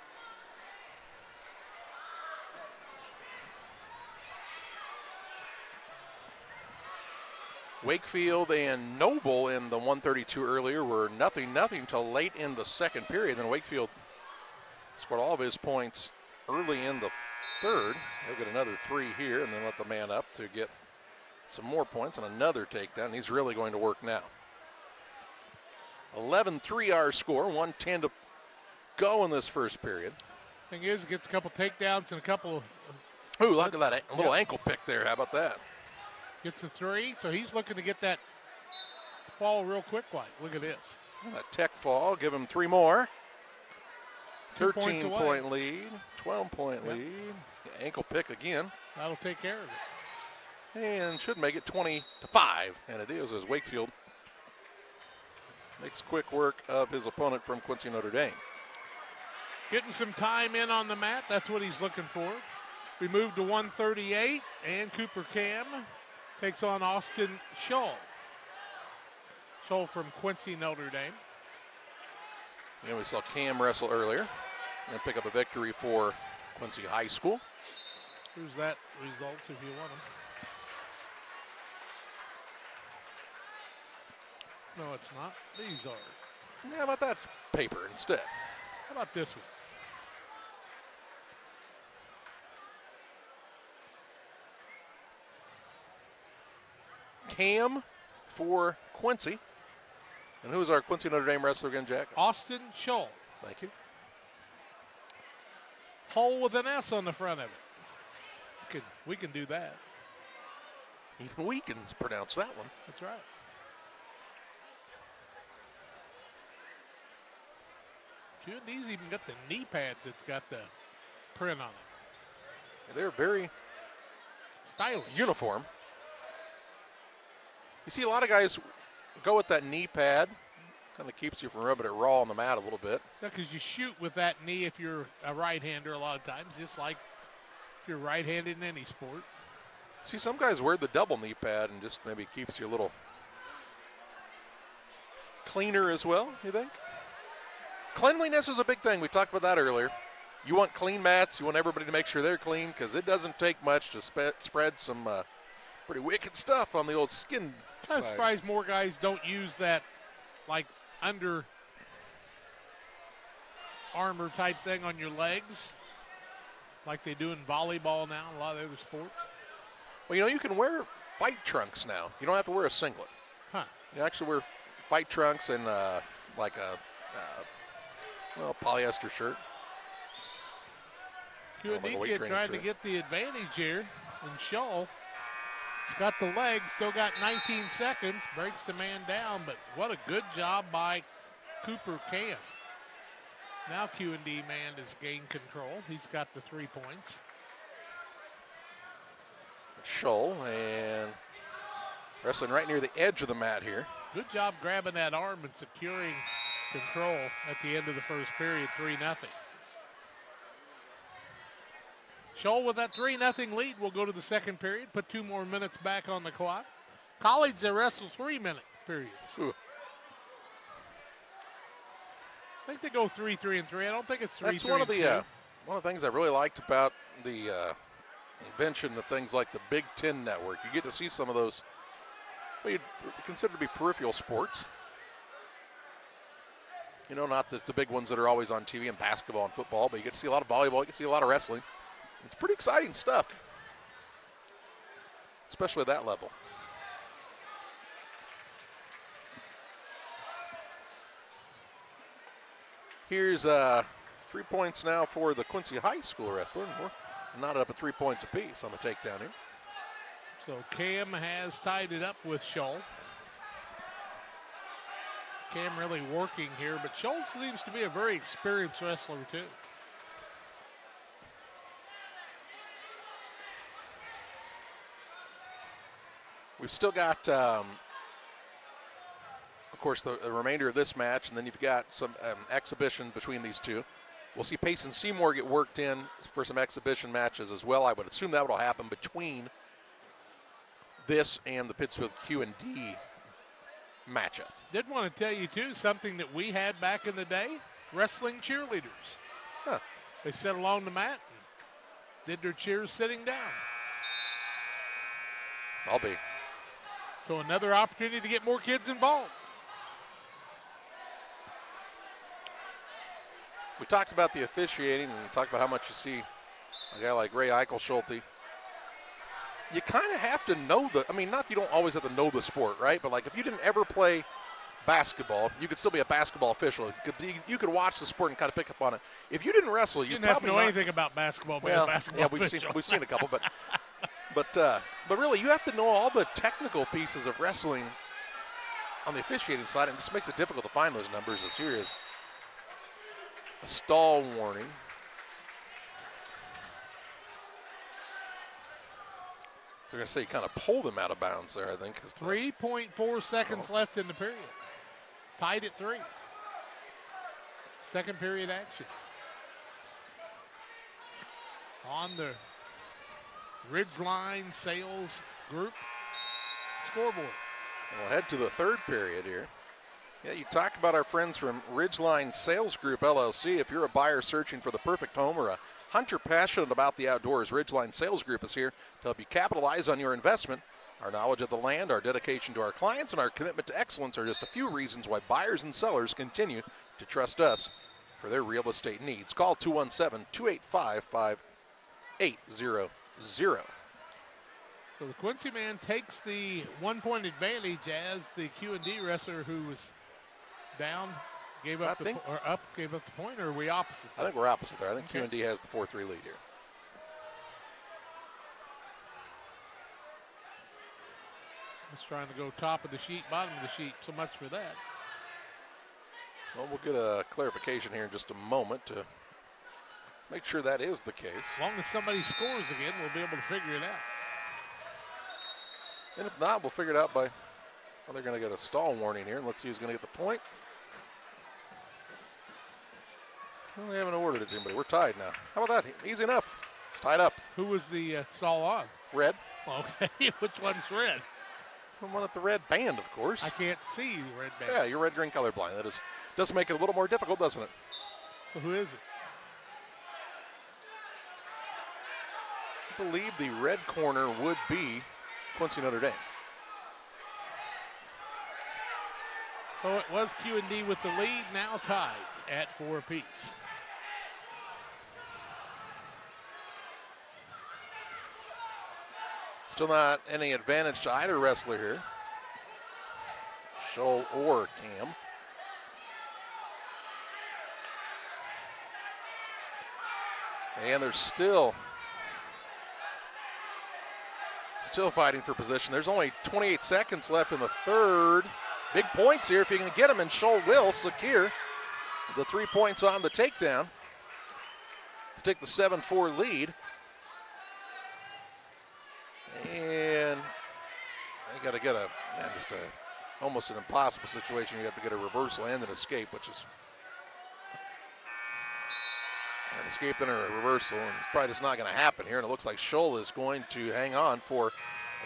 Wakefield and Noble in the 132 earlier were 0-0 till late in the second period. Then Wakefield scored all of his points early in the third. He'll get another 3 here and then let the man up to get some more points and another takedown. He's really going to work now. 11-3 our score, 1:10 to go in this first period. Thing is, gets a couple takedowns and a couple of... Ooh, look at that little ankle pick there. How about that? Gets a 3, so he's looking to get that fall real quick like. Look at this. That tech fall, give him 3 more. 13-point lead, 12-point lead. Ankle pick again. That'll take care of it. And should make it 20-5. And it is as Wakefield makes quick work of his opponent from Quincy Notre Dame. Getting some time in on the mat. That's what he's looking for. We move to 138, and Cooper Cam takes on Austin Scholl. Scholl from Quincy Notre Dame. And we saw Cam wrestle earlier and pick up a victory for Quincy High School. Here's that results if you want them. No, it's not. These are. Yeah, how about that paper instead? How about this one? Cam for Quincy. And who's our Quincy Notre Dame wrestler again, Jack? Austin Scholl. Thank you. Hole with an S on the front of it. We can do that. Even we can pronounce that one. That's right. Q&D's even got the knee pads that's got the print on it. They're very stylish. Uniform. You see a lot of guys go with that knee pad. Kind of keeps you from rubbing it raw on the mat a little bit. Yeah, because you shoot with that knee if you're a right-hander a lot of times, just like if you're right-handed in any sport. See, some guys wear the double knee pad and just maybe keeps you a little cleaner as well, you think? Cleanliness is a big thing. We talked about that earlier. You want clean mats. You want everybody to make sure they're clean because it doesn't take much to spread some pretty wicked stuff on the old skin I'm side. surprised more guys don't use that like under armor type thing on your legs like they do in volleyball now and a lot of other sports. Well, you know, you can wear fight trunks now. You don't have to wear a singlet. Huh. You actually wear fight trunks and like a polyester shirt. Q&D kid trying to get the advantage here. And Scholl has got the legs, still got 19 seconds, breaks the man down, but what a good job by Cooper Cam. Now Q&D man has gained control. He's got the 3 points. Scholl and wrestling right near the edge of the mat here. Good job grabbing that arm and securing control at the end of the first period, 3-0. Scholl with that 3-0 lead will go to the second period, put 2 more minutes back on the clock. College, they wrestle 3-minute periods. Ooh. I think they go 3-3-3. I don't think it's 3-3-2. That's one of the things I really liked about the invention of things like the Big Ten Network. You get to see some of those what you'd consider to be peripheral sports. You know, not the big ones that are always on TV in basketball and football, but you get to see a lot of volleyball, you get to see a lot of wrestling. It's pretty exciting stuff, especially at that level. Here's 3 points now for the Quincy High School wrestler. We're knotted up at 3 points apiece on the takedown here. So Cam has tied it up with Scholl. Cam really working here, but Scholl seems to be a very experienced wrestler too. We've still got, of course, the remainder of this match, and then you've got some exhibition between these two. We'll see Payson Seymour get worked in for some exhibition matches as well. I would assume that will happen between this and the Pittsfield Q&D matchup. Did want to tell you, too, something that we had back in the day, wrestling cheerleaders. Huh. They sat along the mat and did their cheers sitting down. I'll be. So another opportunity to get more kids involved. We talked about the officiating and we talked about how much you see a guy like Ray Eichelschulte. You kind of have to know not that you don't always have to know the sport, right? But like if you didn't ever play basketball, you could still be a basketball official. You could watch the sport and kind of pick up on it. If you didn't wrestle, you didn't have to know anything about basketball. Well, basketball yeah, we've seen a couple, but really you have to know all the technical pieces of wrestling on the officiating side, and it just makes it difficult to find those numbers. As here is a stall warning. So they're going to say you kind of pulled him out of bounds there, I think. 3.4 seconds left in the period. Tied at 3. Second period action. On the Ridgeline Sales Group scoreboard. We'll head to the third period here. Yeah, you talk about our friends from Ridgeline Sales Group LLC. If you're a buyer searching for the perfect home or a hunter passionate about the outdoors, Ridgeline Sales Group is here to help you capitalize on your investment. Our knowledge of the land, our dedication to our clients, and our commitment to excellence are just a few reasons why buyers and sellers continue to trust us for their real estate needs. Call 217-285-5800. So the Quincy man takes the 1-point advantage as the Q&D wrestler who was down gave up the point, or are we opposite? I think we're opposite there. I think Q&D has the 4-3 lead here. Just trying to go top of the sheet, bottom of the sheet. So much for that. Well, we'll get a clarification here in just a moment to make sure that is the case. As long as somebody scores again, we'll be able to figure it out. And if not, we'll figure it out by, well, they're going to get a stall warning here. And let's see who's going to get the point. Well, they haven't awarded it to anybody. We're tied now. How about that? Easy enough. It's tied up. Who was the stall on? Red. Okay, which one's red? The one with the red band, of course. I can't see the red band. Yeah, you're red green colorblind. That does make it a little more difficult, doesn't it? So who is it? I believe the red corner would be Quincy Notre Dame. So it was Q&D with the lead, now tied at 4 apiece. Still not any advantage to either wrestler here, Scholl or Cam. And they're still fighting for position. There's only 28 seconds left in the third. Big points here if you can get them, and Scholl will secure the 3 points on the takedown to take the 7-4 lead. And they got to get almost an impossible situation. You have to get a reversal and an escape, which is an escape and a reversal, and it's probably just not going to happen here. And it looks like Scholl is going to hang on for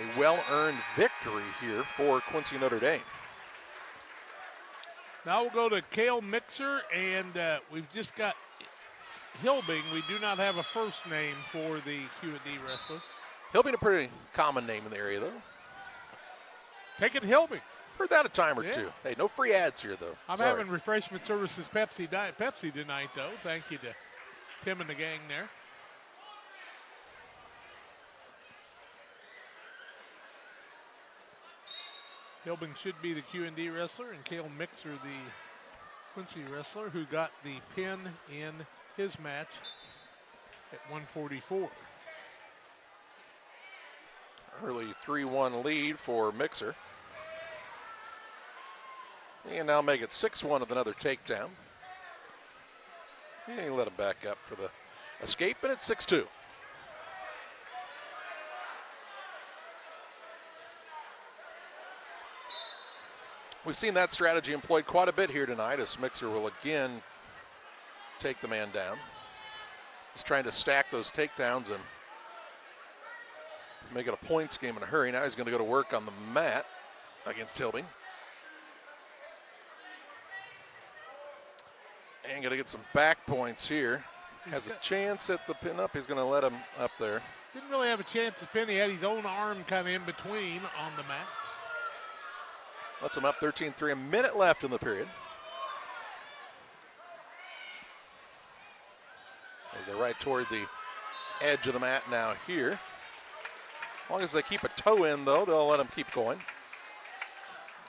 a well-earned victory here for Quincy Notre Dame. Now we'll go to Cale Mixer, and we've just got Hilbing. We do not have a first name for the Q&D wrestler. Hilbing, a pretty common name in the area, though. Take it Hilbing. Heard that a time or two. Hey, no free ads here, though. I'm having refreshment services Pepsi tonight, though. Thank you to Tim and the gang there. Hilbing should be the Q&D wrestler, and Cale Mixer the Quincy wrestler who got the pin in his match at 144. Early 3-1 lead for Mixer. And now make it 6-1 with another takedown. And he let him back up for the escape, and it's 6-2. We've seen that strategy employed quite a bit here tonight as Mixer will again take the man down. He's trying to stack those takedowns and make it a points game in a hurry. Now he's going to go to work on the mat against Hilbing. And going to get some back points here. Has a chance at the pin up. He's going to let him up there. Didn't really have a chance to pin. He had his own arm kind of in between on the mat. Lets him up 13-3. A minute left in the period. They're right toward the edge of the mat now here. As long as they keep a toe in, though, they'll let him keep going.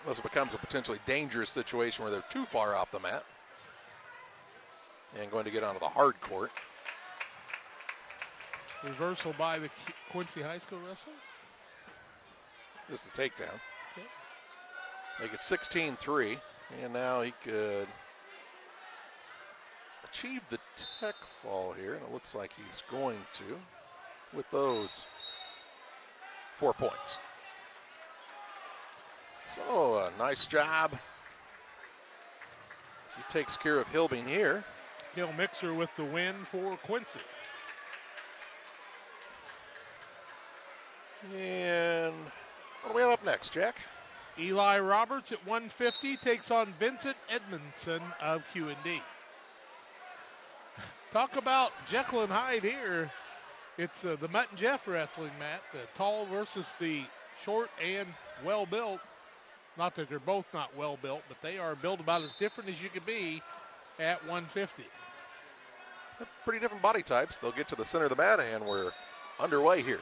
Unless it becomes a potentially dangerous situation where they're too far off the mat. And going to get onto the hard court. Reversal by the Quincy High School wrestler. Just a takedown. Okay. Make it 16-3. And now he could achieve the tech fall here. And it looks like he's going to with those 4 points. So a nice job. He takes care of Hilbing here. Cale Mixer with the win for Quincy. And what do we have up next, Jack? Eli Roberts at 150 takes on Vincent Edmondson of Q&D. Talk about Jekyll and Hyde here. It's the Mutt and Jeff wrestling, Matt. The tall versus the short and well-built. Not that they're both not well-built, but they are built about as different as you could be at 150. They're pretty different body types. They'll get to the center of the mat, and we're underway here.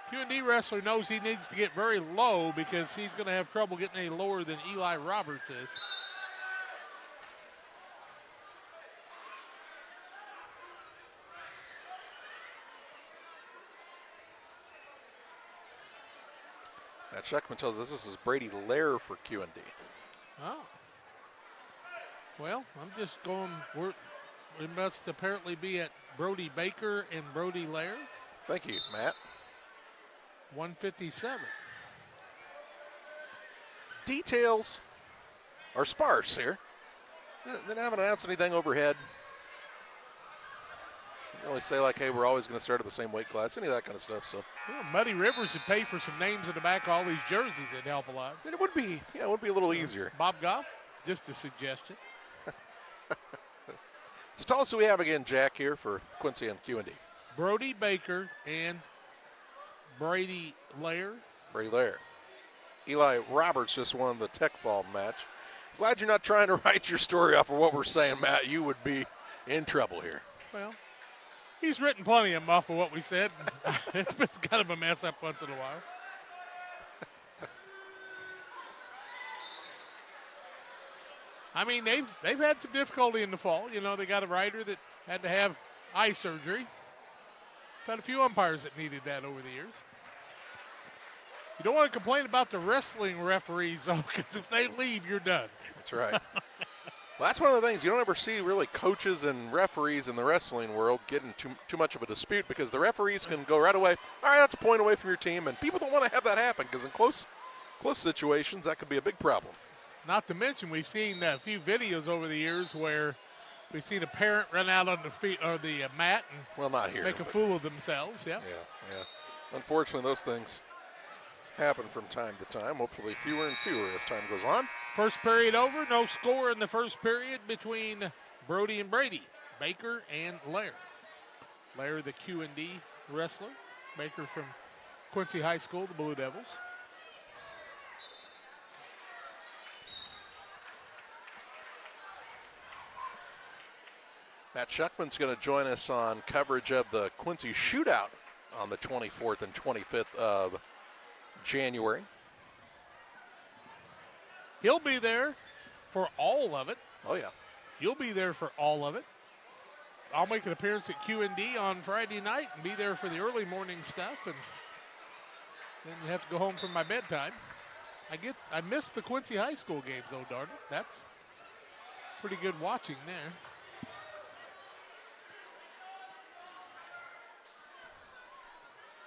Q&D wrestler knows he needs to get very low because he's going to have trouble getting any lower than Eli Roberts is. Matt Scheckman tells us this is Brady Lair for Q&D. Oh. Well, I'm just going, we must apparently be at Brody Baker and Brody Lair. Thank you, Matt. 157. Details are sparse here. They haven't announced anything overhead. They only say like, hey, we're always going to start at the same weight class, any of that kind of stuff. So Muddy Rivers would pay for some names in the back of all these jerseys. It'd help a lot. It would be, it would be a little easier. Bob Goff, just a suggestion. So tell us who we have again, Jack, here for Quincy and Q&D. Brody Baker and Brady Lair. Brady Lair. Eli Roberts just won the tech fall match. Glad you're not trying to write your story off of what we're saying, Matt. You would be in trouble here. Well, he's written plenty of off of what we said. It's been kind of a mess up once in a while. I mean, they've had some difficulty in the fall. You know, they got a rider that had to have eye surgery. We've had a few umpires that needed that over the years. You don't want to complain about the wrestling referees, though, because if they leave, you're done. That's right. Well, that's one of the things you don't ever see really coaches and referees in the wrestling world getting too much of a dispute because the referees can go right away, all right, that's a point away from your team, and people don't want to have that happen because in close situations, that could be a big problem. Not to mention, we've seen a few videos over the years where we've seen a parent run out on the feet or the mat and not here, make a fool of themselves. Yeah. Unfortunately, those things happen from time to time. Hopefully fewer and fewer as time goes on. First period over. No score in the first period between Brody and Brady. Baker and Lair. Lair, the Q&D wrestler. Baker from Quincy High School, the Blue Devils. Matt Schuckman's going to join us on coverage of the Quincy Shootout on the 24th and 25th of January. He'll be there for all of it. Oh, yeah. You'll be there for all of it. I'll make an appearance at Q&D on Friday night and be there for the early morning stuff, and then you have to go home for my bedtime. I miss the Quincy High School games, though, darn it. That's pretty good watching there.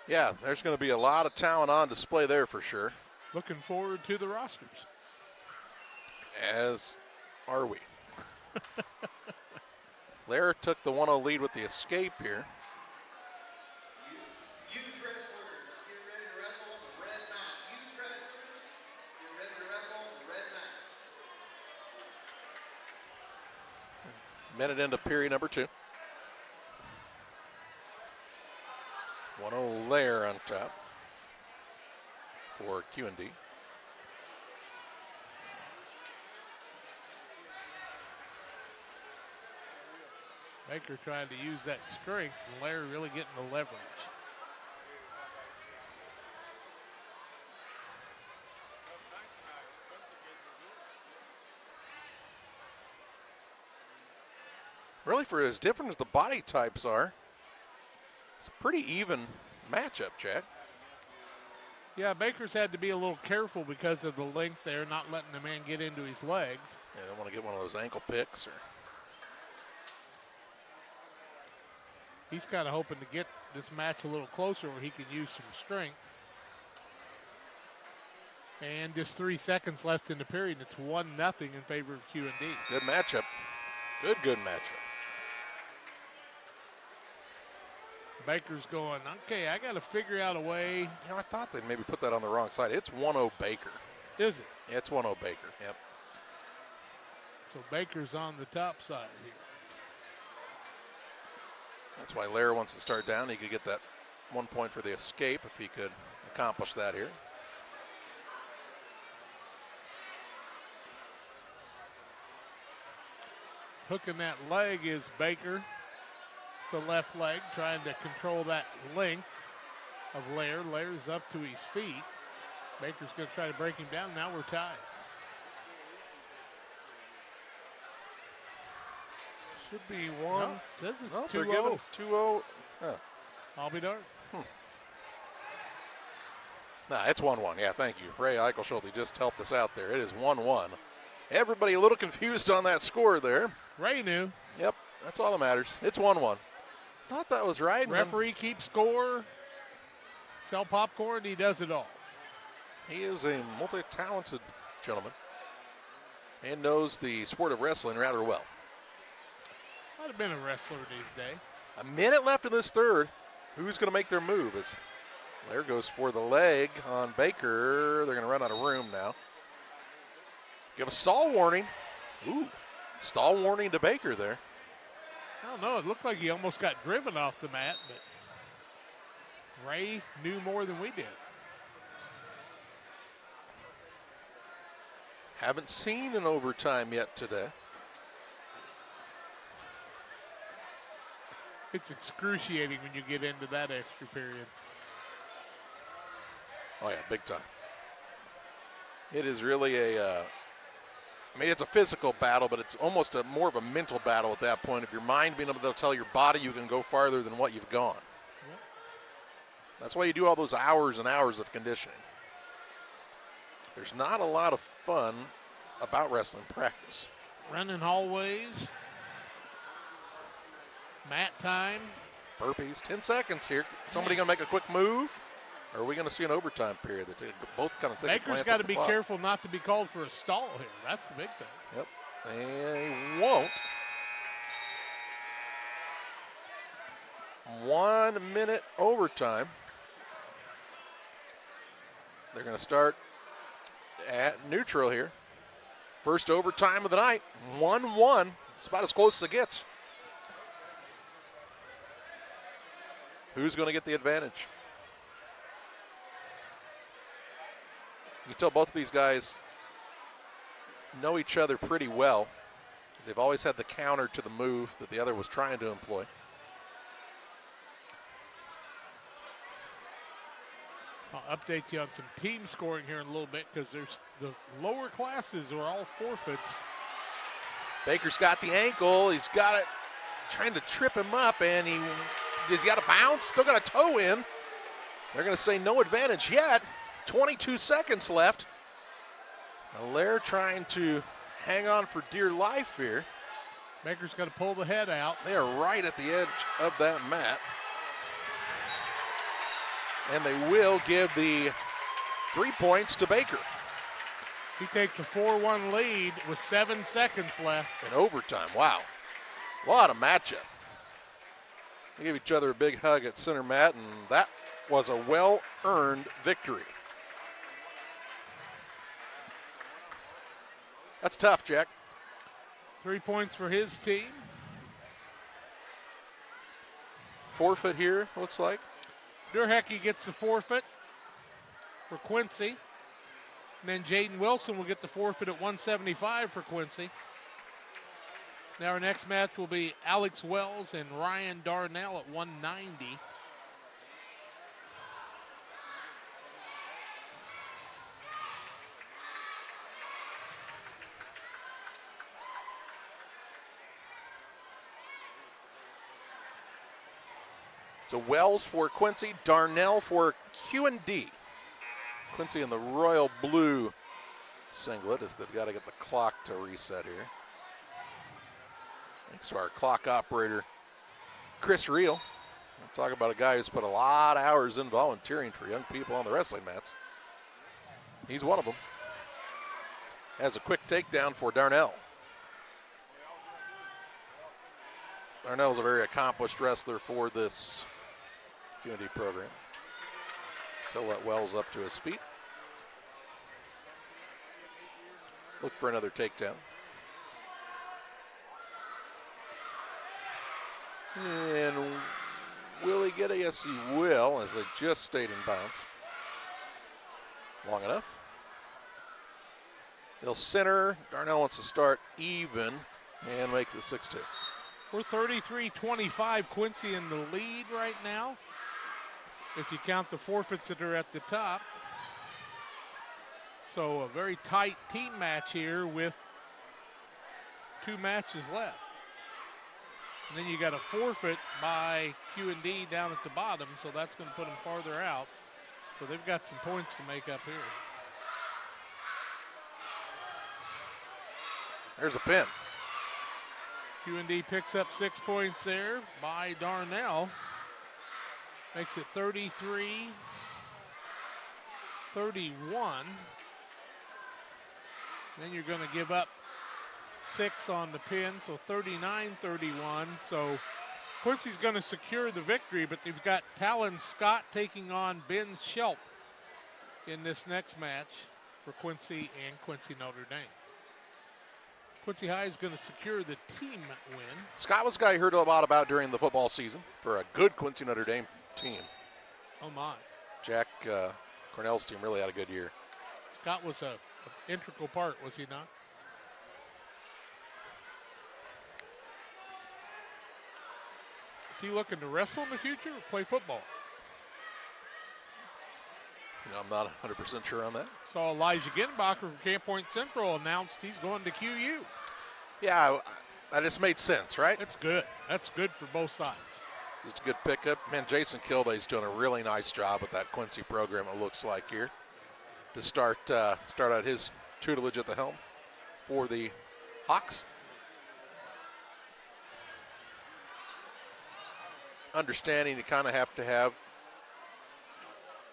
Yeah, there's going to be a lot of talent on display there for sure. Looking forward to the rosters. As are we. Lair took the 1-0 lead with the escape here. Youth wrestlers, get ready to wrestle on the red mat. Youth wrestlers, get ready to wrestle on the red mat. Minute into period number 2. 1-0 Lair on top for Q&D. Baker trying to use that strength, and Lair really getting the leverage. Really, for as different as the body types are, it's a pretty even matchup, Jack. Yeah, Baker's had to be a little careful because of the length there, not letting the man get into his legs. Yeah, don't want to get one of those ankle picks. He's kind of hoping to get this match a little closer where he can use some strength. And just 3 seconds left in the period. It's 1-0 in favor of Q&D. Good matchup. Good matchup. Baker's going, okay, I got to figure out a way. You know, I thought they maybe put that on the wrong side. It's 1-0 Baker. Is it? Yeah, it's 1-0 Baker, yep. So Baker's on the top side here. That's why Lair wants to start down. He could get that 1 point for the escape if he could accomplish that here. Hooking that leg is Baker. The left leg, trying to control that length of Lair. Lair's up to his feet. Baker's going to try to break him down. Now we're tied. Should be one. No, it says it's no, 2-0. 2-0. Huh. I'll be darned. Nah, it's 1-1. Yeah, thank you. Ray Eichelschulze just helped us out there. It is 1-1. Everybody a little confused on that score there. Ray knew. Yep, that's all that matters. It's 1-1. Thought that was right. Referee keeps score. Sell popcorn. He does it all. He is a multi-talented gentleman and knows the sport of wrestling rather well. Might have been a wrestler these days. A minute left in this third. Who's going to make their move? As Lair goes for the leg on Baker. They're going to run out of room now. Give a stall warning. Ooh, stall warning to Baker there. I don't know. It looked like he almost got driven off the mat, but Ray knew more than we did. Haven't seen an overtime yet today. It's excruciating when you get into that extra period. Oh, yeah, big time. It is really it's a physical battle, but it's almost more of a mental battle at that point. If your mind being able to tell your body you can go farther than what you've gone. Yep. That's why you do all those hours and hours of conditioning. There's not a lot of fun about wrestling practice. Running hallways. Mat time. Burpees. 10 seconds here. Somebody going to make a quick move? Or are we going to see an overtime period? They both kind of take Baker's got to be careful not to be called for a stall here. That's the big thing. Yep. They won't. 1 minute overtime. They're going to start at neutral here. First overtime of the night, 1-1. It's about as close as it gets. Who's going to get the advantage? You can tell both of these guys know each other pretty well, because they've always had the counter to the move that the other was trying to employ. I'll update you on some team scoring here in a little bit, because there's the lower classes are all forfeits. Baker's got the ankle. He's got it, trying to trip him up, and he's got a bounce, still got a toe in. They're going to say no advantage yet. 22 seconds left. Allaire trying to hang on for dear life here. Baker's got to pull the head out. They are right at the edge of that mat. And they will give the 3 points to Baker. He takes a 4-1 lead with 7 seconds left. In overtime, wow. What a matchup. They give each other a big hug at center mat, and that was a well-earned victory. That's tough, Jack. 3 points for his team. Forfeit here, looks like. Durhecke gets the forfeit for Quincy. And then Jaden Wilson will get the forfeit at 175 for Quincy. Now our next match will be Alex Wells and Ryan Darnell at 190. So Wells for Quincy, Darnell for Q&D. Quincy in the royal blue singlet, as they've got to get the clock to reset here. Thanks to our clock operator, Chris Reel. I'm talking about a guy who's put a lot of hours in volunteering for young people on the wrestling mats. He's one of them. Has a quick takedown for Darnell. Darnell's a very accomplished wrestler for this Q&D program. So let Wells up to his feet. Look for another takedown. And will he get it? Yes, he will, as they just stayed in bounds. Long enough. They'll center. Darnell wants to start even and makes it 6-2. We're 33-25, Quincy in the lead right now, if you count the forfeits that are at the top. So a very tight team match here with 2 matches left. And then you got a forfeit by Q&D down at the bottom, so that's going to put them farther out. So they've got some points to make up here. There's a pin. Q&D picks up 6 points there by Darnell. Makes it 33-31. Then you're going to give up 6 on the pin, so 39-31. So Quincy's going to secure the victory, but they've got Talon Scott taking on Ben Shelp in this next match for Quincy and Quincy Notre Dame. Quincy High is going to secure the team win. Scott was a guy you heard a lot about during the football season for a good Quincy Notre Dame team. Oh, my. Jack Cornell's team really had a good year. Scott was an integral part, was he not? Is he looking to wrestle in the future or play football? You know, I'm not 100% sure on that. Saw Elijah Ginbacher from Camp Point Central announced he's going to QU. Yeah, that just made sense, right? That's good. That's good for both sides. Just a good pickup. Man, Jason Kilday's doing a really nice job with that Quincy program, it looks like here, to start out his tutelage at the helm for the Hawks. Understanding you kind of have to have,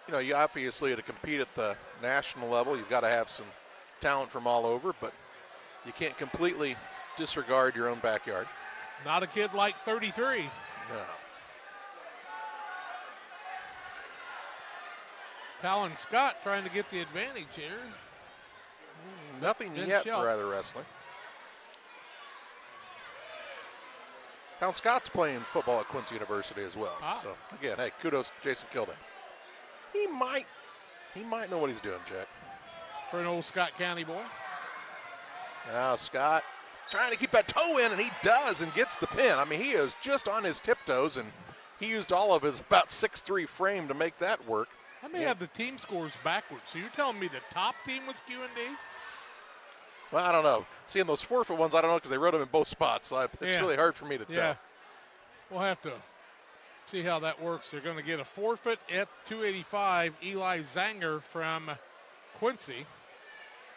you know, you obviously to compete at the national level, you've got to have some talent from all over, but you can't completely disregard your own backyard. Not a kid like 33. No. Talon Scott trying to get the advantage here. Nothing yet for either wrestler. Talon Scott's playing football at Quincy University as well. So, again, hey, kudos to Jason Kilday. He might know what he's doing, Jack. For an old Scott County boy. Now Scott is trying to keep that toe in, and he does and gets the pin. I mean, he is just on his tiptoes, and he used all of his about 6'3" frame to make that work. I may have the team scores backwards. So you're telling me the top team was QND? Well, I don't know. Seeing those forfeit ones, I don't know because they wrote them in both spots. So it's really hard for me to tell. We'll have to see how that works. They're going to get a forfeit at 285. Eli Zanger from Quincy.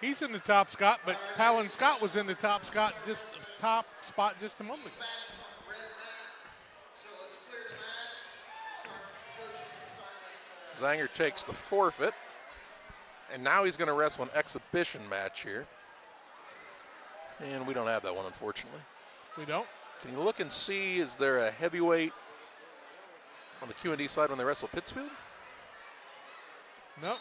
He's in the top spot, but Talon Scott was in the top spot just a moment ago. Zanger takes the forfeit, and now he's going to wrestle an exhibition match here. And we don't have that one, unfortunately. We don't? Can you look and see, is there a heavyweight on the QND side when they wrestle Pittsfield? Nope.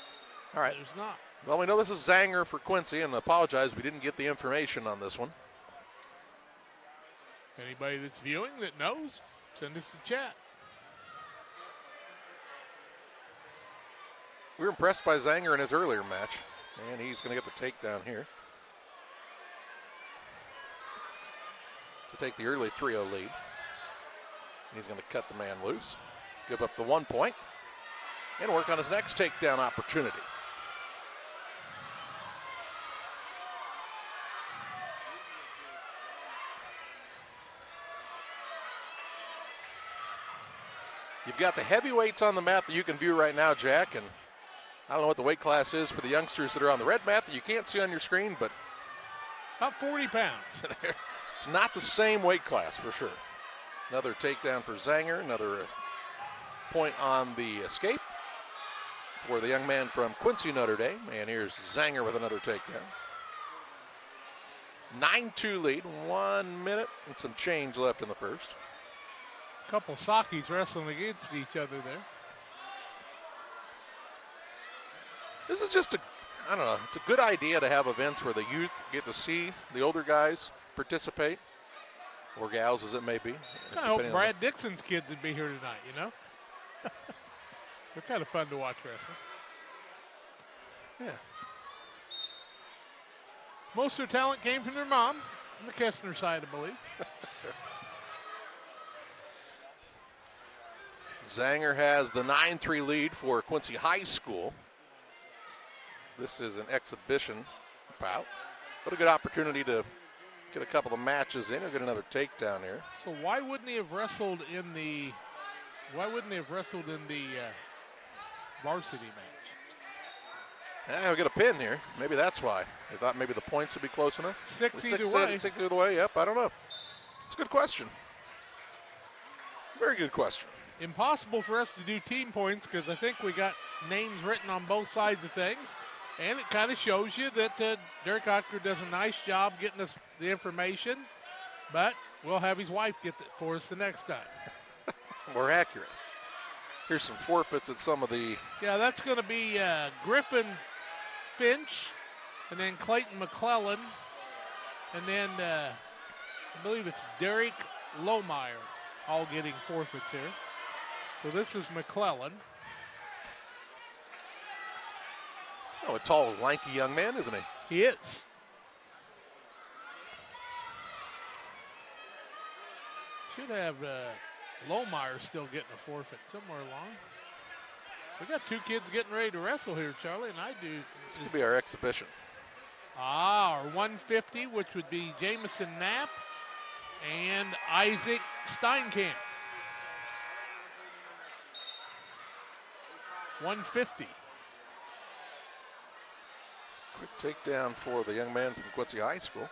All right. There's not. Well, we know this is Zanger for Quincy, and apologize we didn't get the information on this one. Anybody that's viewing that knows, send us a chat. We were impressed by Zanger in his earlier match, and he's going to get the takedown here to take the early 3-0 lead. He's going to cut the man loose, give up the 1 point, and work on his next takedown opportunity. You've got the heavyweights on the mat that you can view right now, Jack, and I don't know what the weight class is for the youngsters that are on the red mat that you can't see on your screen, but about 40 pounds. It's not the same weight class for sure. Another takedown for Zanger, another point on the escape for the young man from Quincy, Notre Dame. And here's Zanger with another takedown. 9-2 lead, 1 minute and some change left in the first. Couple Sakis wrestling against each other there. This is just I don't know, it's a good idea to have events where the youth get to see the older guys participate, or gals as it may be. Kind of hope Brad Dixon's kids would be here tonight, you know? They're kind of fun to watch wrestle. Yeah. Most of their talent came from their mom, on the Kestner side, I believe. Zanger has the 9-3 lead for Quincy High School. This is an exhibition bout. What a good opportunity to get a couple of matches in or get another takedown here. So why wouldn't he have wrestled in the varsity match? Yeah, he'll get a pin here. Maybe that's why. They thought maybe the points would be close enough. Six either way. Six either way, yep, I don't know. It's a good question. Very good question. Impossible for us to do team points because I think we got names written on both sides of things. And it kind of shows you that Derek Otker does a nice job getting us the information. But we'll have his wife get it for us the next time. More accurate. Here's some forfeits at some of the... Yeah, that's going to be Griffin Finch, and then Clayton McClellan, and then I believe it's Derek Lohmeyer, all getting forfeits here. So this is McClellan. Oh, a tall, lanky young man, isn't he? He is. Should have Lohmeyer still getting a forfeit somewhere along. We got two kids getting ready to wrestle here, Charlie, and I do. This could be our exhibition. Our 150, which would be Jamison Knapp and Isaac Steinkamp. 150. Quick takedown for the young man from Quincy High School.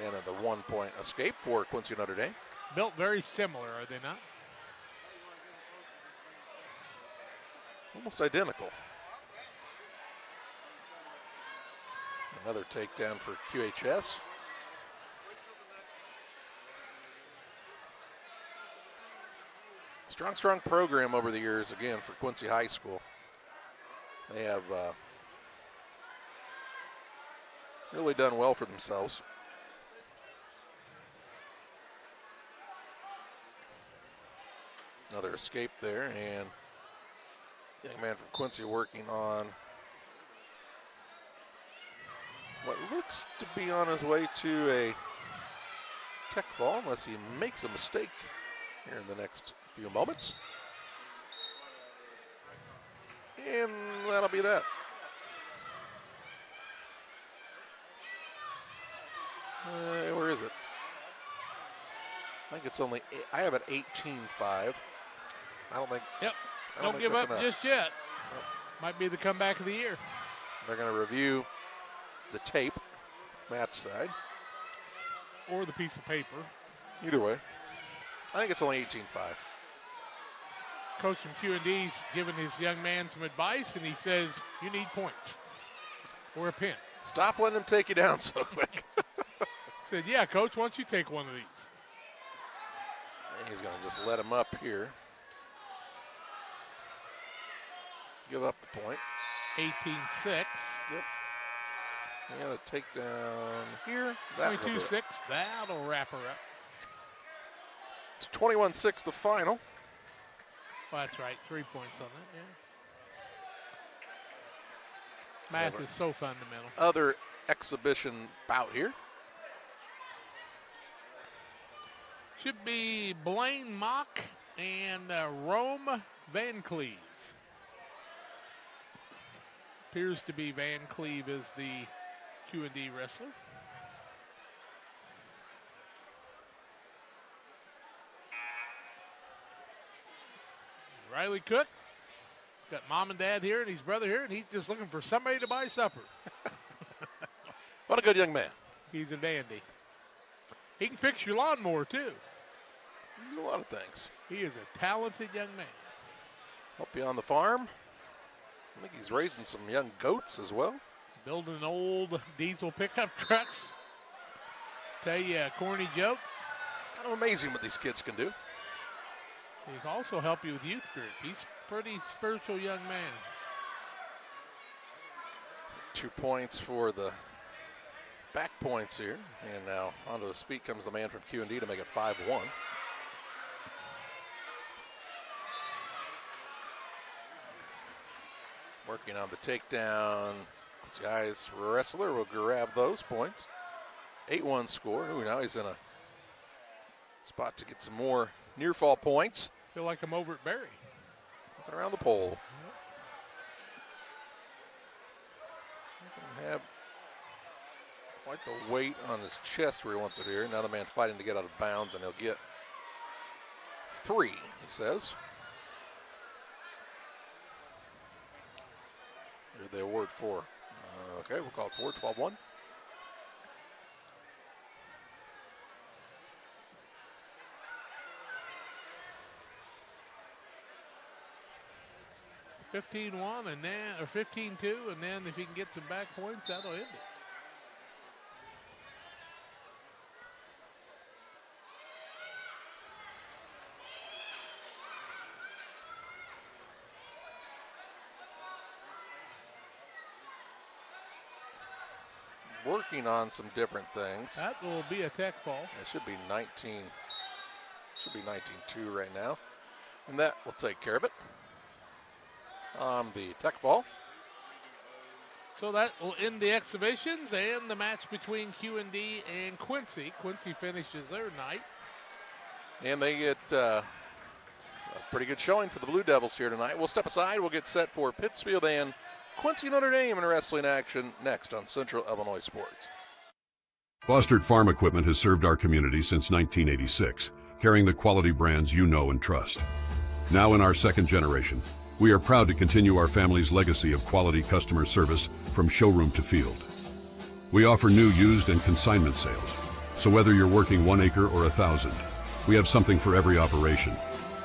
And the 1 point escape for Quincy Notre Dame. Built very similar, are they not? Almost identical. Another takedown for QHS. Strong program over the years, again, for Quincy High School. They have really done well for themselves. Another escape there, and young man from Quincy working on what looks to be on his way to a tech ball, unless he makes a mistake here in the next few moments. And that'll be that. Where is it? I think it's only, I have it 18-5. I don't think. Yep. I Don't think give that's up enough. just yet. Nope. Might be the comeback of the year. They're going to review the tape, match side. Or the piece of paper. Either way. I think it's only 18-5. Coach from Q&D's giving his young man some advice, and he says, you need points or a pin. Stop letting him take you down so quick. Said, yeah, Coach, why don't you take one of these? And he's going to just let him up here. Give up the point. 18-6. Yep. And a takedown here. 22-6. That'll wrap her up. It's 21-6 the final. Well, that's right. 3 points on that, yeah. Math is so fundamental. Other exhibition bout here. Should be Blaine Mock and Rome Van Cleve. Appears to be Van Cleve is the Q&D wrestler. Riley Cook. He's got mom and dad here and his brother here, and he's just looking for somebody to buy supper. What a good young man. He's a dandy. He can fix your lawnmower, too. He can do a lot of things. He is a talented young man. Help you on the farm. I think he's raising some young goats as well. Building old diesel pickup trucks. Tell you a corny joke. Kind of amazing what these kids can do. He can also help you with youth group. He's a pretty spiritual young man. 2 points for the back points here. And now onto his feet comes the man from Q&D to make it 5-1. Working on the takedown. This guy's wrestler will grab those points. 8-1 score. Ooh, now he's in a spot to get some more near fall points. Feel like I'm over at Barry. Looking around the pole. Doesn't have quite the weight on his chest where he wants it here. Now the man fighting to get out of bounds, and he'll get 3, he says. Here's the award for. Okay, we'll call it 4, 12-1. $15-1 and then, or 15-2, and then if he can get some back points, that'll end it. Working on some different things. That will be a tech fall. It should be 19. Should be 19-2 right now, and that will take care of it. The tech ball. So that will end the exhibitions and the match between Q&D and Quincy. Quincy finishes their night. And they get a pretty good showing for the Blue Devils here tonight. We'll step aside. We'll get set for Pittsfield and Quincy Notre Dame in wrestling action next on Central Illinois Sports. Fostered Farm Equipment has served our community since 1986, carrying the quality brands you know and trust. Now in our second generation, we are proud to continue our family's legacy of quality customer service from showroom to field. We offer new, used, and consignment sales. So whether you're working 1 acre or 1,000, we have something for every operation.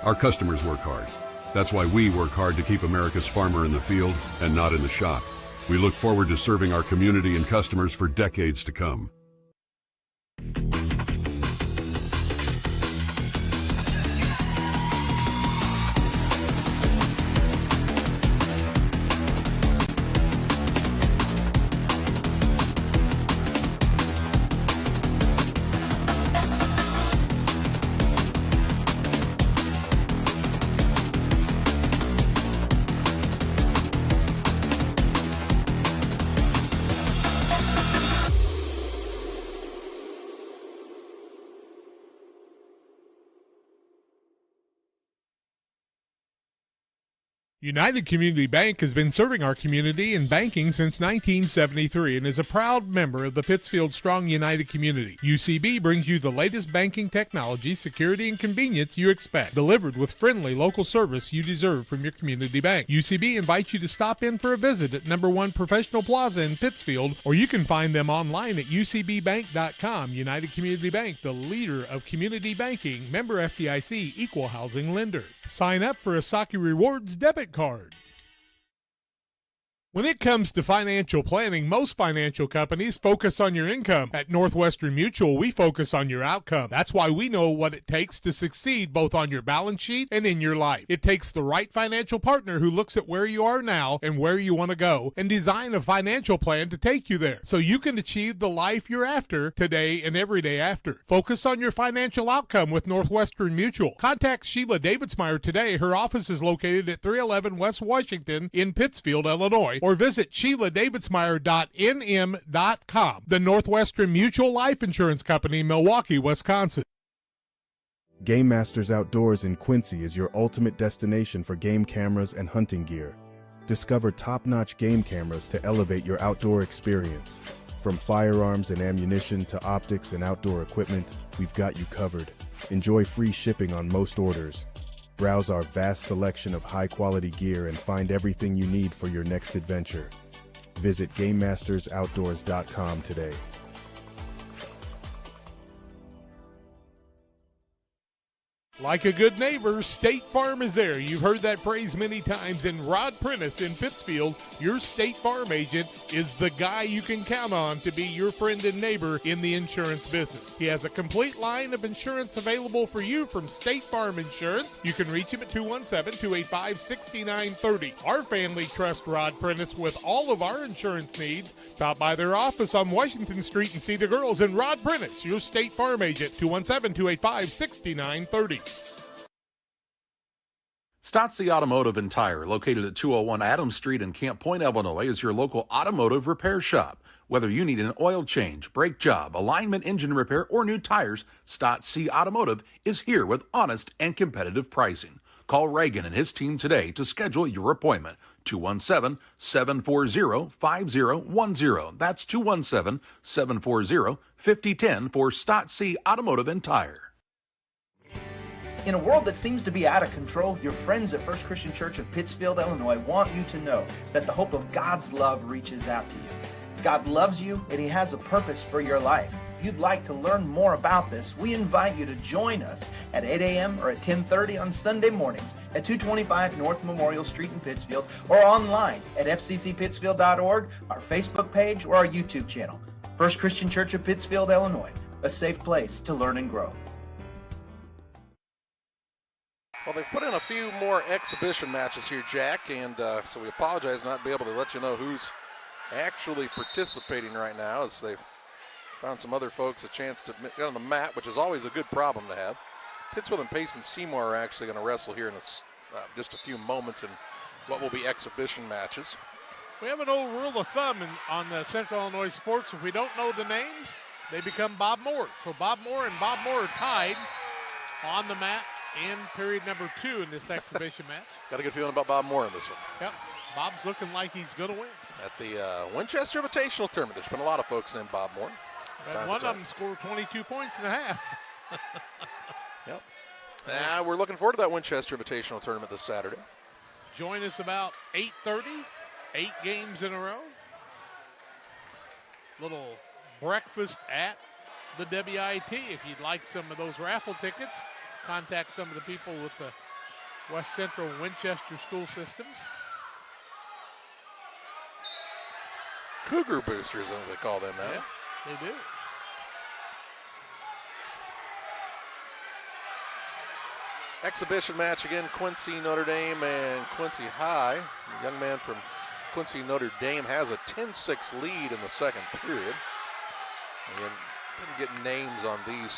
Our customers work hard. That's why we work hard to keep America's farmer in the field and not in the shop. We look forward to serving our community and customers for decades to come. United Community Bank has been serving our community in banking since 1973 and is a proud member of the Pittsfield Strong United community. UCB brings you the latest banking technology, security, and convenience you expect, delivered with friendly local service you deserve from your community bank. UCB invites you to stop in for a visit at number 1 Professional Plaza in Pittsfield, or you can find them online at ucbbank.com. United Community Bank, the leader of community banking, member FDIC, equal housing lender. Sign up for a Saki Rewards debit card. When it comes to financial planning, most financial companies focus on your income. At Northwestern Mutual, we focus on your outcome. That's why we know what it takes to succeed both on your balance sheet and in your life. It takes the right financial partner who looks at where you are now and where you want to go and design a financial plan to take you there so you can achieve the life you're after today and every day after. Focus on your financial outcome with Northwestern Mutual. Contact Sheila Davidsmeyer today. Her office is located at 311 West Washington in Pittsfield, Illinois, or visit SheilaDavidsmeyer.nm.com. The Northwestern Mutual Life Insurance Company, Milwaukee, Wisconsin. Game Masters Outdoors in Quincy is your ultimate destination for game cameras and hunting gear. Discover top-notch game cameras to elevate your outdoor experience. From firearms and ammunition to optics and outdoor equipment, we've got you covered. Enjoy free shipping on most orders. Browse our vast selection of high-quality gear and find everything you need for your next adventure. Visit GameMastersOutdoors.com today. Like a good neighbor, State Farm is there. You've heard that phrase many times. And Rod Prentice in Pittsfield, your State Farm agent, is the guy you can count on to be your friend and neighbor in the insurance business. He has a complete line of insurance available for you from State Farm Insurance. You can reach him at 217-285-6930. Our family trusts Rod Prentice with all of our insurance needs. Stop by their office on Washington Street and see the girls. And Rod Prentice, your State Farm agent, 217-285-6930. Stotzi Automotive and Tire, located at 201 Adams Street in Camp Point, Illinois, is your local automotive repair shop. Whether you need an oil change, brake job, alignment, engine repair, or new tires, Stotzi Automotive is here with honest and competitive pricing. Call Reagan and his team today to schedule your appointment. 217-740-5010. That's 217-740-5010 for Stotzi Automotive and Tire. In a world that seems to be out of control, your friends at First Christian Church of Pittsfield, Illinois want you to know that the hope of God's love reaches out to you. God loves you and He has a purpose for your life. If you'd like to learn more about this, we invite you to join us at 8 a.m. or at 10:30 on Sunday mornings at 225 North Memorial Street in Pittsfield, or online at fccpittsfield.org, our Facebook page, or our YouTube channel. First Christian Church of Pittsfield, Illinois, a safe place to learn and grow. Well, they've put in a few more exhibition matches here, Jack, and so we apologize not to be able to let you know who's actually participating right now, as they've found some other folks a chance to get on the mat, which is always a good problem to have. Pittsfield and Payson Seymour are actually going to wrestle here in just a few moments in what will be exhibition matches. We have an old rule of thumb on the Central Illinois Sports. If we don't know the names, they become Bob Moore. So Bob Moore and Bob Moore are tied on the mat in period number 2 in this exhibition match. Got a good feeling about Bob Moore in this one. Yep, Bob's looking like he's going to win. At the Winchester Invitational Tournament, there's been a lot of folks named Bob Moore. And one of them scored 22 points and a half. Yep. We're looking forward to that Winchester Invitational Tournament this Saturday. Join us about 8:30, 8 games in a row. Little breakfast at the WIT. If you'd like some of those raffle tickets, contact some of the people with the West Central Winchester school systems. Cougar Boosters, I think they call them now. Yeah, they do. Exhibition match again, Quincy, Notre Dame, and Quincy High. The young man from Quincy, Notre Dame has a 10-6 lead in the second period. Again, didn't get names on these.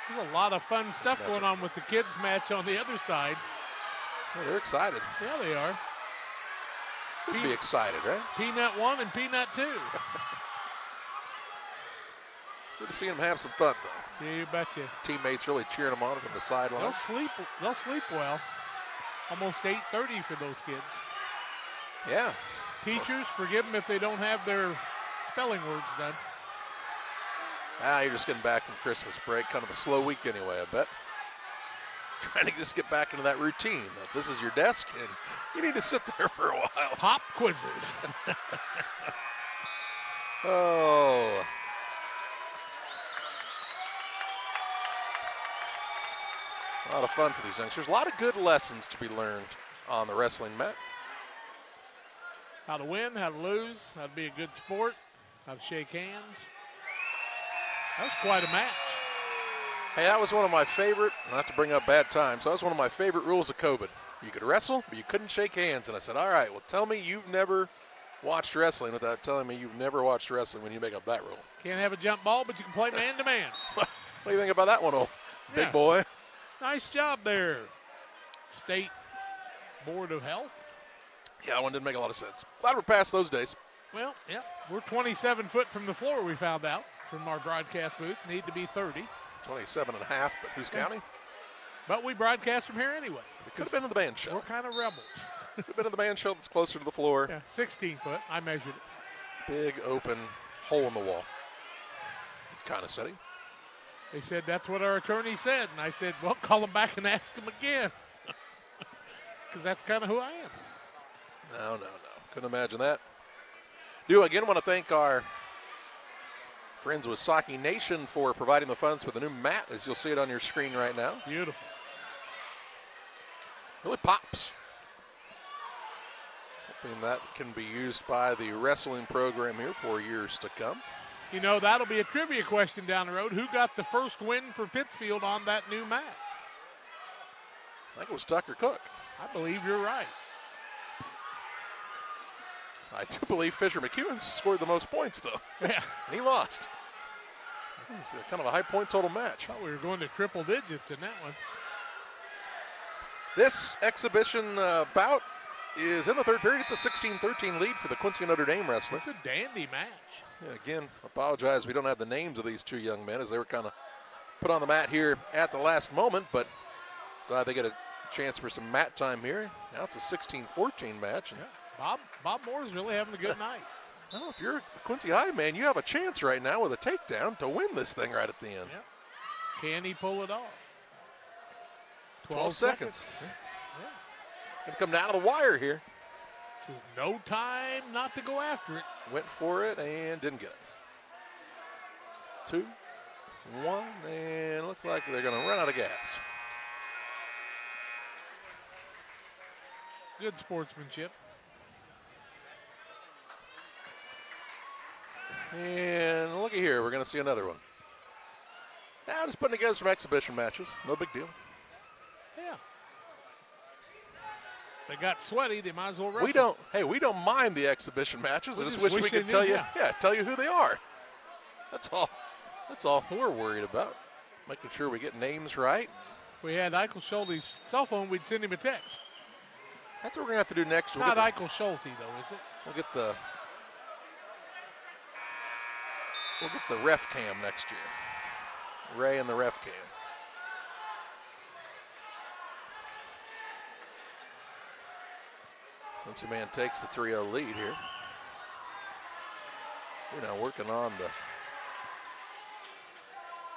There's a lot of fun stuff going on with the kids match on the other side. Well, they're excited. Yeah, they are. Should be excited, right? Peanut 1 and Peanut 2. Good to see them have some fun, though. Yeah, you betcha. Teammates really cheering them on from the sideline. They'll sleep well. almost 8:30 for those kids. Yeah. Teachers, forgive them if they don't have their spelling words done. You're just getting back from Christmas break. Kind of a slow week anyway, I bet. Trying to just get back into that routine. This is your desk, and you need to sit there for a while. Pop quizzes. Oh. A lot of fun for these youngsters. A lot of good lessons to be learned on the wrestling mat. How to win, how to lose, how to be a good sport, how to shake hands. That was quite a match. Hey, that was one of my favorite, not to bring up bad times, that was one of my favorite rules of COVID. You could wrestle, but you couldn't shake hands. And I said, all right, well, tell me you've never watched wrestling without telling me you've never watched wrestling when you make up that rule. Can't have a jump ball, but you can play man-to-man. What do you think about that one, old big boy? Nice job there, State Board of Health. Yeah, that one didn't make a lot of sense. Glad we're past those days. Well, yeah, we're 27 foot from the floor, we found out, from our broadcast booth. Need to be 30. 27 and a half, but who's counting? But we broadcast from here anyway. It could have been in the band show. We're kind of rebels. Could have been in the band show that's closer to the floor. Yeah, 16 foot. I measured it. Big open hole in the wall. Kind of setting. They said that's what our attorney said. And I said, well, call them back and ask them again. Because that's kind of who I am. No. Couldn't imagine that. Do again want to thank our friends with Saki Nation for providing the funds for the new mat, as you'll see it on your screen right now. Beautiful. Really pops. Hoping that can be used by the wrestling program here for years to come. You know, that'll be a trivia question down the road. Who got the first win for Pittsfield on that new mat? I think it was Tucker Cook. I believe you're right. I do believe Fisher McEwen scored the most points, though. Yeah. And he lost. It's kind of a high point total match. Thought we were going to triple digits in that one. This exhibition bout is in the third period. It's a 16-13 lead for the Quincy Notre Dame wrestler. It's a dandy match. Yeah, again, apologize we don't have the names of these two young men as they were kind of put on the mat here at the last moment, but glad they get a chance for some mat time here. Now it's a 16-14 match. Yeah. Bob Moore's really having a good night. Well, if you're a Quincy High man, you have a chance right now with a takedown to win this thing right at the end. Yeah. Can he pull it off? 12 seconds. Yeah. Gonna come down to the wire here. This is no time not to go after it. Went for it and didn't get it. 2, 1, and looks like they're gonna run out of gas. Good sportsmanship. And looky here, we're gonna see another one. Now just putting together some exhibition matches. No big deal. Yeah. They got sweaty, they might as well wrestle. We don't mind the exhibition matches. I just wish we could they tell knew, you, tell you who they are. That's all we're worried about. Making sure we get names right. If we had Eichel Schulte's cell phone, we'd send him a text. That's what we're gonna have to do next. It's not Eichel Schulte though, is it? We'll get the ref cam next year. Ray and the ref cam. Quincy man takes the 3-0 lead here. We're now working on the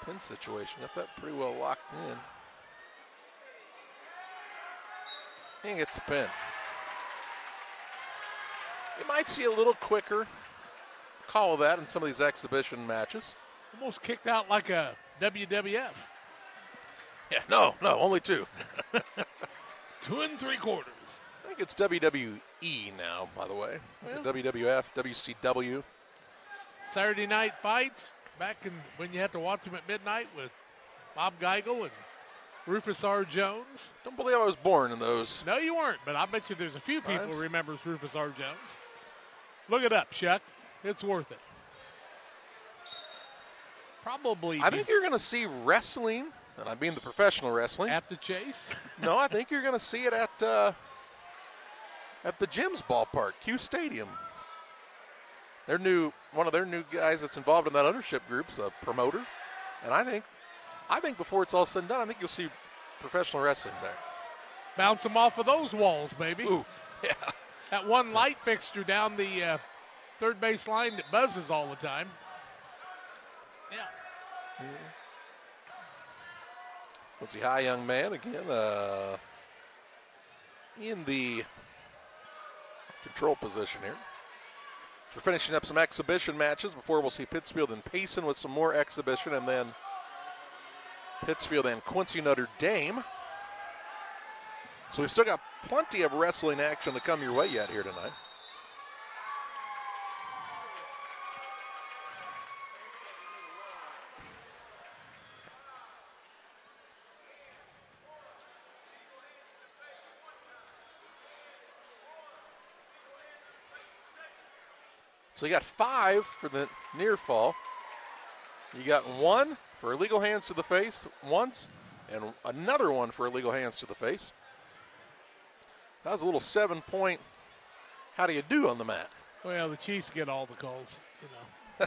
pin situation. Got that pretty well locked in. And gets the pin. You might see a little quicker call of that in some of these exhibition matches. Almost kicked out like a WWF. Yeah, no, only 2. 2 3/4. I think it's WWE now, by the way. Well, WWF, WCW. Saturday night fights, back when you had to watch them at midnight with Bob Geigel and Rufus R. Jones. Don't believe I was born in those. No, you weren't, but I bet you there's a few people who remembers Rufus R. Jones. Look it up, Chuck. It's worth it. Probably. I think you're going to see wrestling, and I mean the professional wrestling. At the Chase? No, I think you're going to see it at the Gym's ballpark, Q Stadium. One of their new guys that's involved in that ownership group's a promoter, and I think before it's all said and done, I think you'll see professional wrestling there. Bounce them off of those walls, baby. Ooh, yeah. That one light fixture down the third base line that buzzes all the time. Yeah. Quincy High young man again in the control position here. We're finishing up some exhibition matches before we'll see Pittsfield and Payson with some more exhibition, and then Pittsfield and Quincy Notre Dame. So we've still got plenty of wrestling action to come your way yet here tonight. So you got 5 for the near fall. You got 1 for illegal hands to the face once, and another one for illegal hands to the face. That was a little 7-point, how do you do on the mat? Well, the Chiefs get all the calls, you know.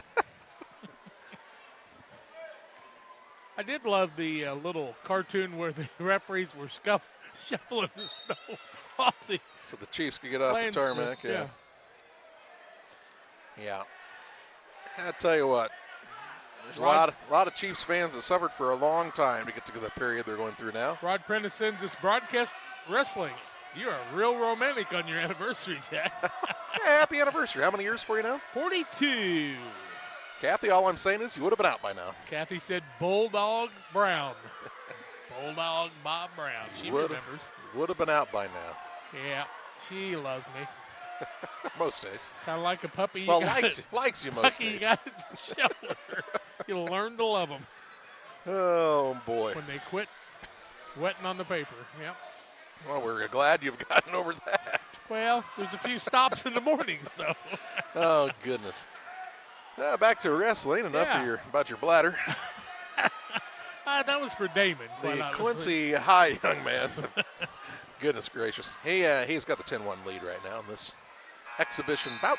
I did love the little cartoon where the referees were shuffling the snow off the. So the Chiefs could get off the tarmac, yeah. Yeah. I tell you what, there's a lot of Chiefs fans that suffered for a long time to get to the period they're going through now. Rod Prentice sends this broadcast wrestling. You are real romantic on your anniversary, Jack. Yeah, happy anniversary. How many years for you now? 42. Kathy, all I'm saying is you would have been out by now. Kathy said Bulldog Brown. Bulldog Bob Brown. She remembers. Would have been out by now. Yeah, she loves me. Most days. It's kind of like a puppy. Well, likes you most days. You got it to show her. You'll learn to love them. Oh, boy. When they quit wetting on the paper. Yep. Well, we're glad you've gotten over that. Well, there's a few stops in the morning, so. Oh, goodness. Back to wrestling. Enough about your bladder. That was for Damon. The Quincy High young man. Goodness gracious. He's got the 10-1 lead right now in this exhibition bout.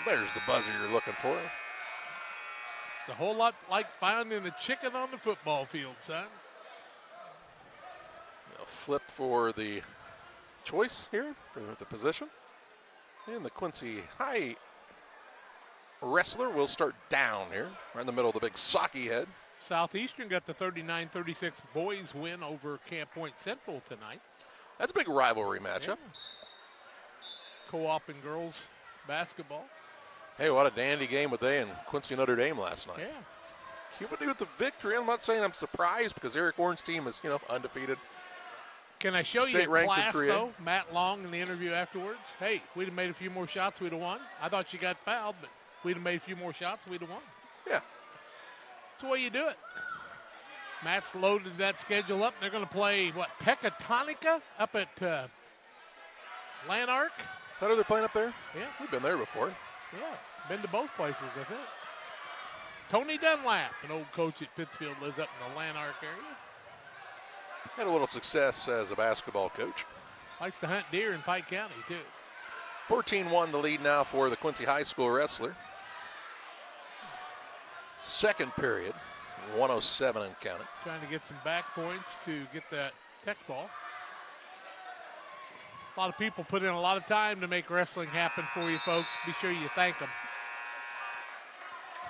There's the buzzer you're looking for. It's a whole lot like finding a chicken on the football field, son. A flip for the choice here for the position. And the Quincy High wrestler will start down here, right in the middle of the big socky head. Southeastern got the 39-36 boys win over Camp Point Central tonight. That's a big rivalry matchup. Yeah. Co-op and girls basketball. Hey, what a dandy game with they and Quincy Notre Dame last night. Yeah. Cuba with the victory. I'm not saying I'm surprised because Eric Warren's team is, undefeated. Can I show you a class, though? Matt Long in the interview afterwards. Hey, if we'd have made a few more shots, we'd have won. I thought you got fouled, but if we'd have made a few more shots, we'd have won. Yeah. That's the way you do it. Matt's loaded that schedule up. They're going to play, Pecatonica up at Lanark. Is that who they're playing up there? Yeah. We've been there before. Yeah, been to both places, I think. Tony Dunlap, an old coach at Pittsfield, lives up in the Lanark area. Had a little success as a basketball coach. Likes to hunt deer in Pike County, too. 14-1 the lead now for the Quincy High School wrestler. Second period, 107 and counting. Trying to get some back points to get that tech ball. A lot of people put in a lot of time to make wrestling happen for you folks. Be sure you thank them.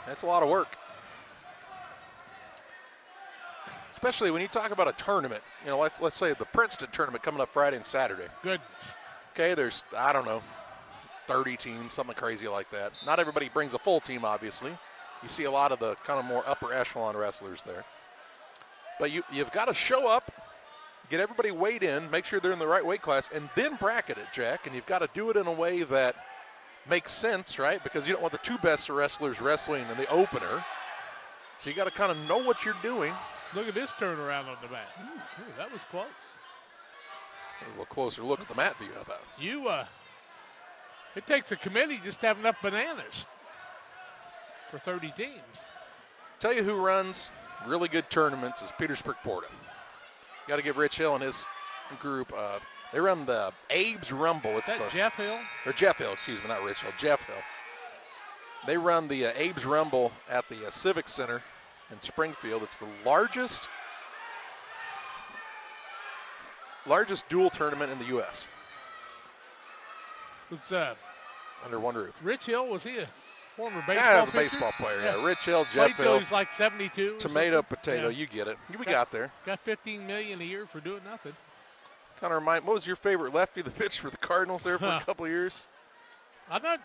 That's a lot of work. Especially when you talk about a tournament. Let's say the Princeton tournament coming up Friday and Saturday. Goodness. Okay, there's, 30 teams, something crazy like that. Not everybody brings a full team, obviously. You see a lot of the kind of more upper echelon wrestlers there. But you've got to show up, get everybody weighed in, make sure they're in the right weight class, and then bracket it, Jack. And you've got to do it in a way that makes sense, right? Because you don't want the two best wrestlers wrestling in the opener. So you got to kind of know what you're doing. Look at this turnaround on the mat. Ooh, that was close. A little closer look at the mat view. How about? It takes a committee just to have enough bananas for 30 teams. Tell you who runs really good tournaments is Petersburg Porta. You got to give Rich Hill and his group. They run the Abe's Rumble. Is that Jeff Hill? Or Jeff Hill, excuse me, not Rich Hill. Jeff Hill. They run the Abe's Rumble at the Civic Center in Springfield. It's the largest largest dual tournament in the U.S. Was under one roof. Rich Hill, was he a former baseball Yeah, he was a pitcher? baseball player. Yeah, Rich Hill, Played Jeff till Hill. he was like 72. Tomato, potato, you get it. We got there. Got $15 million a year for doing nothing. Kind of remind. What was your favorite lefty that pitched for the Cardinals there for a couple of years? I thought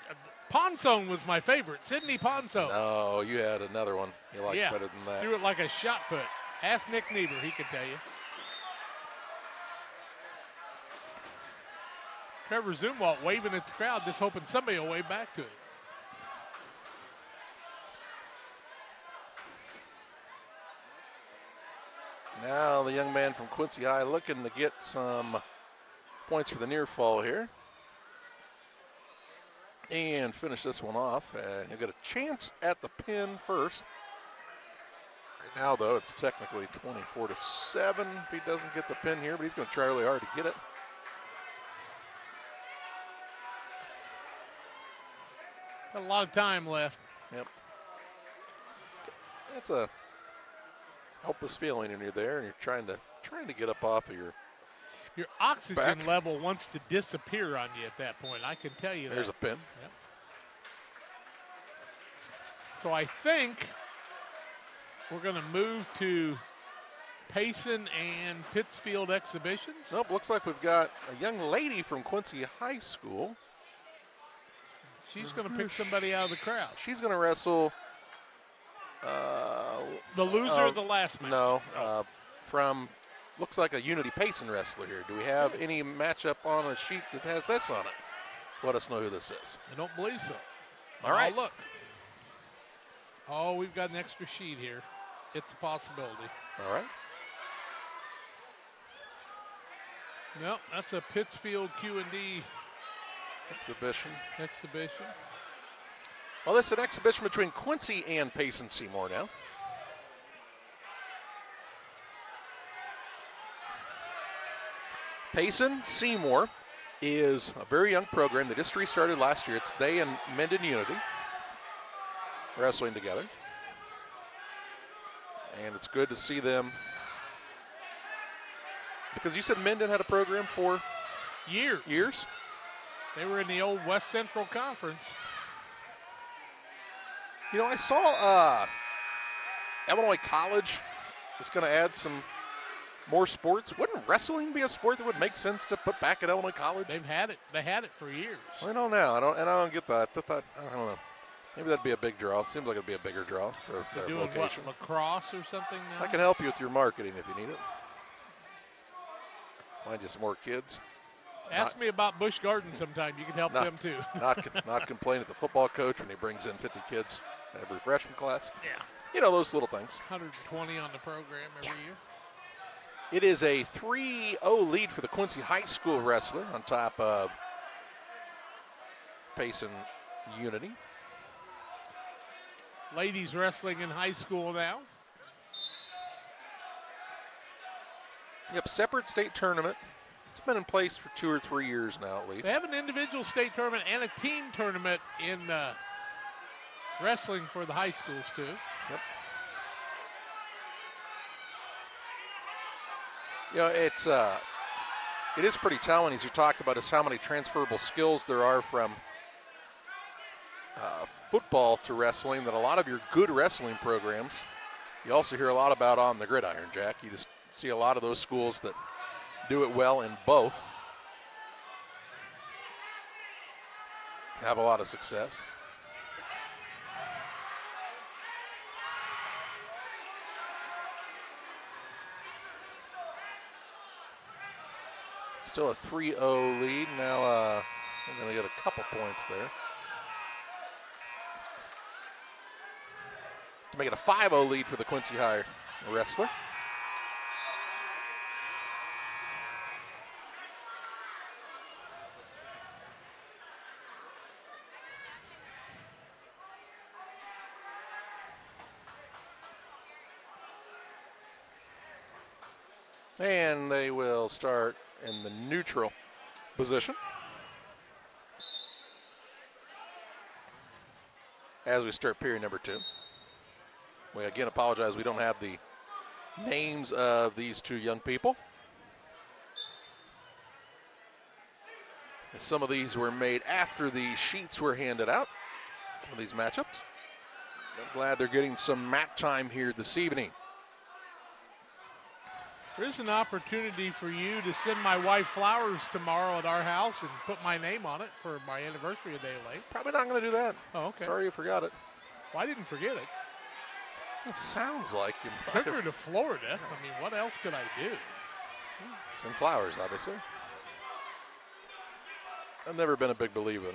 Ponzone was my favorite. Sidney Ponzone. No, you had another one you liked better than that. Threw it like a shot put. Ask Nick Niebuhr, he could tell you. Trevor Zumwalt waving at the crowd, just hoping somebody will wave back to him. Now the young man from Quincy High looking to get some points for the near fall here. And finish this one off. And he'll get a chance at the pin first. Right now, though, it's technically 24-7 if he doesn't get the pin here, but he's going to try really hard to get it. Got a lot of time left. Yep. That's a helpless feeling when you're there and you're trying to get up off of your oxygen back. level wants to disappear on you at that point. I can tell you There's that. a pin. Yep. So I think we're going to move to Payson and Pittsfield exhibitions. Nope, looks like we've got a young lady from Quincy High School. She's going to pick somebody out of the crowd. She's going to wrestle. The loser of the last match. No, from looks like a Unity Payson wrestler here. Do we have any matchup on a sheet that has this on it? Let us know who this is. I don't believe so. All right. Look. Oh, we've got an extra sheet here. It's a possibility. All right. Nope, that's a Pittsfield Q&D exhibition. Well, this is an exhibition between Quincy and Payson Seymour now. Payson Seymour is a very young program. They just restarted last year. It's they and Minden Unity wrestling together. And it's good to see them. Because you said Minden had a program for years. They were in the old West Central Conference. You know, I saw Illinois College is going to add some more sports. Wouldn't wrestling be a sport that would make sense to put back at Illinois College? They've had it. They had it for years. I don't know. I don't get that. I don't know. Maybe that'd be a big draw. It seems like it'd be a bigger draw for their doing location. What, lacrosse or something now? I can help you with your marketing if you need it. Find you some more kids. Ask me about Busch Gardens sometime. You can help them too. not complain at the football coach when he brings in 50 kids every freshman class. Yeah. You know, those little things. 120 on the program every year. It is a 3-0 lead for the Quincy High School wrestler on top of Payson Unity. Ladies wrestling in high school now. Yep, separate state tournament. It's been in place for 2 or 3 years now at least. They have an individual state tournament and a team tournament in wrestling for the high schools too. Yep. You know, it is pretty telling as you talk about is how many transferable skills there are from football to wrestling, that a lot of your good wrestling programs you also hear a lot about on the gridiron, Jack. You just see a lot of those schools that do it well in both have a lot of success. Still a 3-0 lead. Now we're going to get a couple points there to make it a 5-0 lead for the Quincy High wrestler. And they will start in the neutral position. As we start period number 2. We again apologize, we don't have the names of these two young people. Some of these were made after the sheets were handed out. Some of these matchups. I'm glad they're getting some mat time here this evening. There's an opportunity for you to send my wife flowers tomorrow at our house and put my name on it for my anniversary a day late. Probably not going to do that. Oh, okay. Sorry you forgot it. Well, I didn't forget it. It sounds like you Took her to Florida. I mean, what else could I do? Send flowers, obviously. I've never been a big believer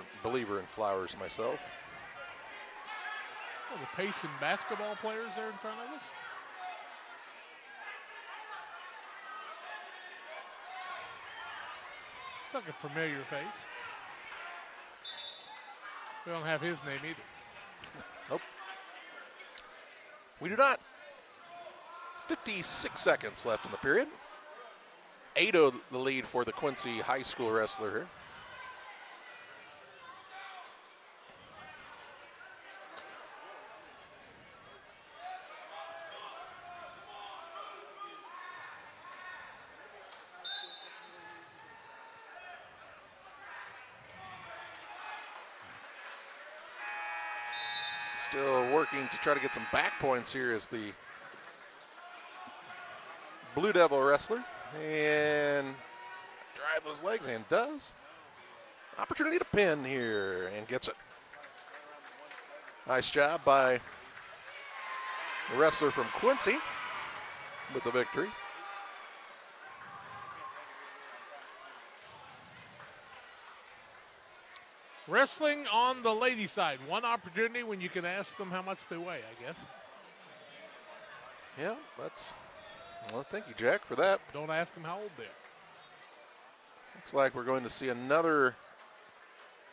in flowers myself. Well, the Payson basketball players there in front of us. It's like a familiar face. We don't have his name either. Nope. We do not. 56 seconds left in the period. 8-0 the lead for the Quincy High School wrestler here. Still working to try to get some back points here as the Blue Devil wrestler. And drive those legs and does. Opportunity to pin here and gets it. Nice job by the wrestler from Quincy with the victory. Wrestling on the lady side. One opportunity when you can ask them how much they weigh, I guess. Yeah, well, thank you, Jack, for that. Don't ask them how old they are. Looks like we're going to see another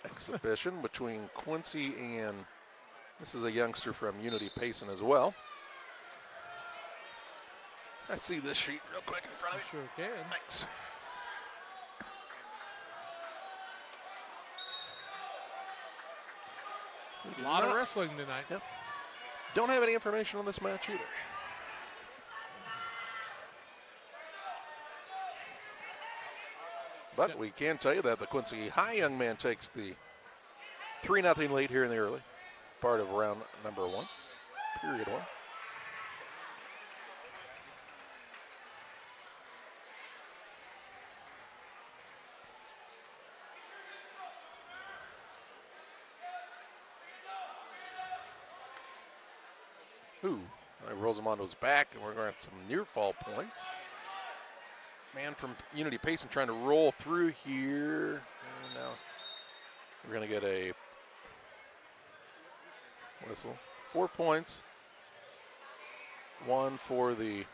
exhibition between Quincy and this is a youngster from Unity Payson as well. I see this sheet real quick in front of me. Sure can. Thanks. A lot of wrestling tonight. Yep. Don't have any information on this match either. But we can tell you that the Quincy High young man takes the 3-0 lead here in the early part of round number 1, period 1. Rolls him onto his back, and we're going to have some near fall points. Man from Unity Payson trying to roll through here. And now we're going to get a whistle. 4 points. 1 for the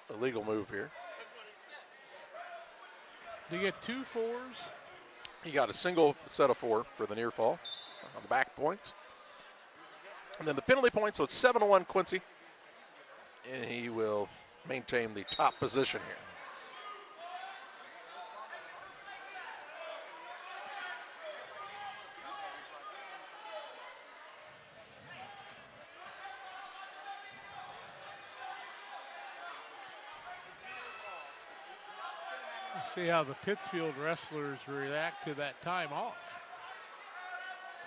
illegal move here. Do you get 2 4s? He got a single set of 4 for the near fall on the back points. And then the penalty point, so it's 7-1 Quincy. And he will maintain the top position here. See how the Pittsfield wrestlers react to that time off.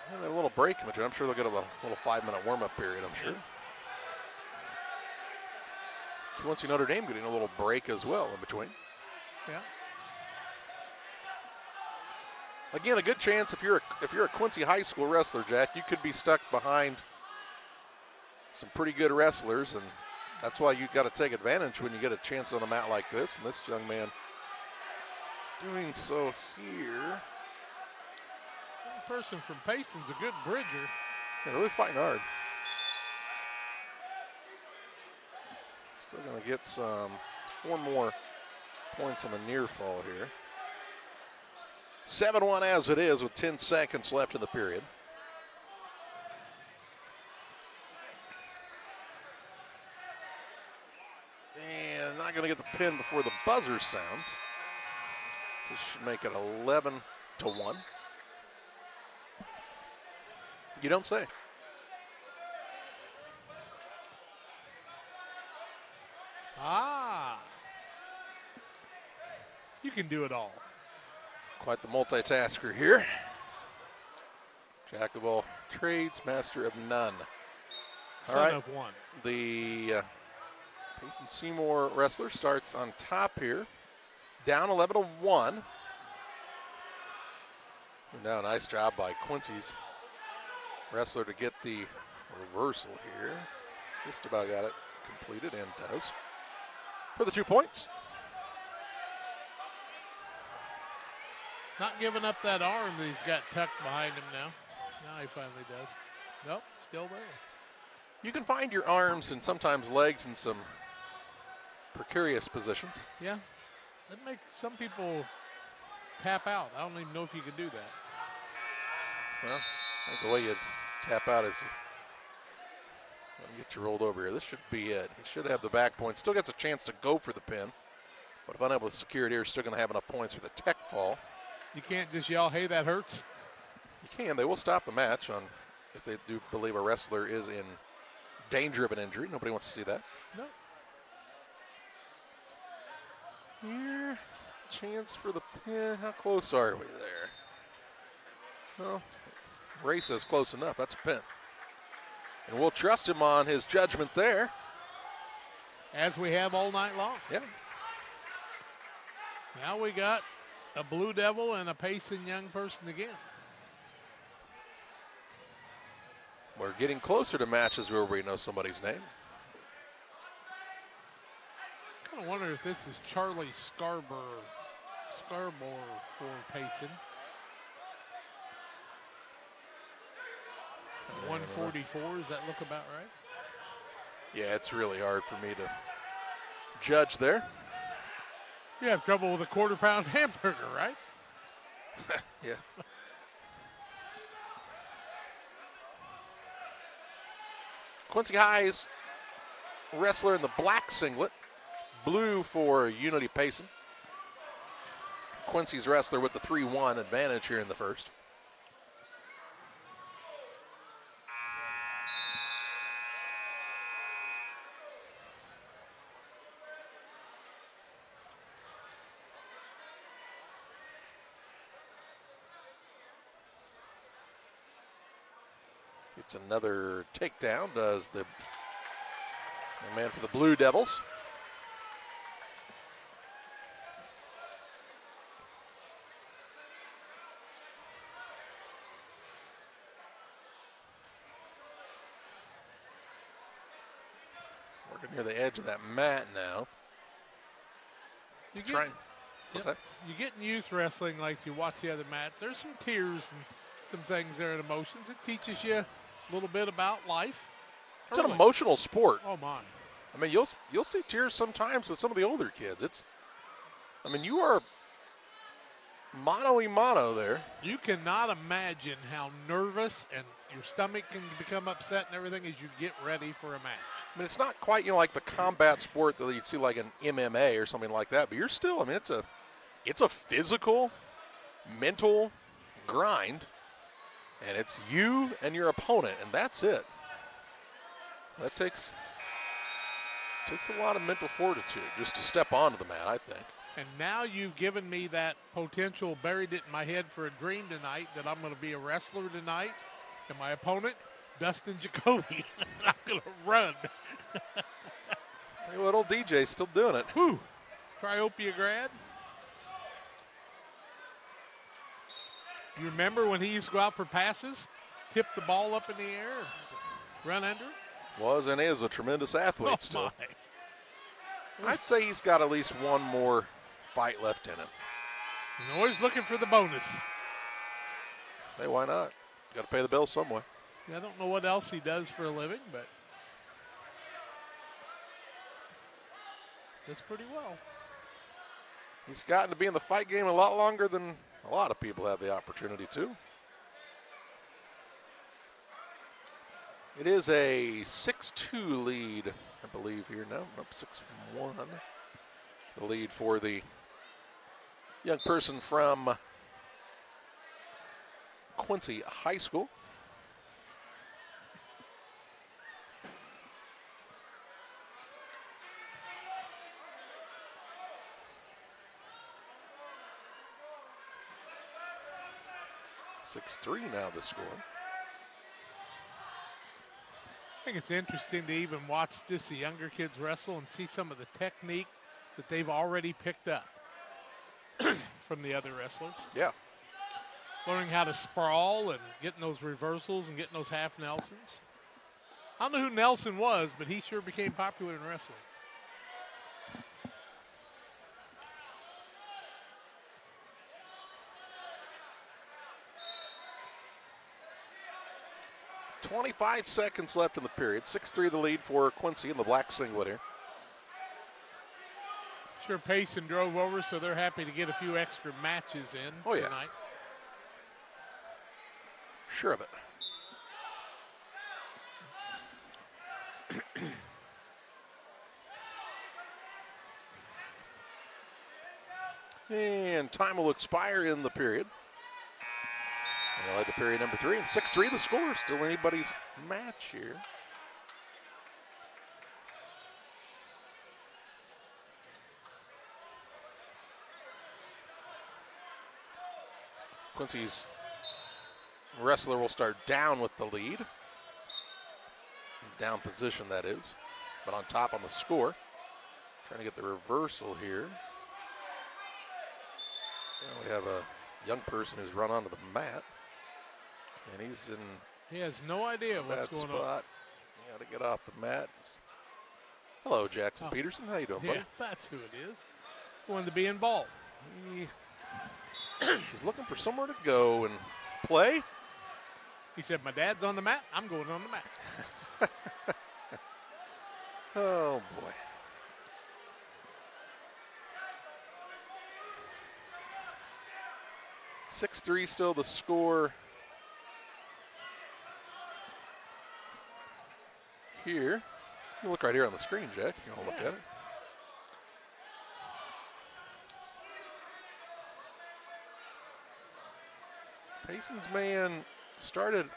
And a little break in between. I'm sure they'll get a little 5-minute warm-up period, I'm sure. So once Notre Dame getting a little break as well in between. Yeah. Again, a good chance if you're a Quincy High School wrestler, Jack, you could be stuck behind some pretty good wrestlers, and that's why you've got to take advantage when you get a chance on a mat like this. And this young man doing so here. Person from Payson's a good bridger. Yeah, really fighting hard. Still going to get some 4 more points on the near fall here. 7-1 as it is with 10 seconds left in the period. And not going to get the pin before the buzzer sounds. So this should make it 11-1. You don't say. Ah. You can do it all. Quite the multitasker here. Jack of all trades, master of none. Son of one. The Payson Seymour wrestler starts on top here. Down 11-1. Now, nice job by Quincy's wrestler to get the reversal here. Just about got it completed and does. For the 2 points. Not giving up that arm that he's got tucked behind him now. Now he finally does. Nope, still there. You can find your arms and sometimes legs in some precarious positions. Yeah, that makes some people tap out. I don't even know if you can do that. Well, I think the way you tap out is, let me get you rolled over here. This should be it. He should have the back point. Still gets a chance to go for the pin. But if unable to secure it here, still going to have enough points for the tech fall. You can't just yell, hey, that hurts. You can. They will stop the match on if they do believe a wrestler is in danger of an injury. Nobody wants to see that. No. Here, chance for the pin. How close are we there? Well, Ray says close enough. That's a pin. And we'll trust him on his judgment there. As we have all night long. Yeah. Now we got a Blue Devil and a Payson young person again. We're getting closer to matches where we know somebody's name. I kind of wonder if this is Charlie Scarborough for Payson. 144, does that look about right? Yeah, it's really hard for me to judge there. You have trouble with a quarter-pound hamburger, right? Yeah. Quincy High's wrestler in the black singlet, blue for Unity Payson. Quincy's wrestler with the 3-1 advantage here in the first. It's another takedown, does the man for the Blue Devils. Working near the edge of that mat now. You What's that? You get in youth wrestling like you watch the other mats. There's some tears and some things there and emotions. It teaches you a little bit about life. It's an emotional sport. Oh my! I mean, you'll see tears sometimes with some of the older kids. You are mano-a-mano there. You cannot imagine how nervous and your stomach can become upset and everything as you get ready for a match. I mean, it's not quite like the combat sport that you'd see like an MMA or something like that, but you're still. I mean, it's a physical, mental grind. And it's you and your opponent, and that's it. That takes a lot of mental fortitude just to step onto the mat, I think. And now you've given me that potential, buried it in my head for a dream tonight, that I'm going to be a wrestler tonight, and my opponent, Dustin Jacoby. I'm going to run. Hey, little DJ's still doing it. Whew. Triopia grad. You remember when he used to go out for passes, tip the ball up in the air, and run under? Was and is a tremendous athlete still. My. I'd say he's got at least one more fight left in him. He's always looking for the bonus. Hey, why not? Got to pay the bills some way. Yeah, I don't know what else he does for a living, but does pretty well. He's gotten to be in the fight game a lot longer than a lot of people have the opportunity to. It is a 6-2 lead, I believe, here. No, up 6-1. The lead for the young person from Quincy High School. 6-3 now the score. I think it's interesting to even watch just the younger kids wrestle and see some of the technique that they've already picked up from the other wrestlers. Yeah. Learning how to sprawl and getting those reversals and getting those half Nelsons. I don't know who Nelson was, but he sure became popular in wrestling. .25 seconds left in the period. 6-3 the lead for Quincy in the black singlet here. Sure, Payson drove over, so they're happy to get a few extra matches in tonight. Sure of it. And time will expire in the period. And they'll head to period number 3. And 6-3 the score. Still anybody's match here. Quincy's wrestler will start down with the lead. Down position, that is. But on top on the score. Trying to get the reversal here. And we have a young person who's run onto the mat. And he's in. He has no idea what's going on. You got to get off the mat. Hello, Jackson Peterson. How you doing, buddy? Yeah, that's who it is. Wanted to be involved. He's looking for somewhere to go and play. He said, my dad's on the mat. I'm going on the mat. Oh, boy. .6-3 still the score here. You look right here on the screen, Jack. You want to look at it. Payson's man started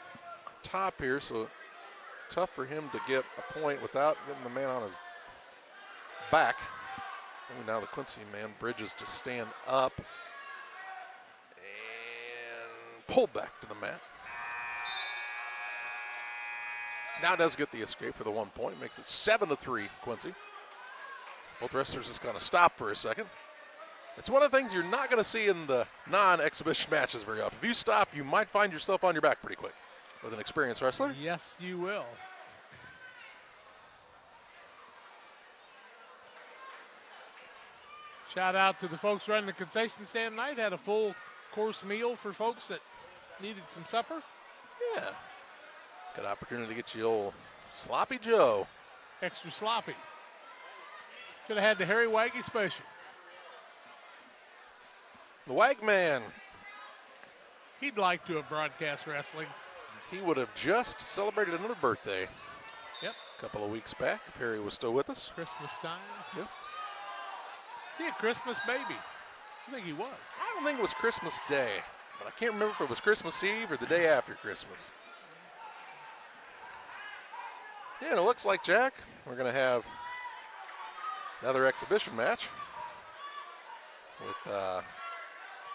top here, so tough for him to get a point without getting the man on his back. And now the Quincy man bridges to stand up and pull back to the mat. Now does get the escape for the 1 point, makes it 7-3 Quincy. Both wrestlers just kind of stop for a second. It's one of the things you're not going to see in the non-exhibition matches very often. If you stop, you might find yourself on your back pretty quick with an experienced wrestler. Yes, you will. Shout out to the folks running the concession stand tonight. Had a full course meal for folks that needed some supper. Yeah. Good opportunity to get you old Sloppy Joe. Extra sloppy. Should have had the Harry Waggy special. The Wag Man. He'd like to have broadcast wrestling. He would have just celebrated another birthday. Yep. A couple of weeks back, if Harry was still with us. Christmas time. Yep. Is he a Christmas baby? I think he was. I don't think it was Christmas Day, but I can't remember if it was Christmas Eve or the day after Christmas. Yeah, and it looks like, Jack, we're going to have another exhibition match with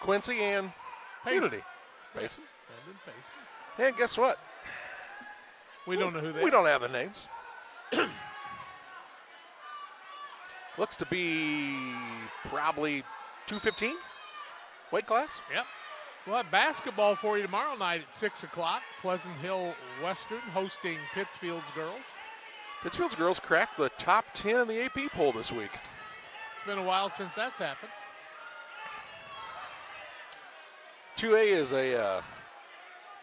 Quincy and Unity. Payson. And guess what? We don't know who they are. We don't have the names. Looks to be probably 215 weight class. Yep. We'll have basketball for you tomorrow night at 6 o'clock. Pleasant Hill Western hosting Pittsfield's girls. Pittsfield's girls cracked the top 10 in the AP poll this week. It's been a while since that's happened. 2A is a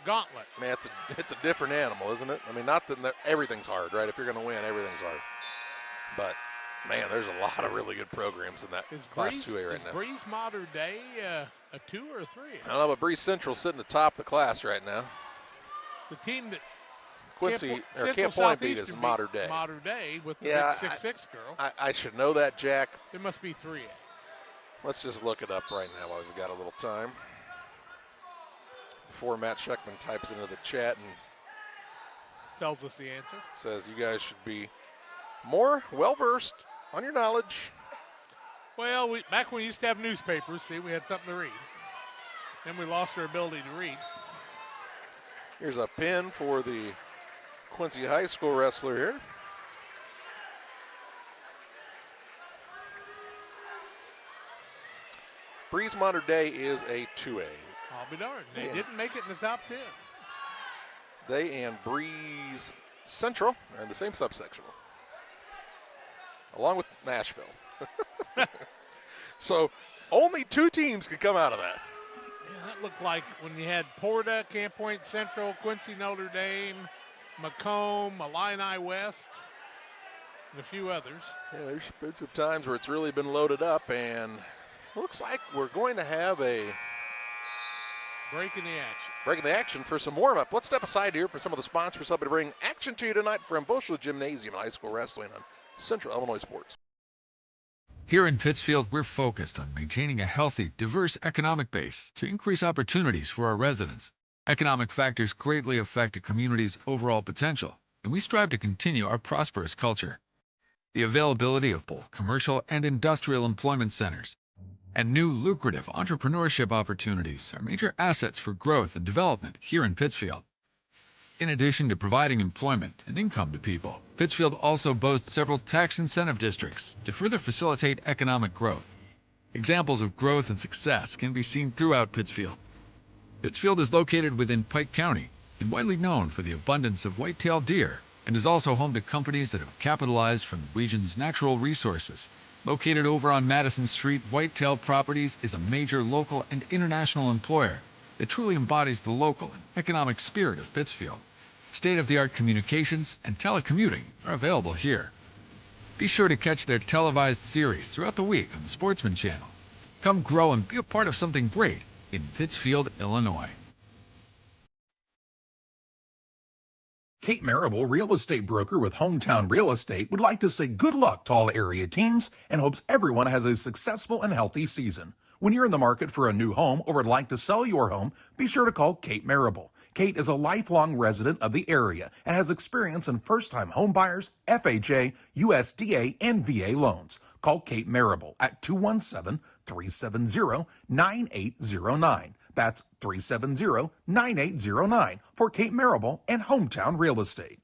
gauntlet. Man, it's a different animal, isn't it? I mean, not that everything's hard, right? If you're going to win, everything's hard. But man, there's a lot of really good programs in that Class 2A right now. Is Breeze Modern Day a 2 or a 3? I don't know, but Breeze Central's sitting atop the class right now. The team that Quincy or Camp Point beat is Modern Day. Modern Day with the big 6'6" girl. I should know that, Jack. It must be 3A. Let's just look it up right now while we've got a little time. Before Matt Scheckman types into the chat and tells us the answer. Says you guys should be more well-versed on your knowledge. Well, back when we used to have newspapers, see, we had something to read. Then we lost our ability to read. Here's a pin for the Quincy High School wrestler here. Breeze Mater Day is a 2A. I'll be darned. They didn't make it in the top 10. They and Breeze Central are in the same subsection, along with Nashville. So only 2 teams could come out of that. Yeah, that looked like when you had Porta, Camp Point Central, Quincy Notre Dame, Macomb, Illini West, and a few others. Yeah, there's been some times where it's really been loaded up, and looks like we're going to have a break in the action. Break in the action for some warm-up. Let's step aside here for some of the sponsors helping to bring action to you tonight from Boschel Gymnasium and High School Wrestling on Central Illinois Sports. Here in Pittsfield, we're focused on maintaining a healthy, diverse economic base to increase opportunities for our residents. Economic factors greatly affect a community's overall potential, and we strive to continue our prosperous culture. The availability of both commercial and industrial employment centers and new lucrative entrepreneurship opportunities are major assets for growth and development here in Pittsfield. In addition to providing employment and income to people, Pittsfield also boasts several tax incentive districts to further facilitate economic growth. Examples of growth and success can be seen throughout Pittsfield. Pittsfield is located within Pike County and widely known for the abundance of white-tailed deer, and is also home to companies that have capitalized from the region's natural resources. Located over on Madison Street, Whitetail Properties is a major local and international employer that truly embodies the local and economic spirit of Pittsfield. State-of-the-art communications and telecommuting are available here. Be sure to catch their televised series throughout the week on the Sportsman Channel. Come grow and be a part of something great in Pittsfield, Illinois. Kate Marable, real estate broker with Hometown Real Estate, would like to say good luck to all area teams and hopes everyone has a successful and healthy season. When you're in the market for a new home or would like to sell your home, be sure to call Kate Marable. Kate is a lifelong resident of the area and has experience in first-time home buyers, FHA, USDA, and VA loans. Call Kate Marable at 217-370-9809. That's 370-9809 for Kate Marable and Hometown Real Estate.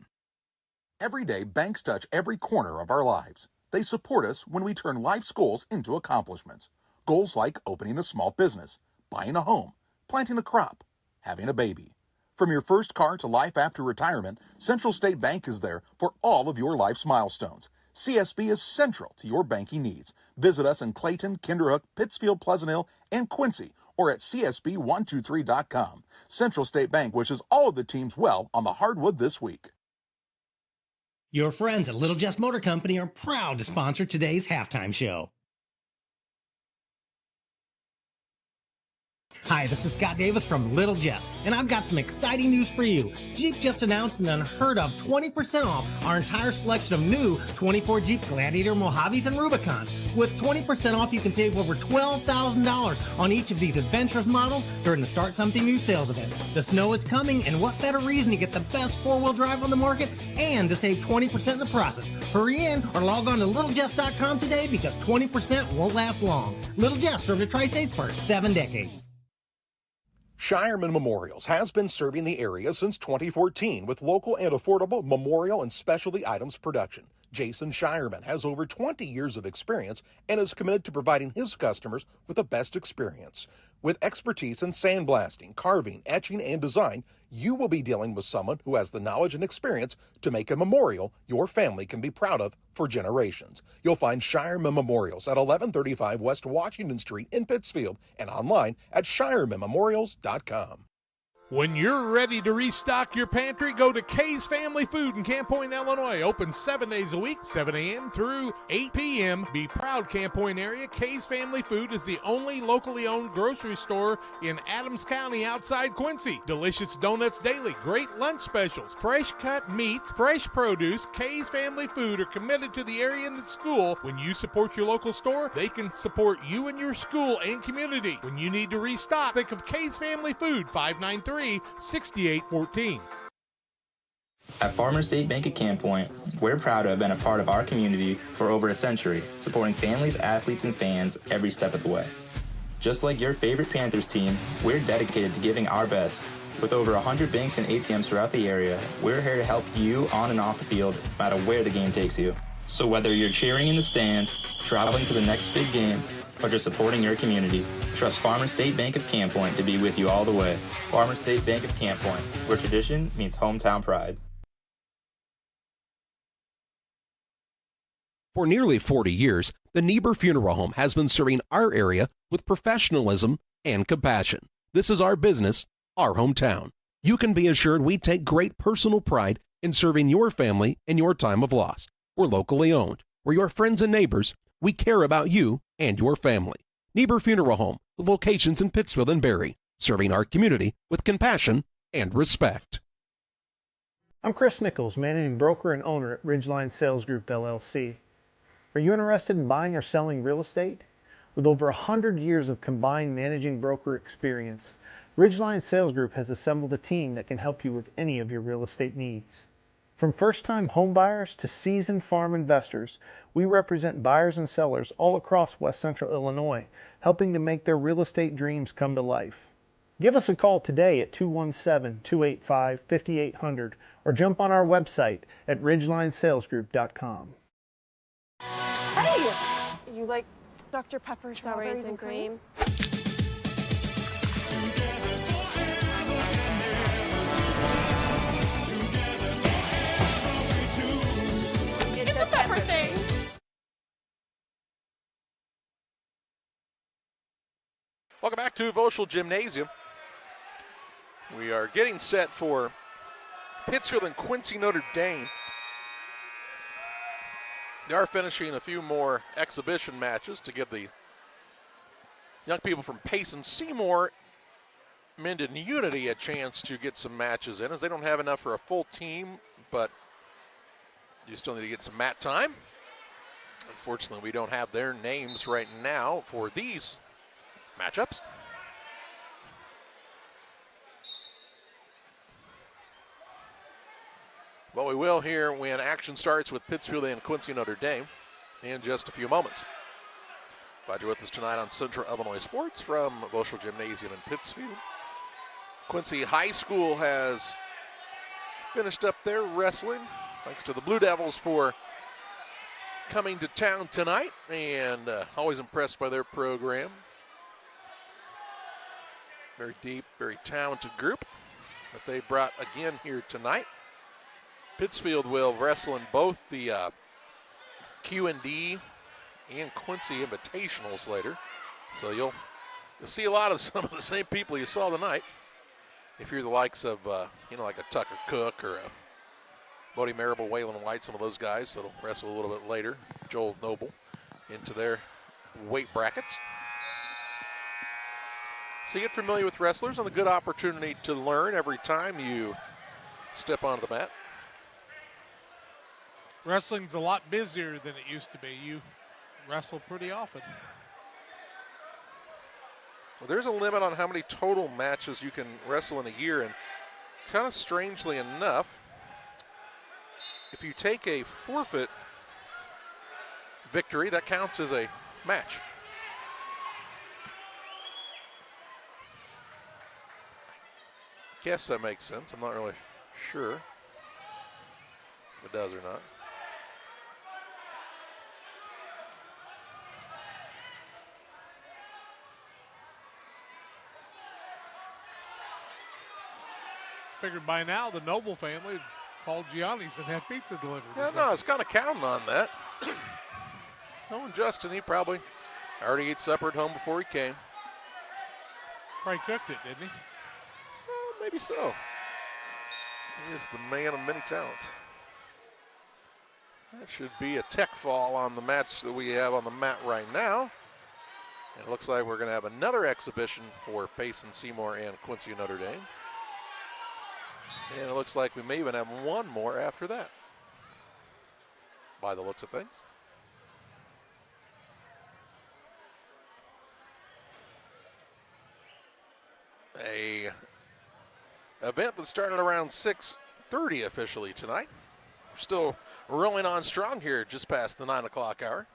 Every day, banks touch every corner of our lives. They support us when we turn life's goals into accomplishments. Goals like opening a small business, buying a home, planting a crop, having a baby. From your first car to life after retirement, Central State Bank is there for all of your life's milestones. CSB is central to your banking needs. Visit us in Clayton, Kinderhook, Pittsfield, Pleasant Hill, and Quincy, or at csb123.com. Central State Bank wishes all of the teams well on the hardwood this week. Your friends at Little Jess Motor Company are proud to sponsor today's halftime show. Hi, this is Scott Davis from Little Jess, and I've got some exciting news for you. Jeep just announced an unheard of 20% off our entire selection of new 24 Jeep Gladiator Mojaves and Rubicons. With 20% off, you can save over $12,000 on each of these adventurous models during the Start Something New sales event. The snow is coming, and what better reason to get the best four-wheel drive on the market and to save 20% in the process. Hurry in or log on to littlejess.com today because 20% won't last long. Little Jess served the Tri-States for 7 decades. Shireman Memorials has been serving the area since 2014 with local and affordable memorial and specialty items production. Jason Shireman has over 20 years of experience and is committed to providing his customers with the best experience. With expertise in sandblasting, carving, etching, and design, you will be dealing with someone who has the knowledge and experience to make a memorial your family can be proud of for generations. You'll find Shireman Memorials at 1135 West Washington Street in Pittsfield and online at shiremanmemorials.com. When you're ready to restock your pantry, go to Kay's Family Food in Camp Point, Illinois. Open 7 days a week, 7 a.m. through 8 p.m. Be proud, Camp Point area. Kay's Family Food is the only locally owned grocery store in Adams County outside Quincy. Delicious donuts daily, great lunch specials, fresh cut meats, fresh produce. Kay's Family Food are committed to the area and the school. When you support your local store, they can support you and your school and community. When you need to restock, think of Kay's Family Food, 593-6814. At Farmers State Bank at Camp Point, we're proud to have been a part of our community for over a century, supporting families, athletes, and fans every step of the way. Just like your favorite Panthers team, we're dedicated to giving our best. With over 100 banks and ATMs throughout the area, we're here to help you on and off the field, no matter where the game takes you. So whether you're cheering in the stands, traveling to the next big game, or just supporting your community, trust Farmers State Bank of Camp Point to be with you all the way. Farmers State Bank of Camp Point, where tradition meets hometown pride. For nearly 40 years, the Notre Funeral Home has been serving our area with professionalism and compassion. This is our business, our hometown. You can be assured we take great personal pride in serving your family in your time of loss. We're locally owned. We're your friends and neighbors. We care about you and your family. Notre Funeral Home, with locations in Pittsfield and Barry, serving our community with compassion and respect. I'm Chris Nichols, managing broker and owner at Ridgeline Sales Group, LLC. Are you interested in buying or selling real estate? With over 100 years of combined managing broker experience, Ridgeline Sales Group has assembled a team that can help you with any of your real estate needs. From first-time home buyers to seasoned farm investors, we represent buyers and sellers all across West Central Illinois, helping to make their real estate dreams come to life. Give us a call today at 217-285-5800 or jump on our website at ridgelinesalesgroup.com. Hey! You like Dr. Pepper strawberries and cream? It's a pepper thing. Welcome back to Voschel Gymnasium. We are getting set for Pittsfield and Quincy Notre Dame. They are finishing a few more exhibition matches to give the young people from Payson Seymour Minden Unity a chance to get some matches in, as they don't have enough for a full team, but you still need to get some mat time. Unfortunately, we don't have their names right now for these matchups. But we will here when action starts with Pittsfield and Quincy Notre Dame in just a few moments. Glad you're with us tonight on Central Illinois Sports from Voschel Gymnasium in Pittsfield. Quincy High School has finished up their wrestling. Thanks to the Blue Devils for coming to town tonight, and always impressed by their program. Very deep, very talented group that they brought again here tonight. Pittsfield will wrestle in both the Q&D and Quincy Invitationals later. So you'll see a lot of some of the same people you saw tonight. If you're the likes of, like a Tucker Cook or a Bodie Marable, Waylon White, some of those guys that'll wrestle a little bit later, Joel Noble, into their weight brackets. So you get familiar with wrestlers and a good opportunity to learn every time you step onto the mat. Wrestling's a lot busier than it used to be. You wrestle pretty often. Well, there's a limit on how many total matches you can wrestle in a year, and kind of strangely enough, if you take a forfeit victory, that counts as a match. Guess that makes sense. I'm not really sure if it does or not. Figured by now the Noble family would call Gianni's and have pizza delivered. Yeah, no, I was kind of counting on that. Knowing Justin, he probably already ate supper at home before he came. Probably cooked it, didn't he? Well, maybe so. He is the man of many talents. That should be a tech fall on the match that we have on the mat right now. And it looks like we're going to have another exhibition for Payson Seymour and Quincy Notre Dame. And it looks like we may even have one more after that, by the looks of things. A event that started around 6:30 officially tonight. We're still rolling on strong here just past the 9 o'clock hour.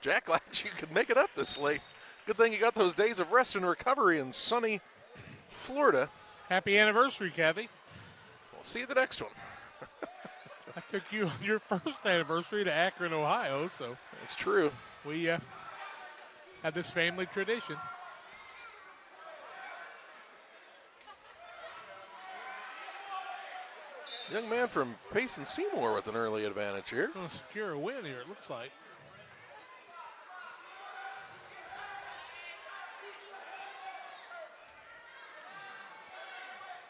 Jack, glad you could make it up this late. Good thing you got those days of rest and recovery in sunny Florida. Happy anniversary, Kathy. We'll see you the next one. I took you on your first anniversary to Akron, Ohio, so. That's true. We have this family tradition. Young man from Payson Seymour with an early advantage here. Going to secure a win here, it looks like.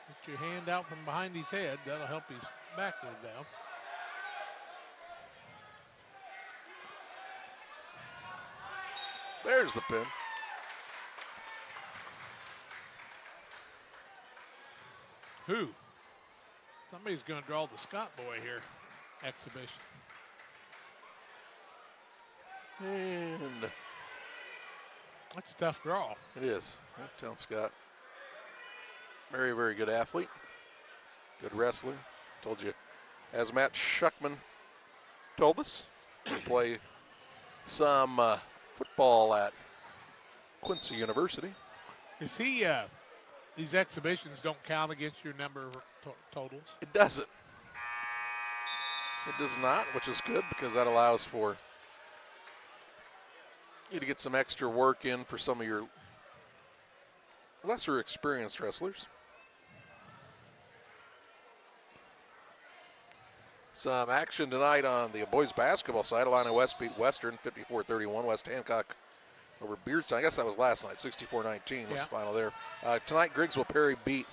Get your hand out from behind his head. That'll help his back move down. There's the pin. Who? Somebody's going to draw the Scott boy here. Exhibition. And that's a tough draw. It is. Uptown Scott. Very, very good athlete. Good wrestler. Told you, as Matt Schuckman told us, to play some football at Quincy University. Is he, these exhibitions don't count against your number of totals? It doesn't. It does not, which is good because that allows for you to get some extra work in for some of your lesser experienced wrestlers. Some action tonight on the boys basketball side. Illini West beat Western 54-31. West Hancock over Beardstown. I guess that was last night. 64-19 was the final there. Tonight, Griggsville Perry beat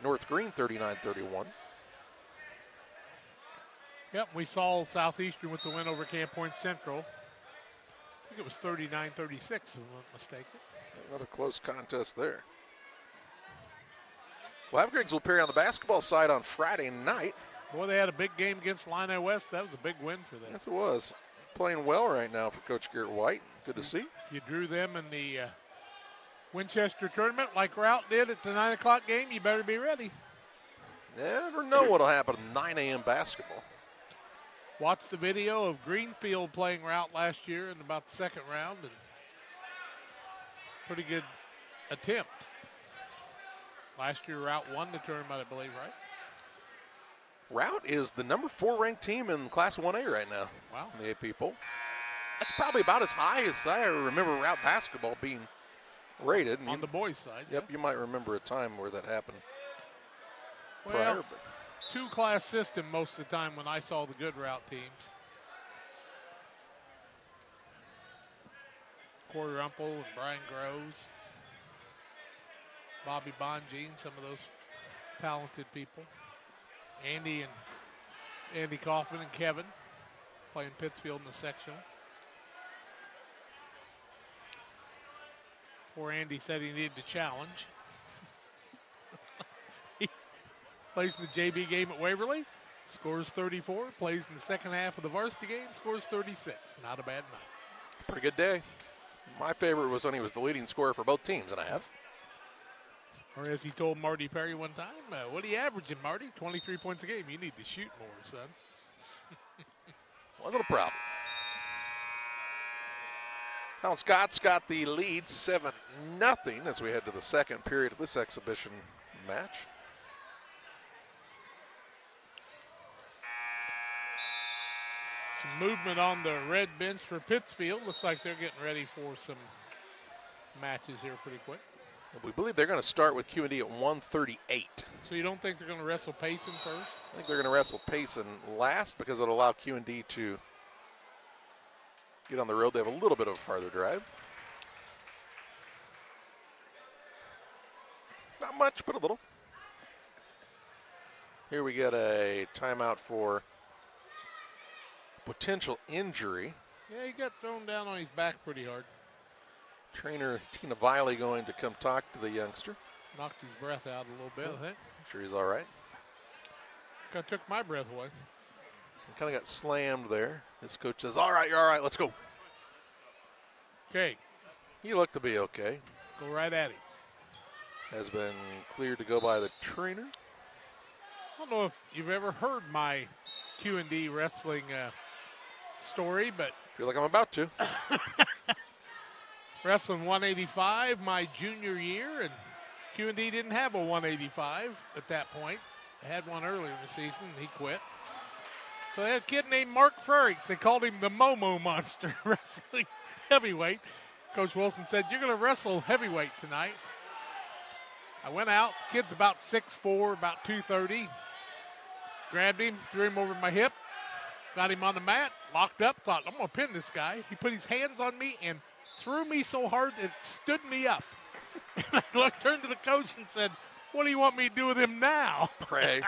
North Green 39-31. Yep, we saw Southeastern with the win over Camp Point Central. I think it was 39-36, if I'm not mistaken. Another close contest there. We'll have Griggsville Perry on the basketball side on Friday night. Boy, they had a big game against Illini West. That was a big win for them. Yes, it was. Playing well right now for Coach Garrett White. Good to see. If you drew them in the Winchester tournament like Route did at the 9 o'clock game, you better be ready. Never know what'll happen at 9 a.m. basketball. Watched the video of Greenfield playing Route last year in about the second round, and pretty good attempt. Last year, Route won the tournament, I believe, right? Route is the number 4 ranked team in Class 1A right now. Wow. In the AP poll. That's probably about as high as I remember Route basketball being rated. On the boys' side. Yep, you might remember a time where that happened. Well, prior, two-class system most of the time when I saw the good Route teams. Corey Rumpel and Brian Groves, Bobby Bonjean, some of those talented people. Andy Kaufman and Kevin playing Pittsfield in the sectional. Poor Andy said he needed to challenge. He plays in the JV game at Waverly, scores 34, plays in the second half of the varsity game, scores 36. Not a bad night. Pretty good day. My favorite was when he was the leading scorer for both teams, and I have. Or as he told Marty Perry one time, what are you averaging, Marty? 23 points a game. You need to shoot more, son. Wasn't a problem. Now Scott's got the lead 7-0 as we head to the second period of this exhibition match. Some movement on the red bench for Pittsfield. Looks like they're getting ready for some matches here pretty quick. We believe they're going to start with Q&D at 1:38. So you don't think they're going to wrestle Payson first? I think they're going to wrestle Payson last because it'll allow Q&D to get on the road. They have a little bit of a farther drive. Not much, but a little. Here we get a timeout for potential injury. Yeah, he got thrown down on his back pretty hard. Trainer Tina Viley going to come talk to the youngster. Knocked his breath out a little bit, I think. I'm sure he's all right. Kind of took my breath away. He kind of got slammed there. His coach says, all right, you're all right, let's go. Okay. He looked to be okay. Go right at him. Has been cleared to go by the trainer. I don't know if you've ever heard my Q&D wrestling story, but I feel like I'm about to. Wrestling 185 my junior year, and QD didn't have a 185 at that point. They had one earlier in the season, and he quit. So they had a kid named Mark Frericks. They called him the Momo Monster, wrestling heavyweight. Coach Wilson said, "You're going to wrestle heavyweight tonight." I went out. The kid's about 6'4", about 230. Grabbed him, threw him over my hip, got him on the mat, locked up, thought, "I'm going to pin this guy." He put his hands on me and threw me so hard it stood me up. And I turned to the coach and said, "What do you want me to do with him now?" Pray.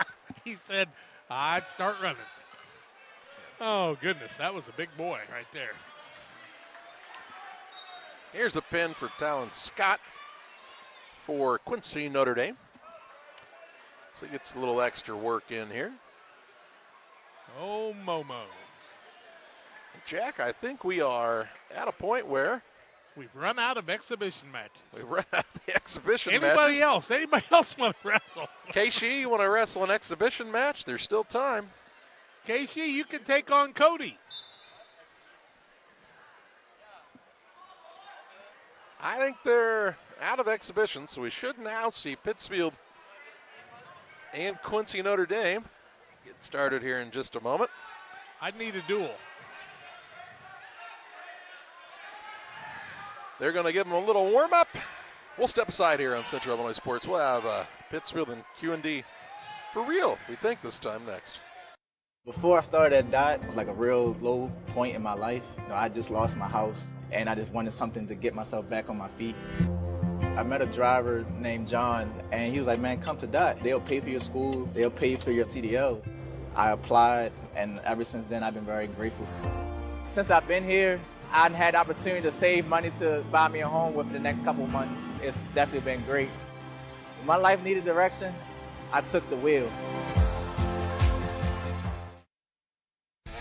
He said, "I'd start running." Oh, goodness, that was a big boy right there. Here's a pin for Talon Scott for Quincy, Notre Dame. So he gets a little extra work in here. Oh, Momo. Jack, I think we are at a point where we've run out of exhibition matches. We've run out of the exhibition Anybody matches. Anybody else want to wrestle? KC, you want to wrestle an exhibition match? There's still time. KC, you can take on Cody. I think they're out of exhibition, so we should now see Pittsfield and Quincy, Notre Dame get started here in just a moment. I'd need a duel. They're going to give them a little warm-up. We'll step aside here on Central Illinois Sports. We'll have Pittsfield and Q&D for real, we think, this time next. Before I started at DOT, it was like a real low point in my life. I just lost my house, and I just wanted something to get myself back on my feet. I met a driver named John, and he was like, "Man, come to DOT. They'll pay for your school. They'll pay for your CDLs." I applied, and ever since then, I've been very grateful. Since I've been here, I've had the opportunity to save money to buy me a home within the next couple of months. It's definitely been great. When my life needed direction, I took the wheel.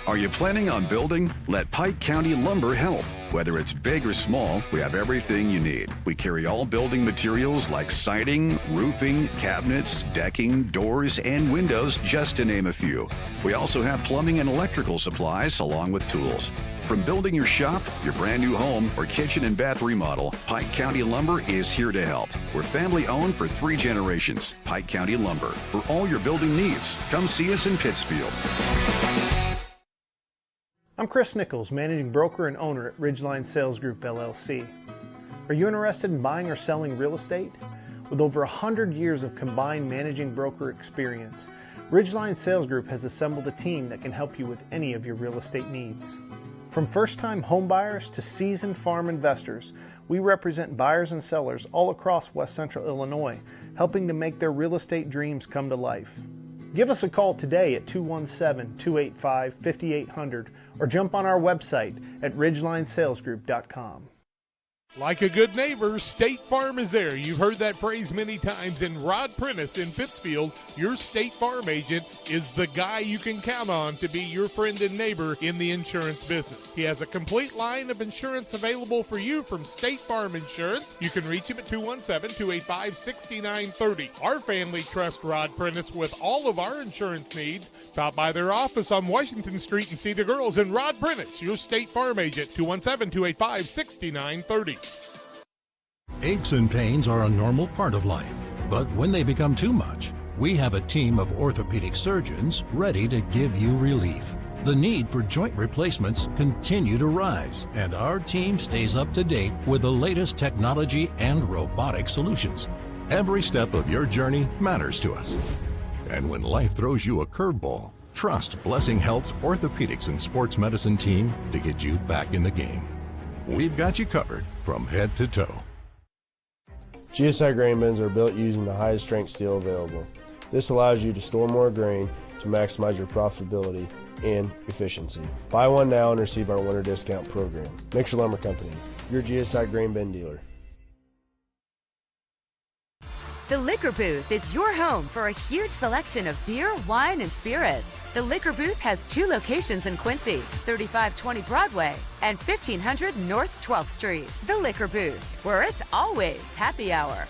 Are you planning on building? Let Pike County Lumber help. Whether it's big or small, we have everything you need. We carry all building materials like siding, roofing, cabinets, decking, doors, and windows, just to name a few. We also have plumbing and electrical supplies along with tools. From building your shop, your brand new home, or kitchen and bath remodel, Pike County Lumber is here to help. We're family owned for 3 generations. Pike County Lumber. For all your building needs, come see us in Pittsfield. I'm Chris Nichols, managing broker and owner at Ridgeline Sales Group, LLC. Are you interested in buying or selling real estate? With over 100 years of combined managing broker experience, Ridgeline Sales Group has assembled a team that can help you with any of your real estate needs. From first-time home buyers to seasoned farm investors, we represent buyers and sellers all across West Central Illinois, helping to make their real estate dreams come to life. Give us a call today at 217-285-5800 or jump on our website at ridgelinesalesgroup.com. Like a good neighbor, State Farm is there. You've heard that phrase many times. And Rod Prentice in Pittsfield, your State Farm agent, is the guy you can count on to be your friend and neighbor in the insurance business. He has a complete line of insurance available for you from State Farm Insurance. You can reach him at 217-285-6930. Our family trusts Rod Prentice with all of our insurance needs. Stop by their office on Washington Street and see the girls. And Rod Prentice, your State Farm agent, 217-285-6930. Aches and pains are a normal part of life, but when they become too much, we have a team of orthopedic surgeons ready to give you relief. The need for joint replacements continue to rise, and our team stays up to date with the latest technology and robotic solutions. Every step of your journey matters to us. And when life throws you a curveball, trust Blessing Health's orthopedics and sports medicine team to get you back in the game. We've got you covered from head to toe. GSI grain bins are built using the highest strength steel available. This allows you to store more grain to maximize your profitability and efficiency. Buy one now and receive our winter discount program. Mixer Lumber Company, your GSI grain bin dealer. The Liquor Booth is your home for a huge selection of beer, wine, and spirits. The Liquor Booth has 2 locations in Quincy, 3520 Broadway and 1500 North 12th Street. The Liquor Booth, where it's always happy hour.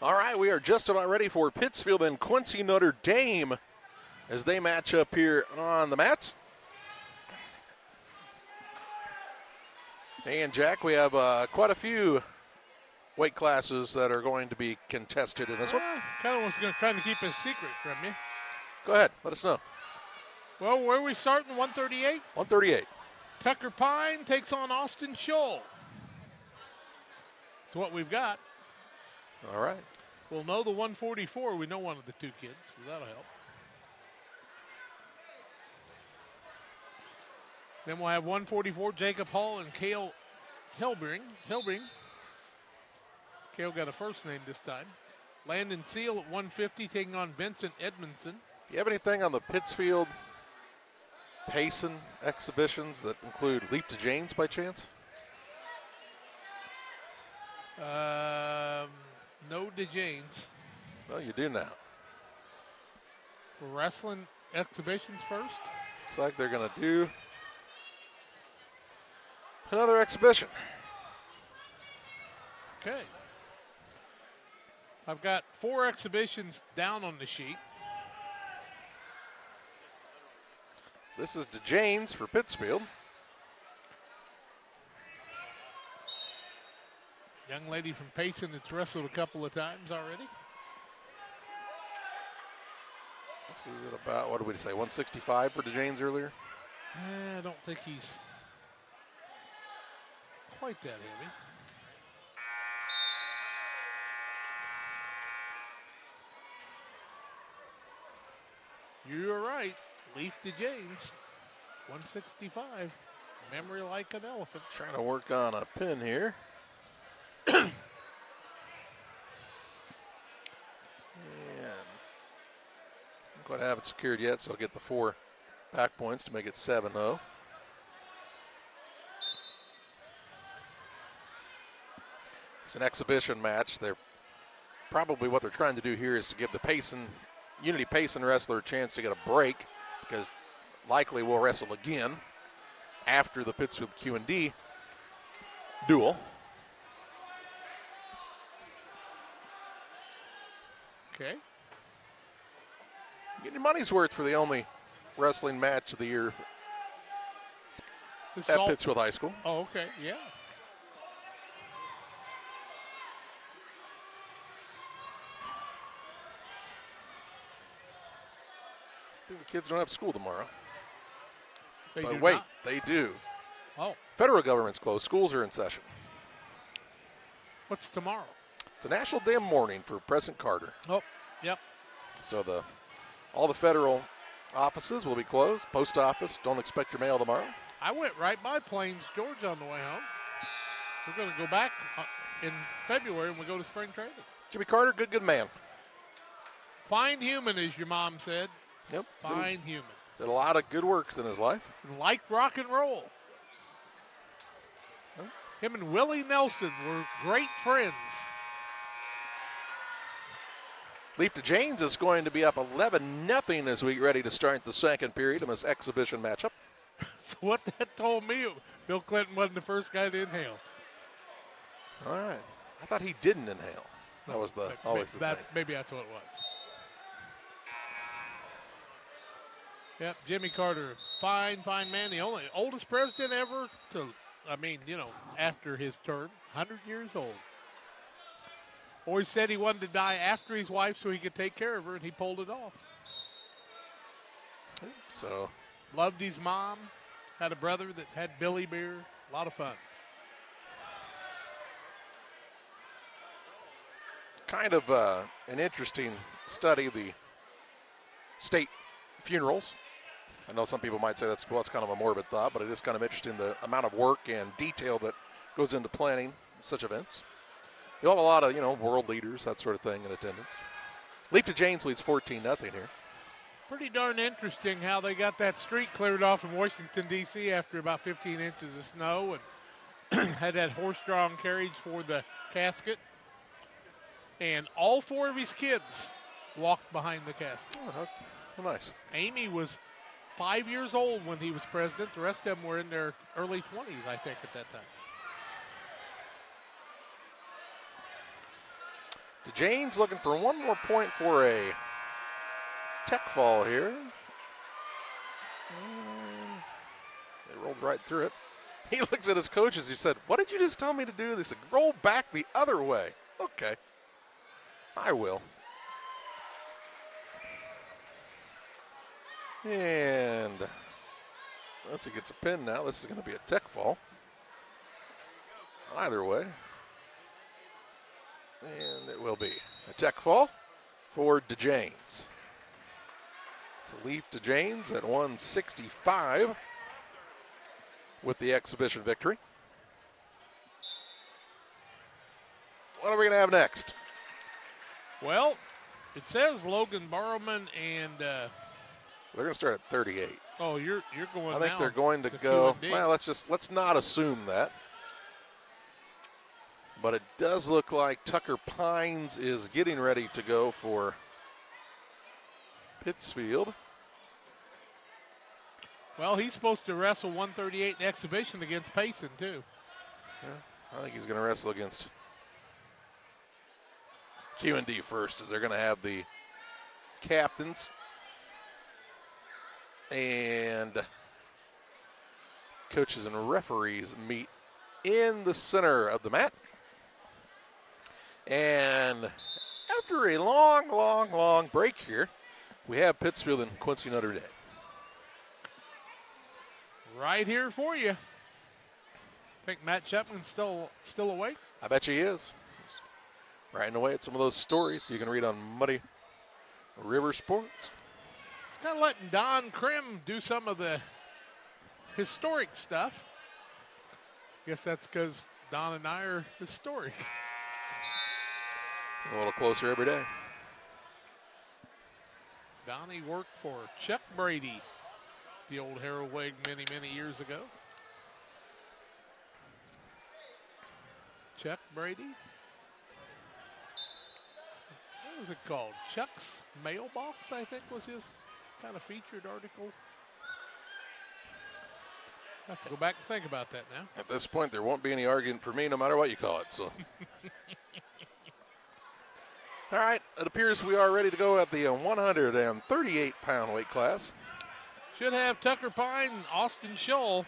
All right, we are just about ready for Pittsfield and Quincy, Notre Dame as they match up here on the mats. And Jack, we have quite a few weight classes that are going to be contested in this one. Kind of was going to try to keep a secret from you. Go ahead, let us know. Well, where are we starting? 138? 138. Tucker Pine takes on Austin Scholl. That's what we've got. All right. We'll know the 144. We know one of the two kids, so that'll help. Then we'll have 144, Jacob Hall and Cale Hilbring. Cale got a first name this time. Landon Seal at 150 taking on Vincent Edmondson. Do you have anything on the Pittsfield Payson exhibitions that include Leap to James by chance? No DeJanes. Well, you do now. For wrestling exhibitions first. Looks like they're going to do another exhibition. Okay. I've got 4 exhibitions down on the sheet. This is DeJanes for Pittsfield. Young lady from Payson that's wrestled a couple of times already. This is at about, what did we say, 165 for DeJanes earlier? I don't think he's quite that heavy. You're right. Leaf DeJanes, 165. Memory like an elephant. Trying to work on a pin here. And don't quite have it secured yet, so I'll get the 4 back points to make it 7-0. It's an exhibition match. They're probably what they're trying to do here is to give the Unity Payson wrestler a chance to get a break, because likely we'll wrestle again after the Pittsfield Q&D duel. Okay. Get your money's worth for the only wrestling match of the year This at Pittsfield High School. Oh, okay, yeah. The kids don't have school tomorrow. They but do wait, not? they do. Oh. Federal government's closed. Schools are in session. What's tomorrow? It's a National Day of Mourning for President Carter. Oh, yep. So all the federal offices will be closed. Post office, don't expect your mail tomorrow. I went right by Plains, Georgia on the way home. So we're going to go back in February when we go to spring training. Jimmy Carter, good man. Fine human, as your mom said. Yep. Fine human. Did a lot of good works in his life. And liked rock and roll. Him and Willie Nelson were great friends. Leap to Janes is going to be up 11-0 as we get ready to start the second period in this exhibition matchup. So what that told me, Bill Clinton wasn't the first guy to inhale. All right. I thought he didn't inhale. That was always the thing. Maybe that's what it was. Yep, Jimmy Carter, fine man. The oldest president ever to, after his term, 100 years old. Always said he wanted to die after his wife so he could take care of her, and he pulled it off. So loved his mom, had a brother that had Billy Beer, a lot of fun. Kind of an interesting study, the state funerals. I know some people might say that's kind of a morbid thought, but it is kind of interesting the amount of work and detail that goes into planning such events. You'll have a lot of, world leaders, that sort of thing in attendance. Leap to Janes leads 14-0 here. Pretty darn interesting how they got that street cleared off in Washington, D.C. after about 15 inches of snow and had that horse-drawn carriage for the casket. And all 4 of his kids walked behind the casket. Oh, nice. Amy was 5 years old when he was president. The rest of them were in their early 20s, I think, at that time. DeJanes looking for one more point for a tech fall here. They rolled right through it. He looks at his coaches. He said, "What did you just tell me to do?" They said, "Roll back the other way." Okay. I will. And unless he gets a pin now, this is going to be a tech fall. Either way. And it will be a tech fall for DeJanes. So leave DeJanes at 165 with the exhibition victory. What are we going to have next? Well, it says Logan Barrowman and they're going to start at 38. Oh, you're going. I think now they're going to go. Well, let's not assume that. But it does look like Tucker Pines is getting ready to go for Pittsfield. Well, he's supposed to wrestle 138 in exhibition against Payson too. Yeah, I think he's going to wrestle against Q&D first, as they're going to have the captains and coaches and referees meet in the center of the mat. And after a long break here, we have Pittsfield and Quincy Notre Dame. Right here for you. Think Matt Chapman's still awake? I bet you he is. He's writing away at some of those stories you can read on Muddy River Sports. It's kind of letting Don Krim do some of the historic stuff. Guess that's because Don and I are historic. A little closer every day. Donnie worked for Chuck Brady, the old Harold Wig, many years ago. Chuck Brady. What was it called? Chuck's Mailbox, I think, was his kind of featured article. I have to go back and think about that now. At this point, there won't be any argument for me, no matter what you call it. So, all right, it appears we are ready to go at the 138-pound weight class. Should have Tucker Pine, Austin Scholl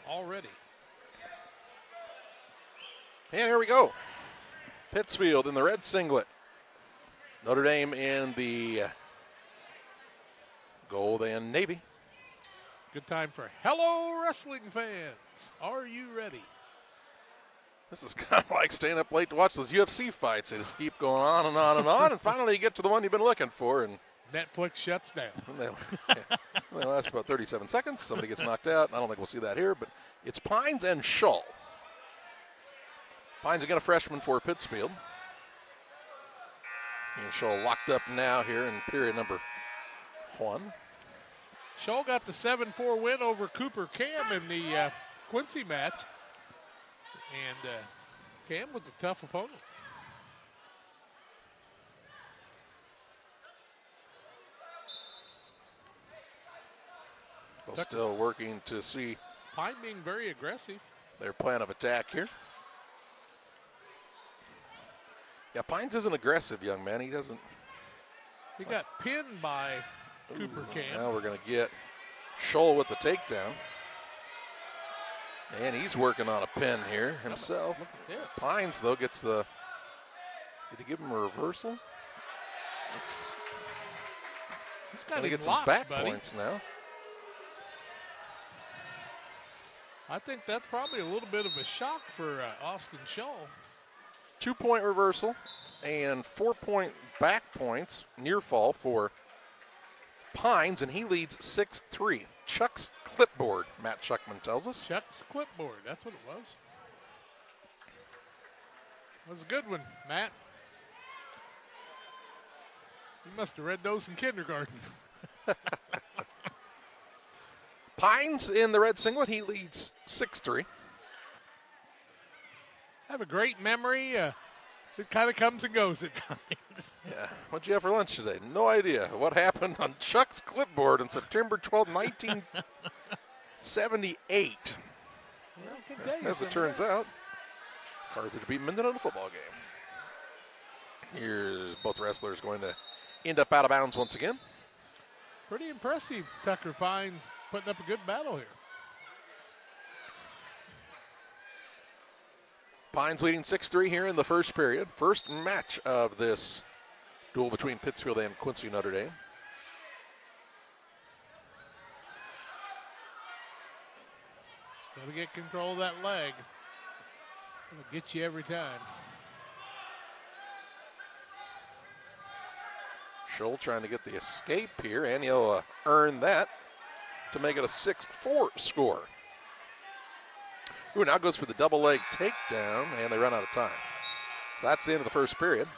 already. And here we go. Pittsfield in the red singlet. Notre Dame in the gold and navy. Good time for hello wrestling fans. Are you ready? This is kind of like staying up late to watch those UFC fights. They just keep going on and on and on, and finally you get to the one you've been looking for, and Netflix shuts down. They last about 37 seconds. Somebody gets knocked out. I don't think we'll see that here, but it's Pines and Scholl. Pines again, a freshman for Pittsfield. And Scholl locked up now here in period number 1. Scholl got the 7-4 win over Cooper Cam in the Quincy match. And Cam was a tough opponent. Well, still working to see Pine being very aggressive. Their plan of attack here. Yeah, Pines isn't aggressive, young man. He doesn't. He got pinned by Cooper Cam. Now we're going to get Scholl with the takedown. And he's working on a pin here himself. Look at this. Pines, though, gets the. Did he give him a reversal? He's got to get locked, some back buddy. points now. I think that's probably a little bit of a shock for Austin Scholl. 2-point reversal and 4-point back points, near fall for Pines, and he leads 6-3. Chuck's clipboard, Matt Schuckman tells us. Chuck's clipboard, that's what it was. That was a good one, Matt. You must have read those in kindergarten. Pines in the red singlet, he leads 6-3. I have a great memory. It kind of comes and goes at times. Yeah. What'd you have for lunch today? No idea. What happened on Chuck's clipboard on September 12, 1978? As it turns out, Carthage beat Minden in a football game. Here's both wrestlers going to end up out of bounds once again. Pretty impressive. Tucker Pines putting up a good battle here. Pines leading 6-3 here in the first period. First match of this duel between Pittsfield and Quincy Notre Dame. Got to get control of that leg. It'll get you every time. Scholl trying to get the escape here, and he'll earn that to make it a 6-4 score. Ooh, now goes for the double leg takedown, and they run out of time. So that's the end of the first period.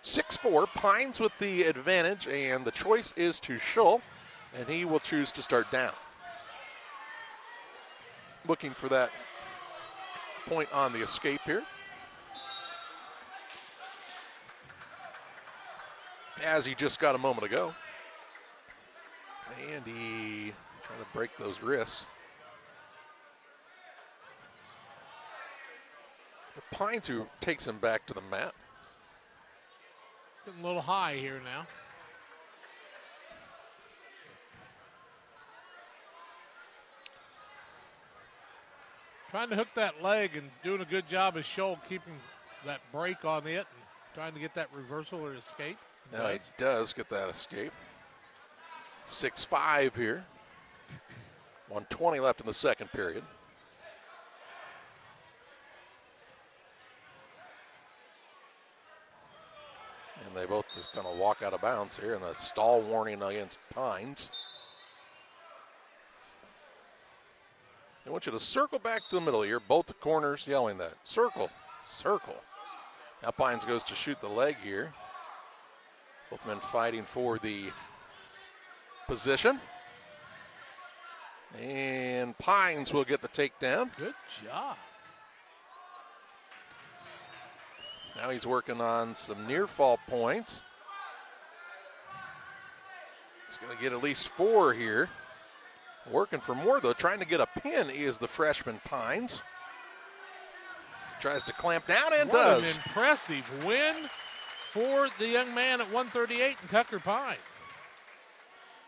6-4, Pines with the advantage, and the choice is to Scholl, and he will choose to start down. Looking for that point on the escape here. As he just got a moment ago. And he trying to break those wrists. Pines who takes him back to the mat. Getting a little high here now. Trying to hook that leg and doing a good job as Scholl keeping that break on it and trying to get that reversal or escape. Now he does get that escape. 6-5 here. 1:20 left in the second period. And they both just going to walk out of bounds here, and a stall warning against Pines. I want you to circle back to the middle here. Both the corners yelling that. Circle, circle. Now Pines goes to shoot the leg here. Both men fighting for the position. And Pines will get the takedown. Good job. Now he's working on some near fall points. He's going to get at least 4 here. Working for more, though. Trying to get a pin is the freshman Pines. Tries to clamp down and does. What an impressive win for the young man at 138 in Tucker Pine.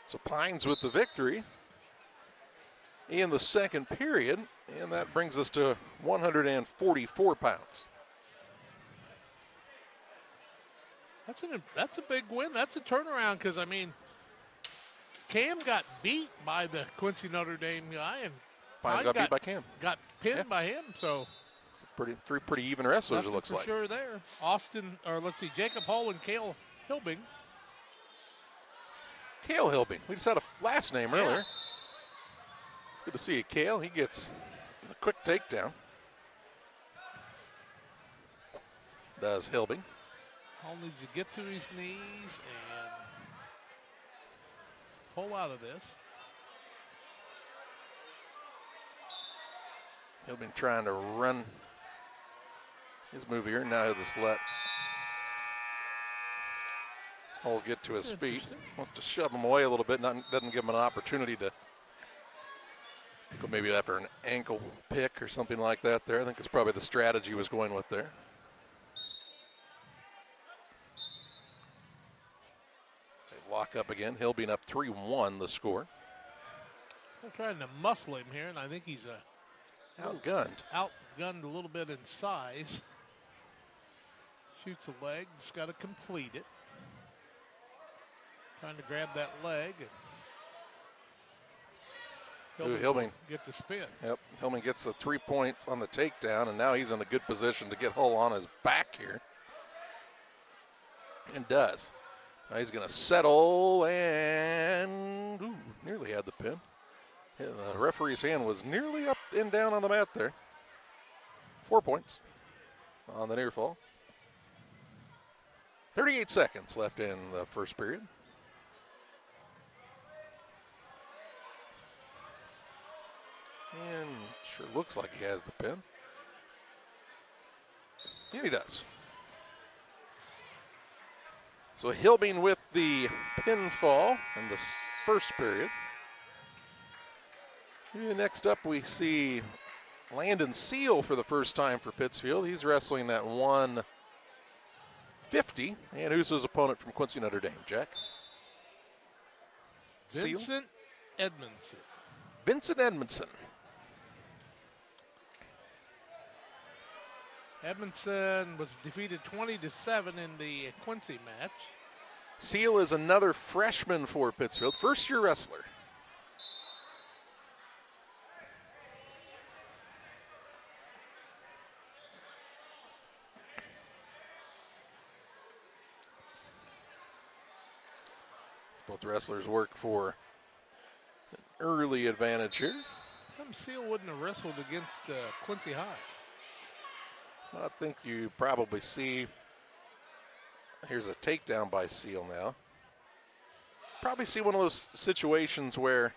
So Pines with the victory in the second period, and that brings us to 144 pounds. That's a big win. That's a turnaround because, I mean, Cam got beat by the Quincy Notre Dame guy, and Pines got beat by Cam. Got pinned by him, so. Three pretty even wrestlers, it looks for like. Sure there. Jacob Hull and Cale Hilbing. Cale Hilbing. We just had a last name earlier. Good to see you, Cale. He gets a quick takedown. Does Hilbing. Hull needs to get to his knees and pull out of this. Hilbing trying to run his move here. Now he'll just let Hull get to his feet. Wants to shove him away a little bit. Doesn't give him an opportunity to go maybe after an ankle pick or something like that there. I think it's probably the strategy he was going with there. They lock up again. Hilbing up 3-1 the score. They're trying to muscle him here, and I think he's outgunned. Outgunned a little bit in size. Shoots a leg, just got to complete it. Trying to grab that leg. And Hilbing get the spin. Yep, Hilbing gets the 3 points on the takedown, and now he's in a good position to get Hull on his back here. And does. Now he's going to settle and nearly had the pin. The referee's hand was nearly up and down on the mat there. 4 points on the near fall. 38 seconds left in the first period. And sure looks like he has the pin. Yeah, he does. So Hilbing with the pinfall in the first period. Next up, we see Landon Seal for the first time for Pittsfield. He's wrestling at 150. And who's his opponent from Quincy Notre Dame, Jack? Vincent Edmondson. Vincent Edmondson. Edmondson was defeated 20-7 in the Quincy match. Seal is another freshman for Pittsfield, first-year wrestler. Both wrestlers work for an early advantage here. Seal wouldn't have wrestled against Quincy High. I think you probably see, here's a takedown by Seal now. Probably see one of those situations where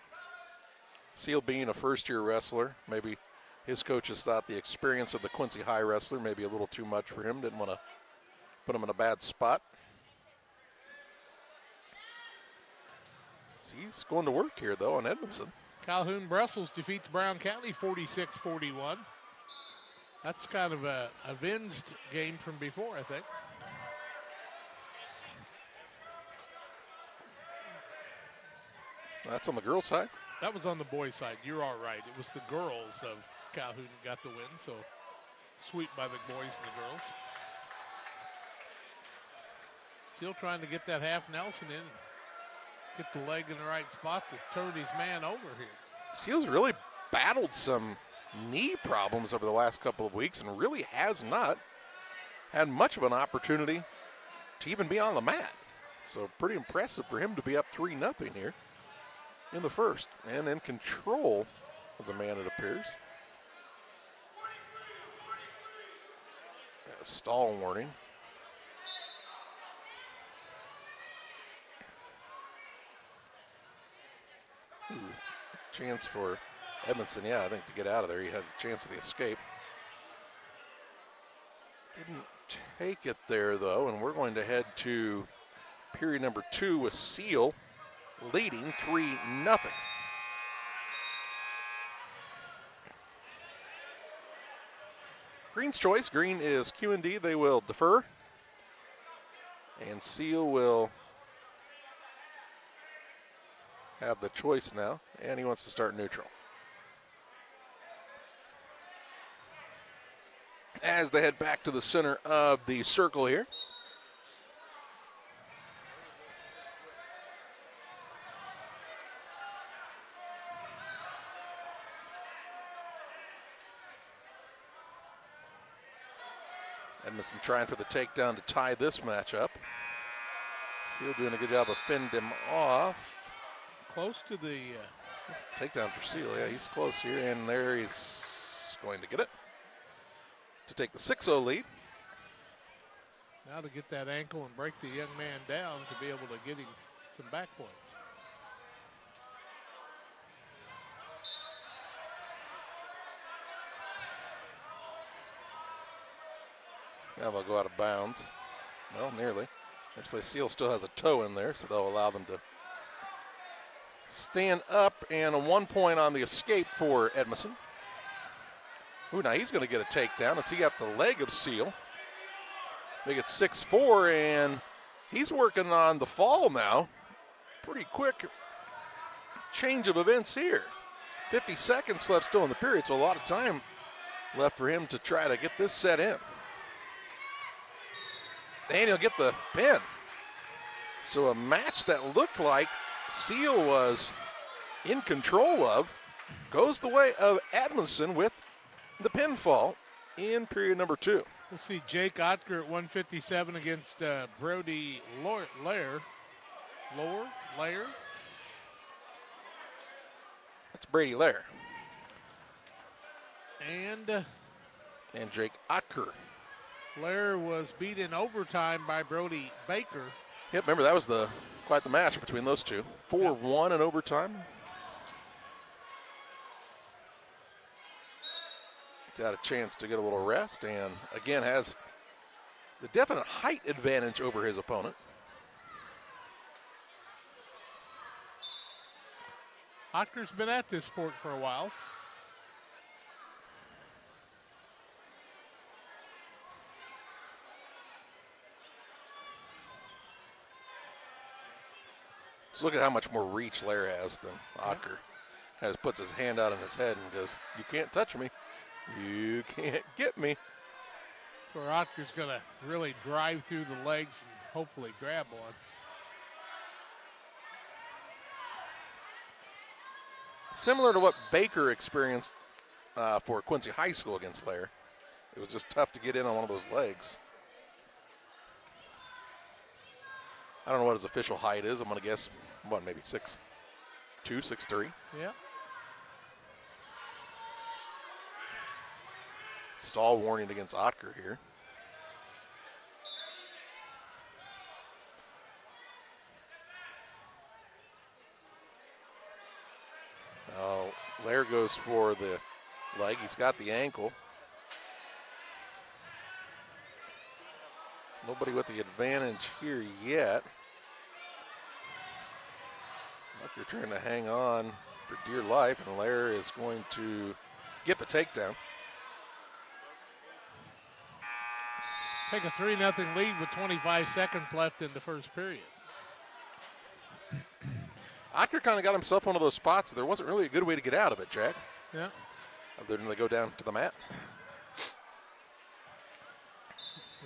Seal being a first-year wrestler, maybe his coaches thought the experience of the Quincy High wrestler may be a little too much for him, didn't want to put him in a bad spot. So he's going to work here, though, on Edmondson. Calhoun Brussels defeats Brown County 46-41. That's kind of a avenged game from before, I think. That's on the girls' side? That was on the boys' side. You're all right. It was the girls of Calhoun who got the win, so sweep by the boys and the girls. Seal trying to get that half Nelson in. Get the leg in the right spot to turn his man over here. Seal's really battled some knee problems over the last couple of weeks and really has not had much of an opportunity to even be on the mat. So pretty impressive for him to be up 3-0 here in the first and in control of the man, it appears. A stall warning. Chance for Edmondson, yeah, I think to get out of there. He had a chance of the escape. Didn't take it there, though, and we're going to head to period number 2 with Seal leading 3-0. Green's choice. Green is Q&D. They will defer. And Seal will have the choice now, and he wants to start neutral. As they head back to the center of the circle here. Edmondson trying for the takedown to tie this match up. Seal doing a good job of fending him off. Close to the takedown for Seal. Yeah, he's close here, and there he's going to get it to take the 6-0 lead. Now to get that ankle and break the young man down to be able to get him some back points. Now they'll go out of bounds. Well, nearly. Actually, Seal still has a toe in there, so they'll allow them to stand up, and a 1 point on the escape for Edmondson. Ooh, now he's going to get a takedown as he got the leg of Seal. Make it 6-4, and he's working on the fall now. Pretty quick change of events here. 50 seconds left still in the period, so a lot of time left for him to try to get this set in. And he'll get the pin. So a match that looked like Seal was in control of goes the way of Edmondson with the pinfall in period number 2. We'll see Jake Otker at 157 against Brody Lair. That's Brady Lair. And Jake Otker. Lair was beat in overtime by Brody Baker. Yep, remember that was quite the match between those two. 4-1 in overtime. He's had a chance to get a little rest and again has the definite height advantage over his opponent. Otker's been at this sport for a while. So look at how much more reach Lair has than Otker has. Puts his hand out on his head and goes, "You can't touch me. You can't get me." Otker's going to really drive through the legs and hopefully grab one. Similar to what Baker experienced for Quincy High School against Lair. It was just tough to get in on one of those legs. I don't know what his official height is. I'm going to guess, what, maybe 6'2", 6'3". Yeah. Stall warning against Otker here. Lair goes for the leg. He's got the ankle. Nobody with the advantage here yet. Otker trying to hang on for dear life, and Lair is going to get the takedown. Take a 3-0 lead with 25 seconds left in the first period. Otker kind of got himself one of those spots. There wasn't really a good way to get out of it, Jack. Yeah. Other than to go down to the mat.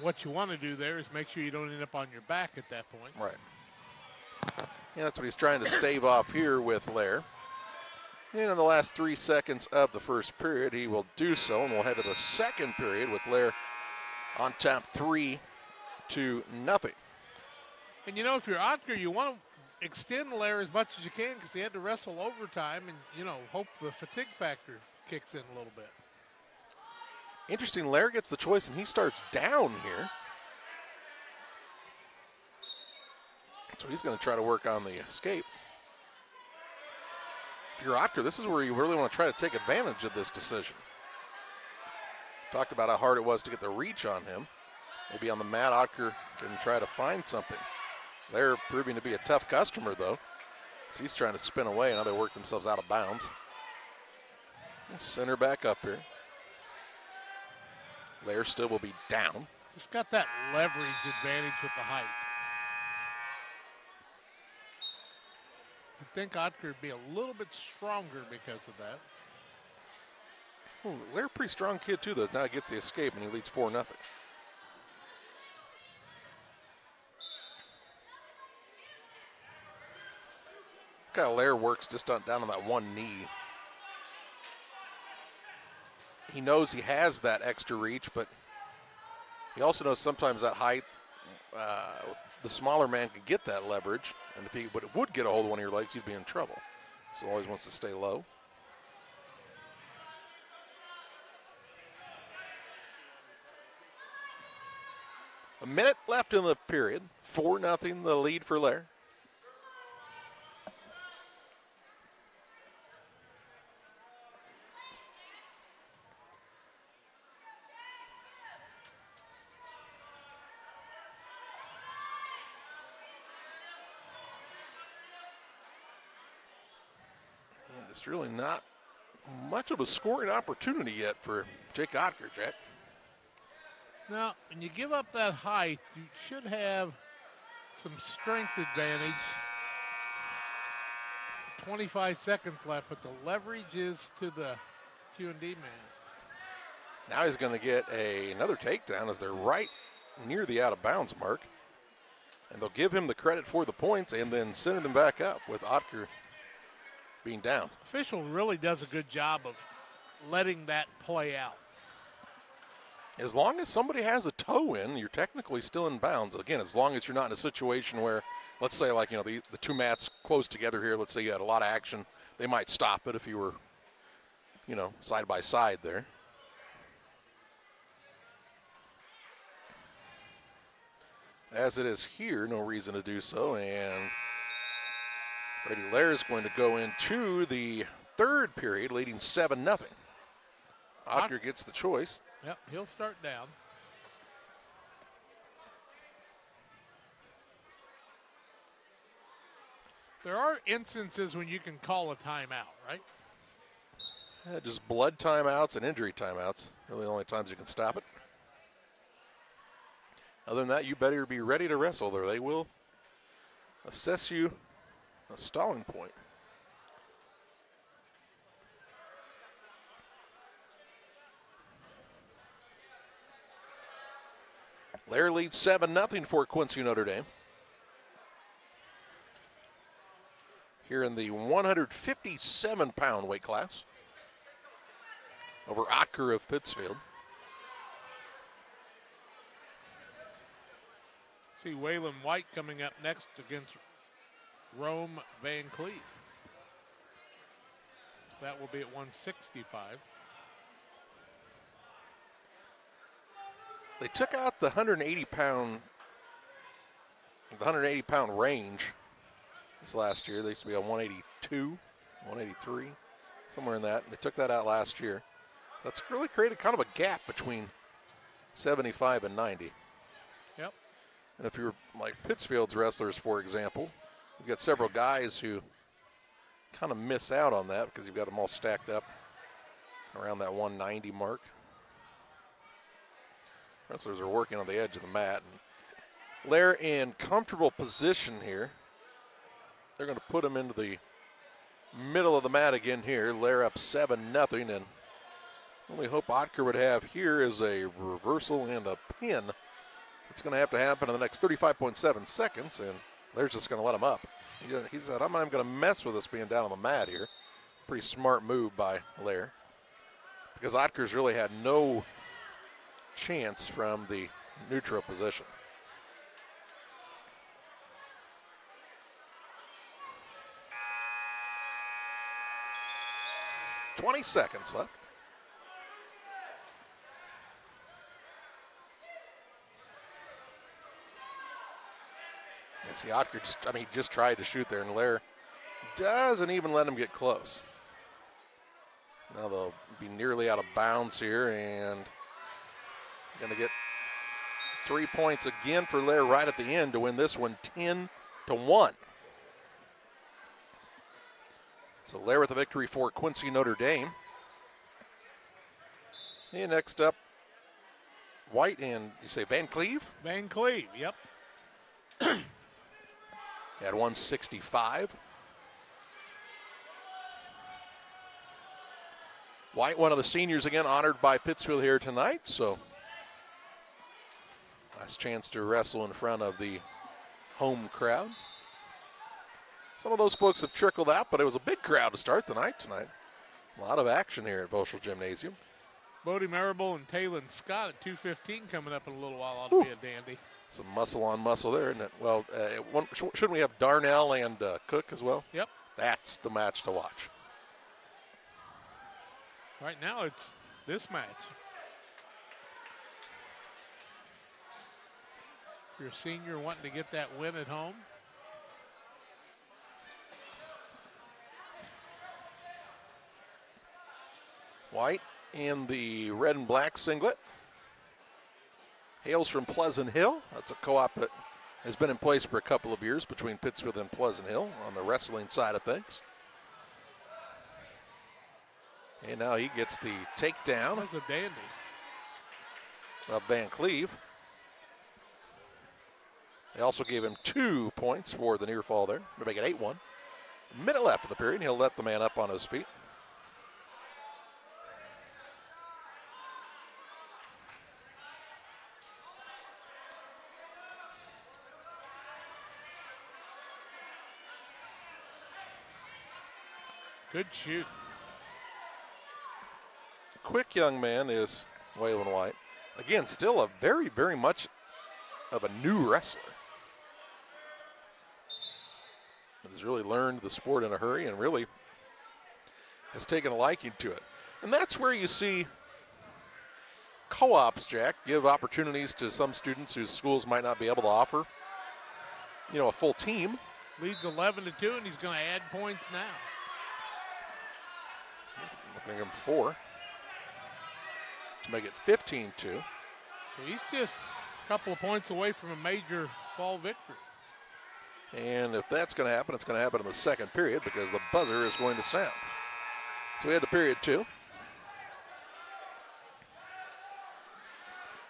What you want to do there is make sure you don't end up on your back at that point. Right. Yeah, that's what he's trying to stave off here with Lair. And in the last 3 seconds of the first period, he will do so, and we'll head to the second period with Lair on top 3-0. And you know, if you're Otker, you want to extend Lair as much as you can because he had to wrestle overtime and, you know, hope the fatigue factor kicks in a little bit. Interesting, Lair gets the choice and he starts down here. So he's going to try to work on the escape. If you're Otker, this is where you really want to try to take advantage of this decision. Talked about how hard it was to get the reach on him. Maybe on the mat, Otker can try to find something. They're proving to be a tough customer, though. So he's trying to spin away, and now they work themselves out of bounds. We'll center back up here. Lair still will be down. Just got that leverage advantage with the height. I think Otker would be a little bit stronger because of that. Oh, Lair, pretty strong kid, too, though. Now he gets the escape, and he leads 4-0. Look how Lair works just down on that one knee. He knows he has that extra reach, but he also knows sometimes that height, the smaller man could get that leverage, and if he would get a hold of one of your legs, you'd be in trouble. So always wants to stay low. A minute left in the period. 4-0 the lead for Lair. It's really not much of a scoring opportunity yet for Jake Otker, Jack. Now, when you give up that height, you should have some strength advantage. 25 seconds left, but the leverage is to the Q&D man. Now he's going to get another takedown as they're right near the out-of-bounds mark. And they'll give him the credit for the points and then send them back up with Otker being down. Official really does a good job of letting that play out. As long as somebody has a toe in, you're technically still in bounds. Again, as long as you're not in a situation where, let's say, like, you know, the two mats close together here. Let's say you had a lot of action. They might stop it if you were, you know, side by side there. As it is here, no reason to do so. And Brady Lair is going to go into the third period, leading 7-0. Otker gets the choice. Yep, he'll start down. There are instances when you can call a timeout, right? Yeah, just blood timeouts and injury timeouts. Really the only times you can stop it. Other than that, you better be ready to wrestle there. They will assess you a stalling point. Lair leads 7-0 for Quincy Notre Dame. Here in the 157-pound weight class over Ocker of Pittsfield. See Waylon White coming up next against Rome Van Cleve. That will be at 165. They took out the 180-pound range this last year. They used to be on 182, 183, somewhere in that. They took that out last year. That's really created kind of a gap between 75 and 90. Yep. And if you're like Pittsfield's wrestlers, for example, you've got several guys who kind of miss out on that because you've got them all stacked up around that 190 mark. Wrestlers are working on the edge of the mat. And Lair in comfortable position here. They're going to put him into the middle of the mat again here. Lair up 7-0, and only hope Otker would have here is a reversal and a pin. It's going to have to happen in the next 35.7 seconds, and Lair's just going to let him up. He said, I'm not even going to mess with this being down on the mat here. Pretty smart move by Lair, because Otker's really had no chance from the neutral position. $20 seconds left. And see, Otker just tried to shoot there, and Lair doesn't even let him get close. Now they'll be nearly out of bounds here, and going to get 3 points again for Lair right at the end to win this one 10-1. So Lair with the victory for Quincy Notre Dame. And next up, White and, you say Van Cleve? Van Cleve, yep. At 165. White, one of the seniors again, honored by Pittsfield here tonight, so last chance to wrestle in front of the home crowd. Some of those folks have trickled out, but it was a big crowd to start the night tonight. A lot of action here at Boschel Gymnasium. Bodie Marable and Taylon Scott at 2:15 coming up in a little while. Ought to be a dandy. Some muscle on muscle there, isn't it? Well, shouldn't we have Darnell and Cook as well? Yep. That's the match to watch. Right now it's this match. If you're a senior wanting to get that win at home. White in the red and black singlet. Hails from Pleasant Hill. That's a co-op that has been in place for a couple of years between Pittsfield and Pleasant Hill on the wrestling side of things. And now he gets the takedown. That's a dandy. Of Van Cleve. They also gave him 2 points for the near fall there to make it 8-1. Minute left of the period. He'll let the man up on his feet. Good shoot. Quick young man is Waylon White. Again, still a very, very much of a new wrestler. Has really learned the sport in a hurry and really has taken a liking to it. And that's where you see co-ops, Jack, give opportunities to some students whose schools might not be able to offer, a full team. Leads 11-2, and he's going to add points now. Looking at him 4 to make it 15-2. So he's just a couple of points away from a major fall victory. And if that's going to happen, it's going to happen in the second period because the buzzer is going to sound. So we had the period 2.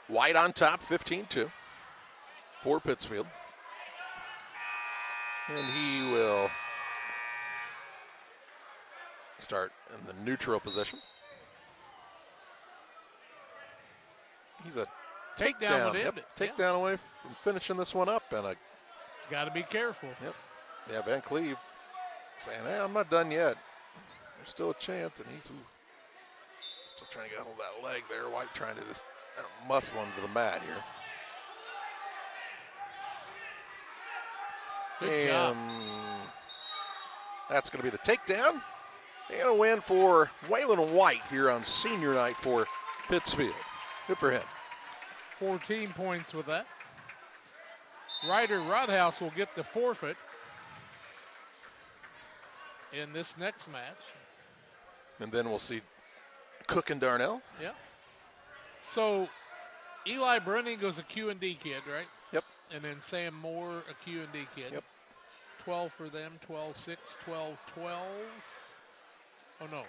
White on top, 15-2 for Pittsfield. And he will start in the neutral position. He's a takedown would end it. Takedown away from finishing this one up. And got to be careful. Yep. Yeah, Van Cleve saying, hey, I'm not done yet. There's still a chance. And he's still trying to get hold of that leg there. White trying to just muscle him to the mat here. Good job. That's going to be the takedown. And a win for Waylon White here on senior night for Pittsfield. Good for him. 14 points with that. Ryder Rodhouse will get the forfeit in this next match. And then we'll see Cook and Darnell. Yeah. So Eli Brunning a Q&D kid, right? Yep. And then Sam Moore, a Q&D kid. Yep. 12 for them, 12-6, 12-12. Oh, no.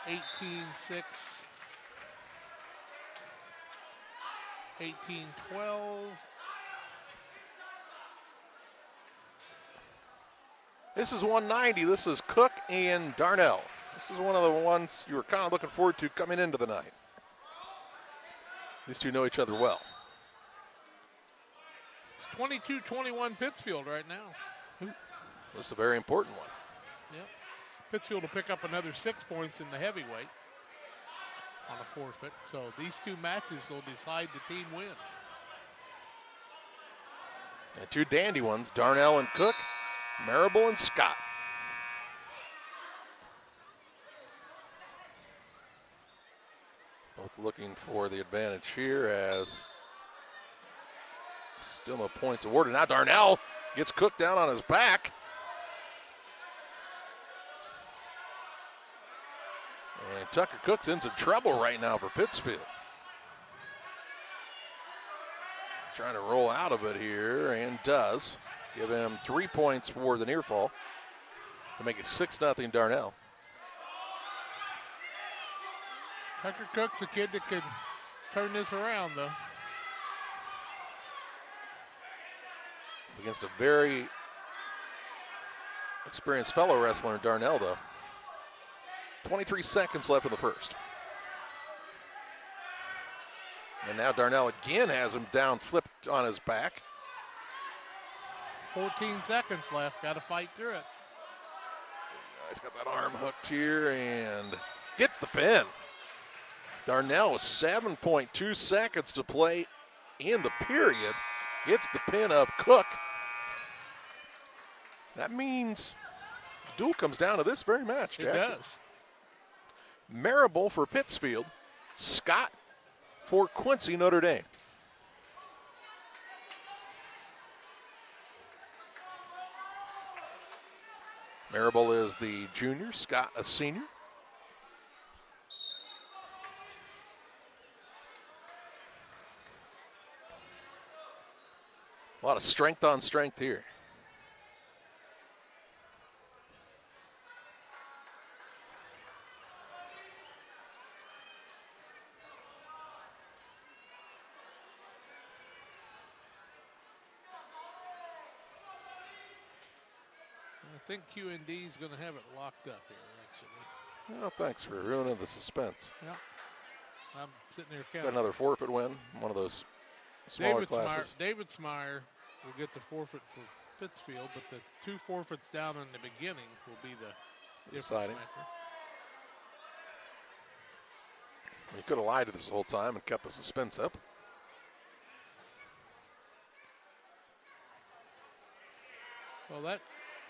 18-6. 18-12. This is 190. This is Cook and Darnell. This is one of the ones you were kind of looking forward to coming into the night. These two know each other well. It's 22-21 Pittsfield right now. This is a very important one. Yep. Pittsfield will pick up another 6 points in the heavyweight on a forfeit. So these two matches will decide the team win. And two dandy ones, Darnell and Cook, Marable and Scott. Both looking for the advantage here as still no points awarded. Now Darnell gets Cook down on his back. And Tucker Cook's in some trouble right now for Pittsfield. Trying to roll out of it here and does. Give him 3 points for the near fall to make it 6-0 Darnell. Tucker Cook's a kid that could turn this around, though. Against a very experienced fellow wrestler in Darnell, though. 23 seconds left in the first. And now Darnell again has him down, flipped on his back. 14 seconds left. Got to fight through it. He's got that arm hooked here and gets the pin. Darnell with 7.2 seconds to play in the period. Gets the pin of Cook. That means the duel comes down to this very match, Jack. It does. Marable for Pittsfield. Scott for Quincy, Notre Dame. Marable is the junior, Scott a senior. A lot of strength on strength here. I think Q&D is going to have it locked up here, actually. Well, thanks for ruining the suspense. Yeah. I'm sitting there Got counting. another forfeit win, one of those smaller classes. David Smyer will get the forfeit for Pittsfield, but the two forfeits down in the beginning will be the difference Deciding. maker. He could have lied to this whole time and kept the suspense up. Well,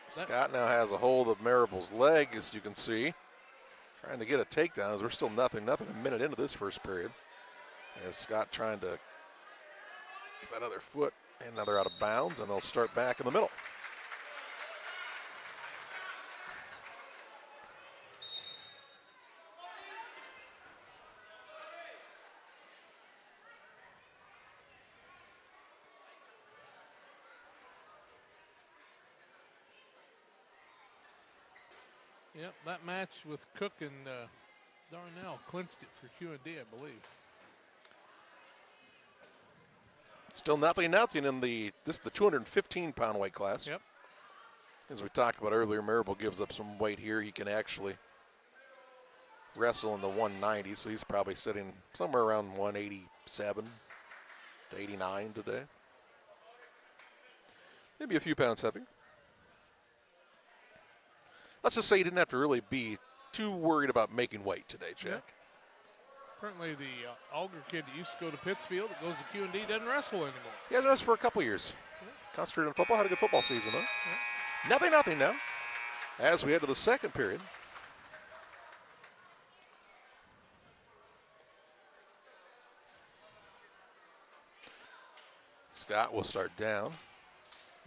Scott now has a hold of Marable's leg, as you can see. Trying to get a takedown as we're still nothing, a minute into this first period. As Scott trying to get that other foot, and now they're out of bounds, and they'll start back in the middle. Yep, that match with Cook and Darnell clinched it for Q&D, I believe. Still nothing in this is the 215-pound weight class. Yep. As we talked about earlier, Marable gives up some weight here. He can actually wrestle in the 190, so he's probably sitting somewhere around 187 to 89 today. Maybe a few pounds heavy. Let's just say he didn't have to really be too worried about making weight today, Jack. Yeah. Apparently the Alger kid that used to go to Pittsfield, that goes to Q&D, doesn't wrestle anymore. He hasn't wrestled for a couple years. Yeah. Concentrated on football, had a good football season, though. Yeah. Nothing now. As we head to the second period. Scott will start down.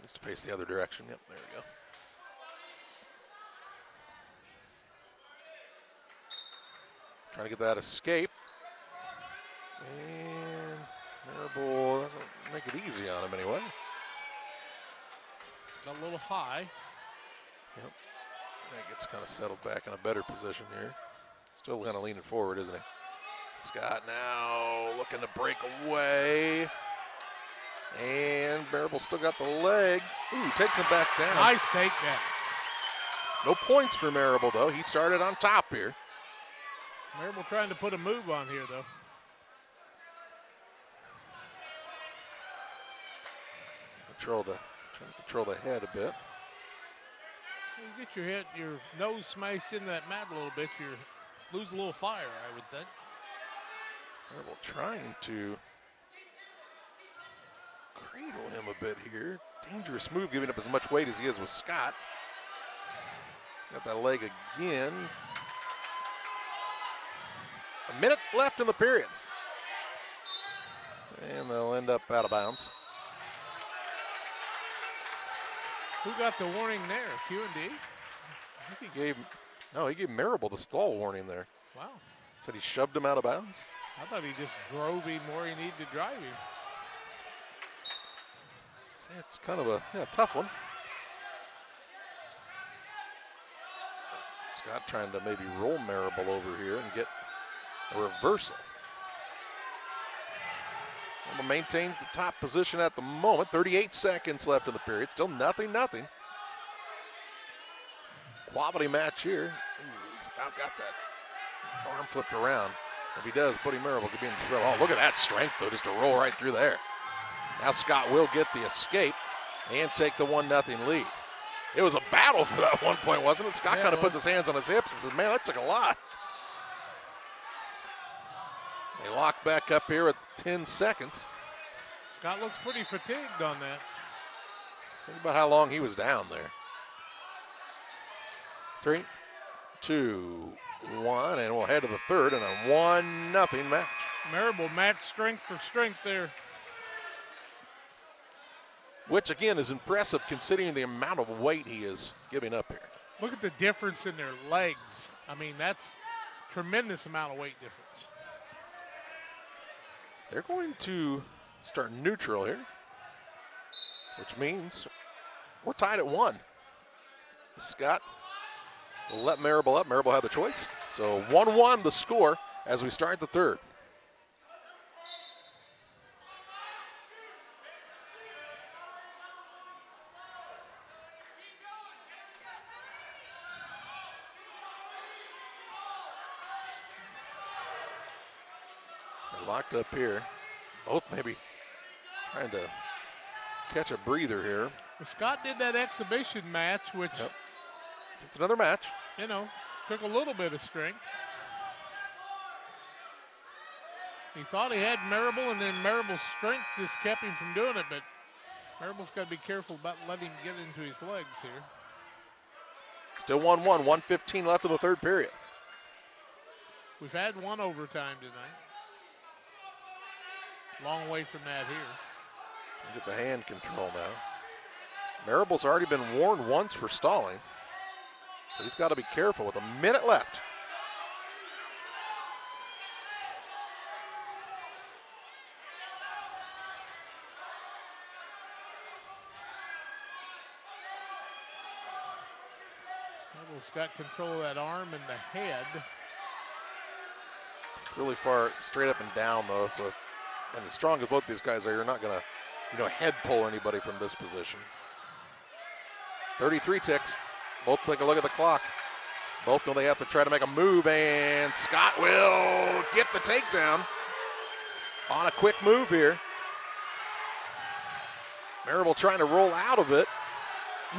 Needs to face the other direction. Yep, there we go. Trying to get that escape. And Marable doesn't make it easy on him anyway. Got a little high. Yep. I think it's kind of settled back in a better position here. Still kind of leaning forward, isn't he? Scott now looking to break away. And Marable still got the leg. Ooh, takes him back down. Nice takedown. No points for Marable, though. He started on top here. Marable trying to put a move on here, though. Trying to control the head a bit. You get your nose smashed in that mat a little bit, you lose a little fire, I would think. Marable trying to cradle him a bit here. Dangerous move, giving up as much weight as he is with Scott. Got that leg again. A minute left in the period. And they'll end up out of bounds. Who got the warning there? Q&D? I think he gave Marable the stall warning there. Wow. Said he shoved him out of bounds. I thought he just drove him where he needed to drive him. It's kind of a tough one. Scott trying to maybe roll Marable over here and get a reversal. Marable maintains the top position at the moment. 38 seconds left in the period. Still nothing. Quality match here. Ooh, he's about got that arm flipped around. If he does, Buddy Marable could be in the throw. Oh, look at that strength, though, just to roll right through there. Now Scott will get the escape and take the 1-0 lead. It was a battle for that one point, wasn't it? Scott kind of puts his hands on his hips and says, man, that took a lot. They lock back up here at 10 seconds. Scott looks pretty fatigued on that. Think about how long he was down there. 3, 2, 1, and we'll head to the third in a 1-0 match. Marable match strength for strength there. Which, again, is impressive considering the amount of weight he is giving up here. Look at the difference in their legs. I mean, that's tremendous amount of weight difference. They're going to start neutral here, which means we're tied at 1. Scott will let Marable up. Marable had the choice. So 1-1 the score as we start the third. Locked up here. Both maybe trying to catch a breather here. Well, Scott did that exhibition match, which it's another match. You know, took a little bit of strength. He thought he had Marable, and then Marable's strength just kept him from doing it, but Marable's got to be careful about letting him get into his legs here. Still 1-1, 1:15 left in the third period. We've had one overtime tonight. Long way from that here. Get the hand control now. Marable's already been warned once for stalling, so he's got to be careful with a minute left. Marable's got control of that arm and the head. Really far straight up and down, though, so and as strong as both these guys are, you're not going to, head pull anybody from this position. 33 ticks. Both take a look at the clock. Both know they have to try to make a move, and Scott will get the takedown on a quick move here. Marable trying to roll out of it.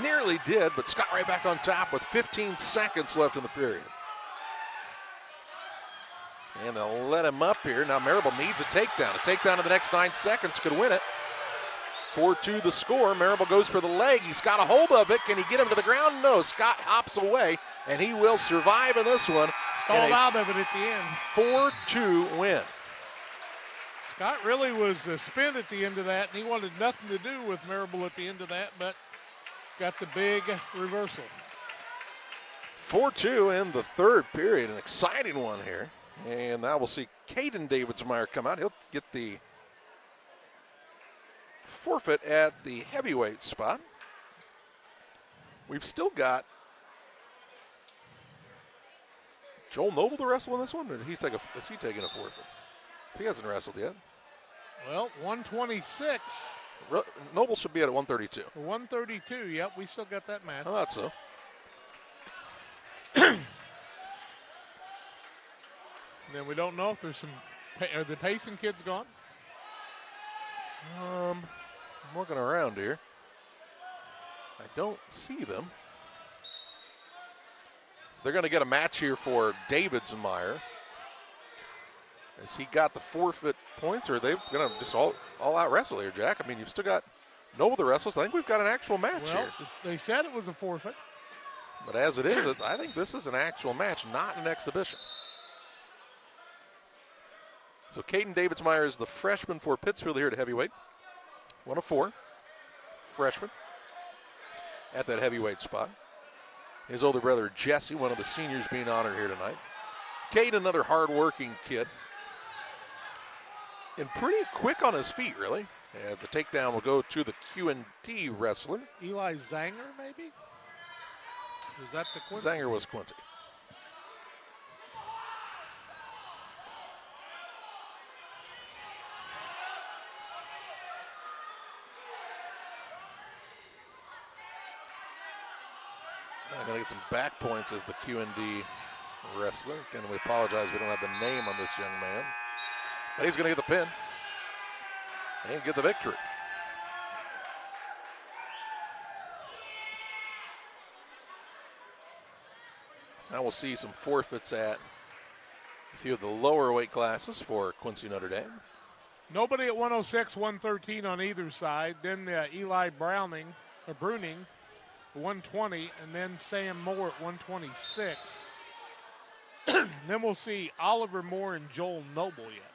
Nearly did, but Scott right back on top with 15 seconds left in the period. And they'll let him up here. Now Marable needs a takedown. A takedown in the next 9 seconds could win it. 4-2 the score. Marable goes for the leg. He's got a hold of it. Can he get him to the ground? No. Scott hops away, and he will survive in this one. Stalled out of it at the end. 4-2 win. Scott really was spin at the end of that, and he wanted nothing to do with Marable at the end of that, but got the big reversal. 4-2 in the third period. An exciting one here. And now we'll see Caden Davidsmeyer come out. He'll get the forfeit at the heavyweight spot. We've still got Joel Noble to wrestle in this one, or is he taking a forfeit? He hasn't wrestled yet. Well, 126. Noble should be at 132. 132, yep, we still got that match. I thought so. And then we don't know if there's some, are the Payson kids gone? I'm looking around here. I don't see them. So they're going to get a match here for Davidsmeyer. Has he got the forfeit points, or are they going to just all out wrestle here, Jack? I mean, you've still got Noble to wrestle, so I think we've got an actual match well, here. They said it was a forfeit. But as it is, I think this is an actual match, not an exhibition. So Caden Davidsmeyer is the freshman for Pittsfield here at heavyweight. 1 of 4 freshman at that heavyweight spot. His older brother Jesse, one of the seniors, being honored here tonight. Caden, another hard-working kid. And pretty quick on his feet, really. And the takedown will go to the Q&T wrestler. Eli Zanger, maybe? Was that the Quincy? Zanger was Quincy. I'm going to get some back points as the Q&D wrestler. Again, we apologize we don't have the name on this young man. But he's going to get the pin and get the victory. Now we'll see some forfeits at a few of the lower weight classes for Quincy Notre Dame. Nobody at 106, 113 on either side. Then Eli Bruning, 120, and then Sam Moore at 126. Then we'll see Oliver Moore and Joel Noble yet.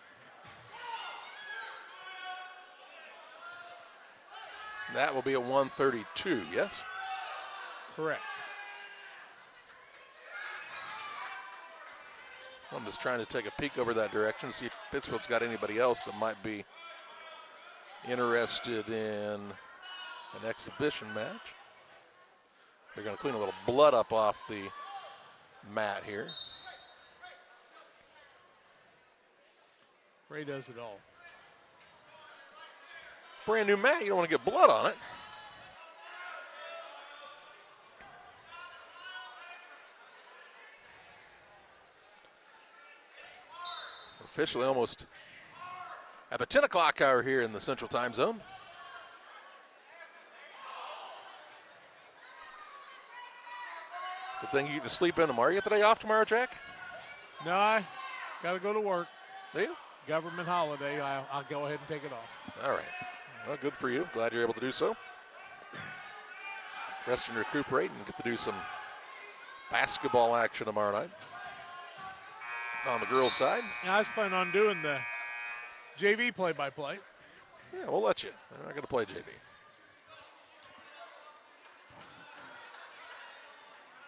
That will be at 132, yes? Correct. I'm just trying to take a peek over that direction to see if Pittsfield's got anybody else that might be interested in an exhibition match. They're going to clean a little blood up off the mat here. Ray does it all. Brand new mat, you don't want to get blood on it. Officially almost at the 10 o'clock hour here in the Central Time Zone. Good thing you can sleep in tomorrow. You get the day off tomorrow, Jack? No, I got to go to work. Do you? Government holiday. I'll go ahead and take it off. All right. Well, good for you. Glad you're able to do so. Rest and recuperate and get to do some basketball action tomorrow night. On the girls' side. Yeah, I was planning on doing the JV play-by-play. Yeah, we'll let you. I'm not going to play JV.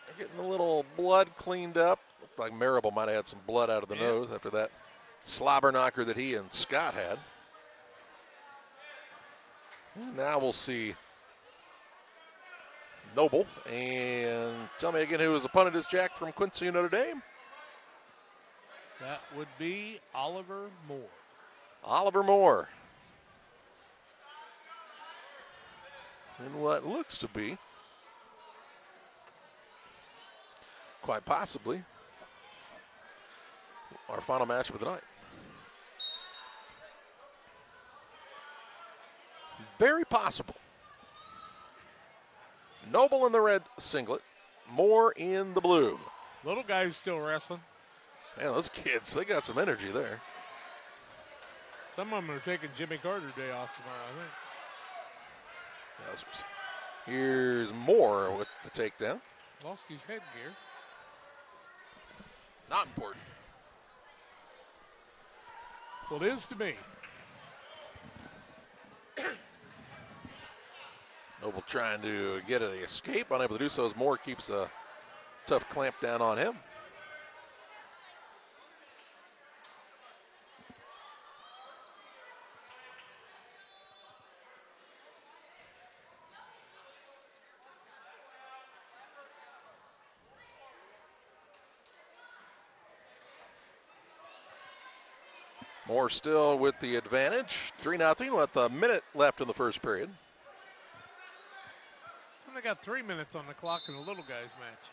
They're getting a little blood cleaned up. Looked like Marable might have had some blood out of the nose after that slobber knocker that he and Scott had. And now we'll see Noble. And tell me again who his opponent is, Jack, from Quincy, Notre Dame. That would be Oliver Moore. Oliver Moore. In what looks to be quite possibly our final match of the night. Very possible. Noble in the red singlet, Moore in the blue. Little guy's still wrestling. Man, those kids, they got some energy there. Some of them are taking Jimmy Carter Day off tomorrow, I think. Here's Moore with the takedown. Lost his headgear. Not important. Well, it is to me. Noble trying to get an escape, unable to do so as Moore keeps a tough clamp down on him. Moore still with the advantage, 3-0 with a minute left in the first period. And they got 3 minutes on the clock in the little guys match.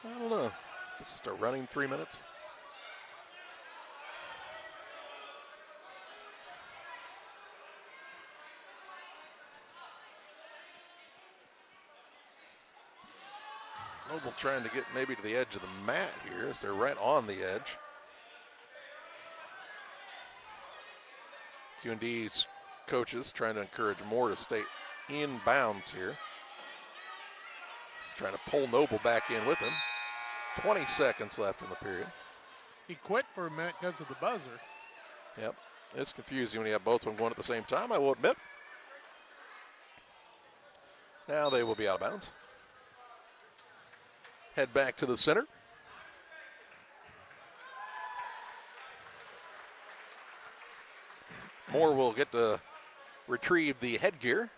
I don't know. It's just a running 3 minutes. Noble trying to get maybe to the edge of the mat here as they're right on the edge. Q&D's coaches trying to encourage Moore to stay in bounds here. He's trying to pull Noble back in with him. 20 seconds left in the period. He quit for a minute because of the buzzer. Yep, it's confusing when you have both of them going at the same time, I will admit. Now they will be out of bounds. Head back to the center. Moore will get to retrieve the headgear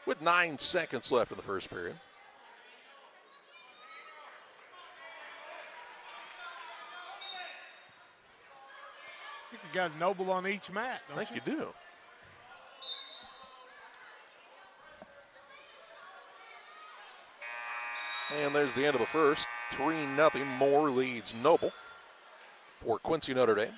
with 9 seconds left in the first period. I think you got Noble on each mat, don't I think you do. And there's the end of the first. 3-0. Moore leads Noble for Quincy Notre Dame.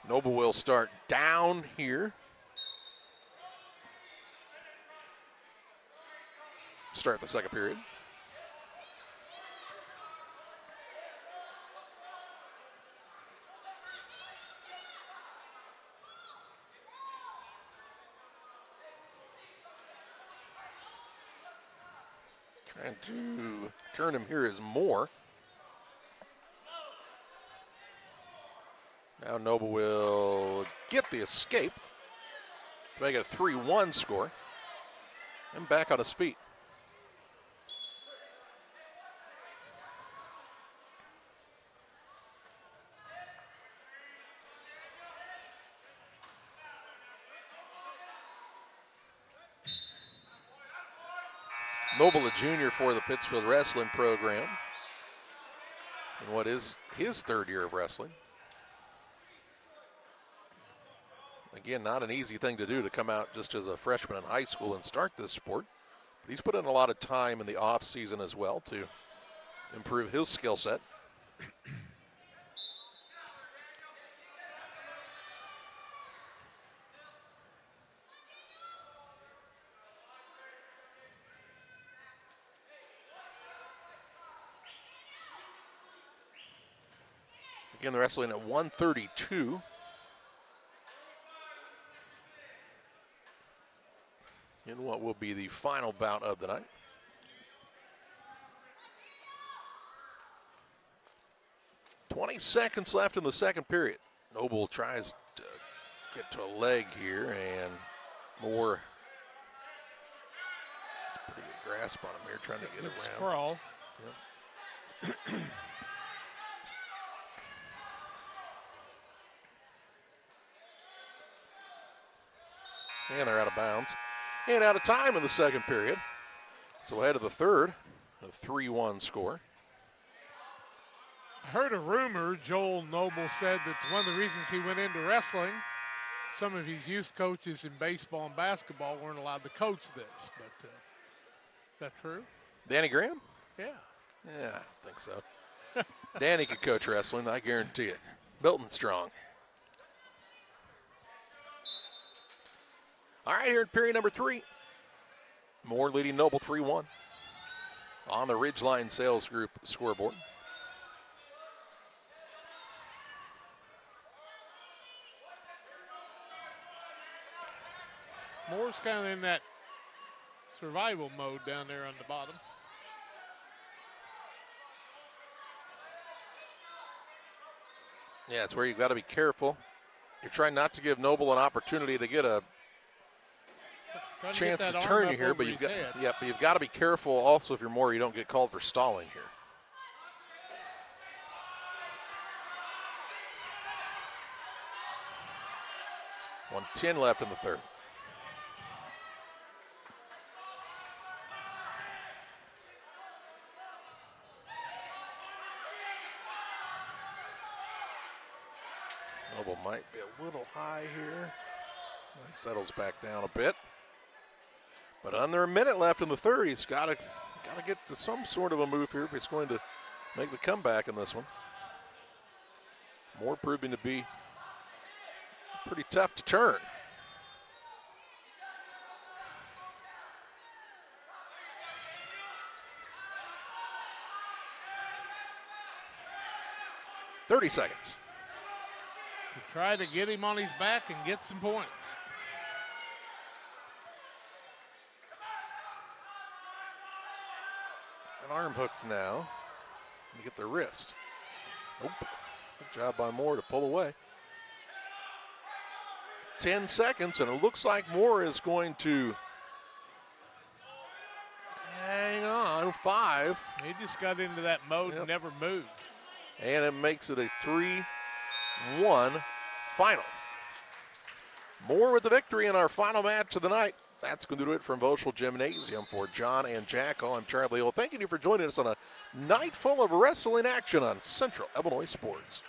Noble will start down here. Start the second period. Trying to turn him here is Moore. Now Noble will get the escape to make it a 3-1 score. And back on his feet. Noble, a junior for the Pittsfield wrestling program. And what is his third year of wrestling. Again, not an easy thing to do to come out just as a freshman in high school and start this sport. But he's put in a lot of time in the off season as well to improve his skill set. Again, they're wrestling at 132. In what will be the final bout of the night. "20 seconds left in the second period. Noble tries to get to a leg here, and Moore. It's a pretty good grasp on him here, trying to get it around. Sprawl. Yep. And they're out of bounds. And out of time in the second period. So ahead of the third, a 3-1 score. I heard a rumor, Joel Noble said that one of the reasons he went into wrestling some of his youth coaches in baseball and basketball weren't allowed to coach this, but is that true? Danny Graham? Yeah. Yeah, I think so. Danny could coach wrestling, I guarantee it. Milton Strong. All right, here in period number 3. Moore leading Noble 3-1 on the Ridgeline Sales Group scoreboard. Moore's kind of in that survival mode down there on the bottom. Yeah, it's where you've got to be careful. You're trying not to give Noble an opportunity to get a chance to turn you here, but you've got to be careful also if you're Moore, you don't get called for stalling here. .110 left in the third. Noble might be a little high here. He settles back down a bit. But under a minute left in the third, he's got to get to some sort of a move here if he's going to make the comeback in this one. Moore proving to be pretty tough to turn. .30 seconds. To try to get him on his back and get some points. An arm hooked now to get the wrist. Nope. Good job by Moore to pull away. 10 seconds, and it looks like Moore is going to hang on. 5. He just got into that mode and never moved. And it makes it a 3-1 final. Moore with the victory in our final match of the night. That's going to do it from Voschel Gymnasium. For John and Jackal, I'm Charlie Hill. Thanking you for joining us on a night full of wrestling action on Central Illinois Sports.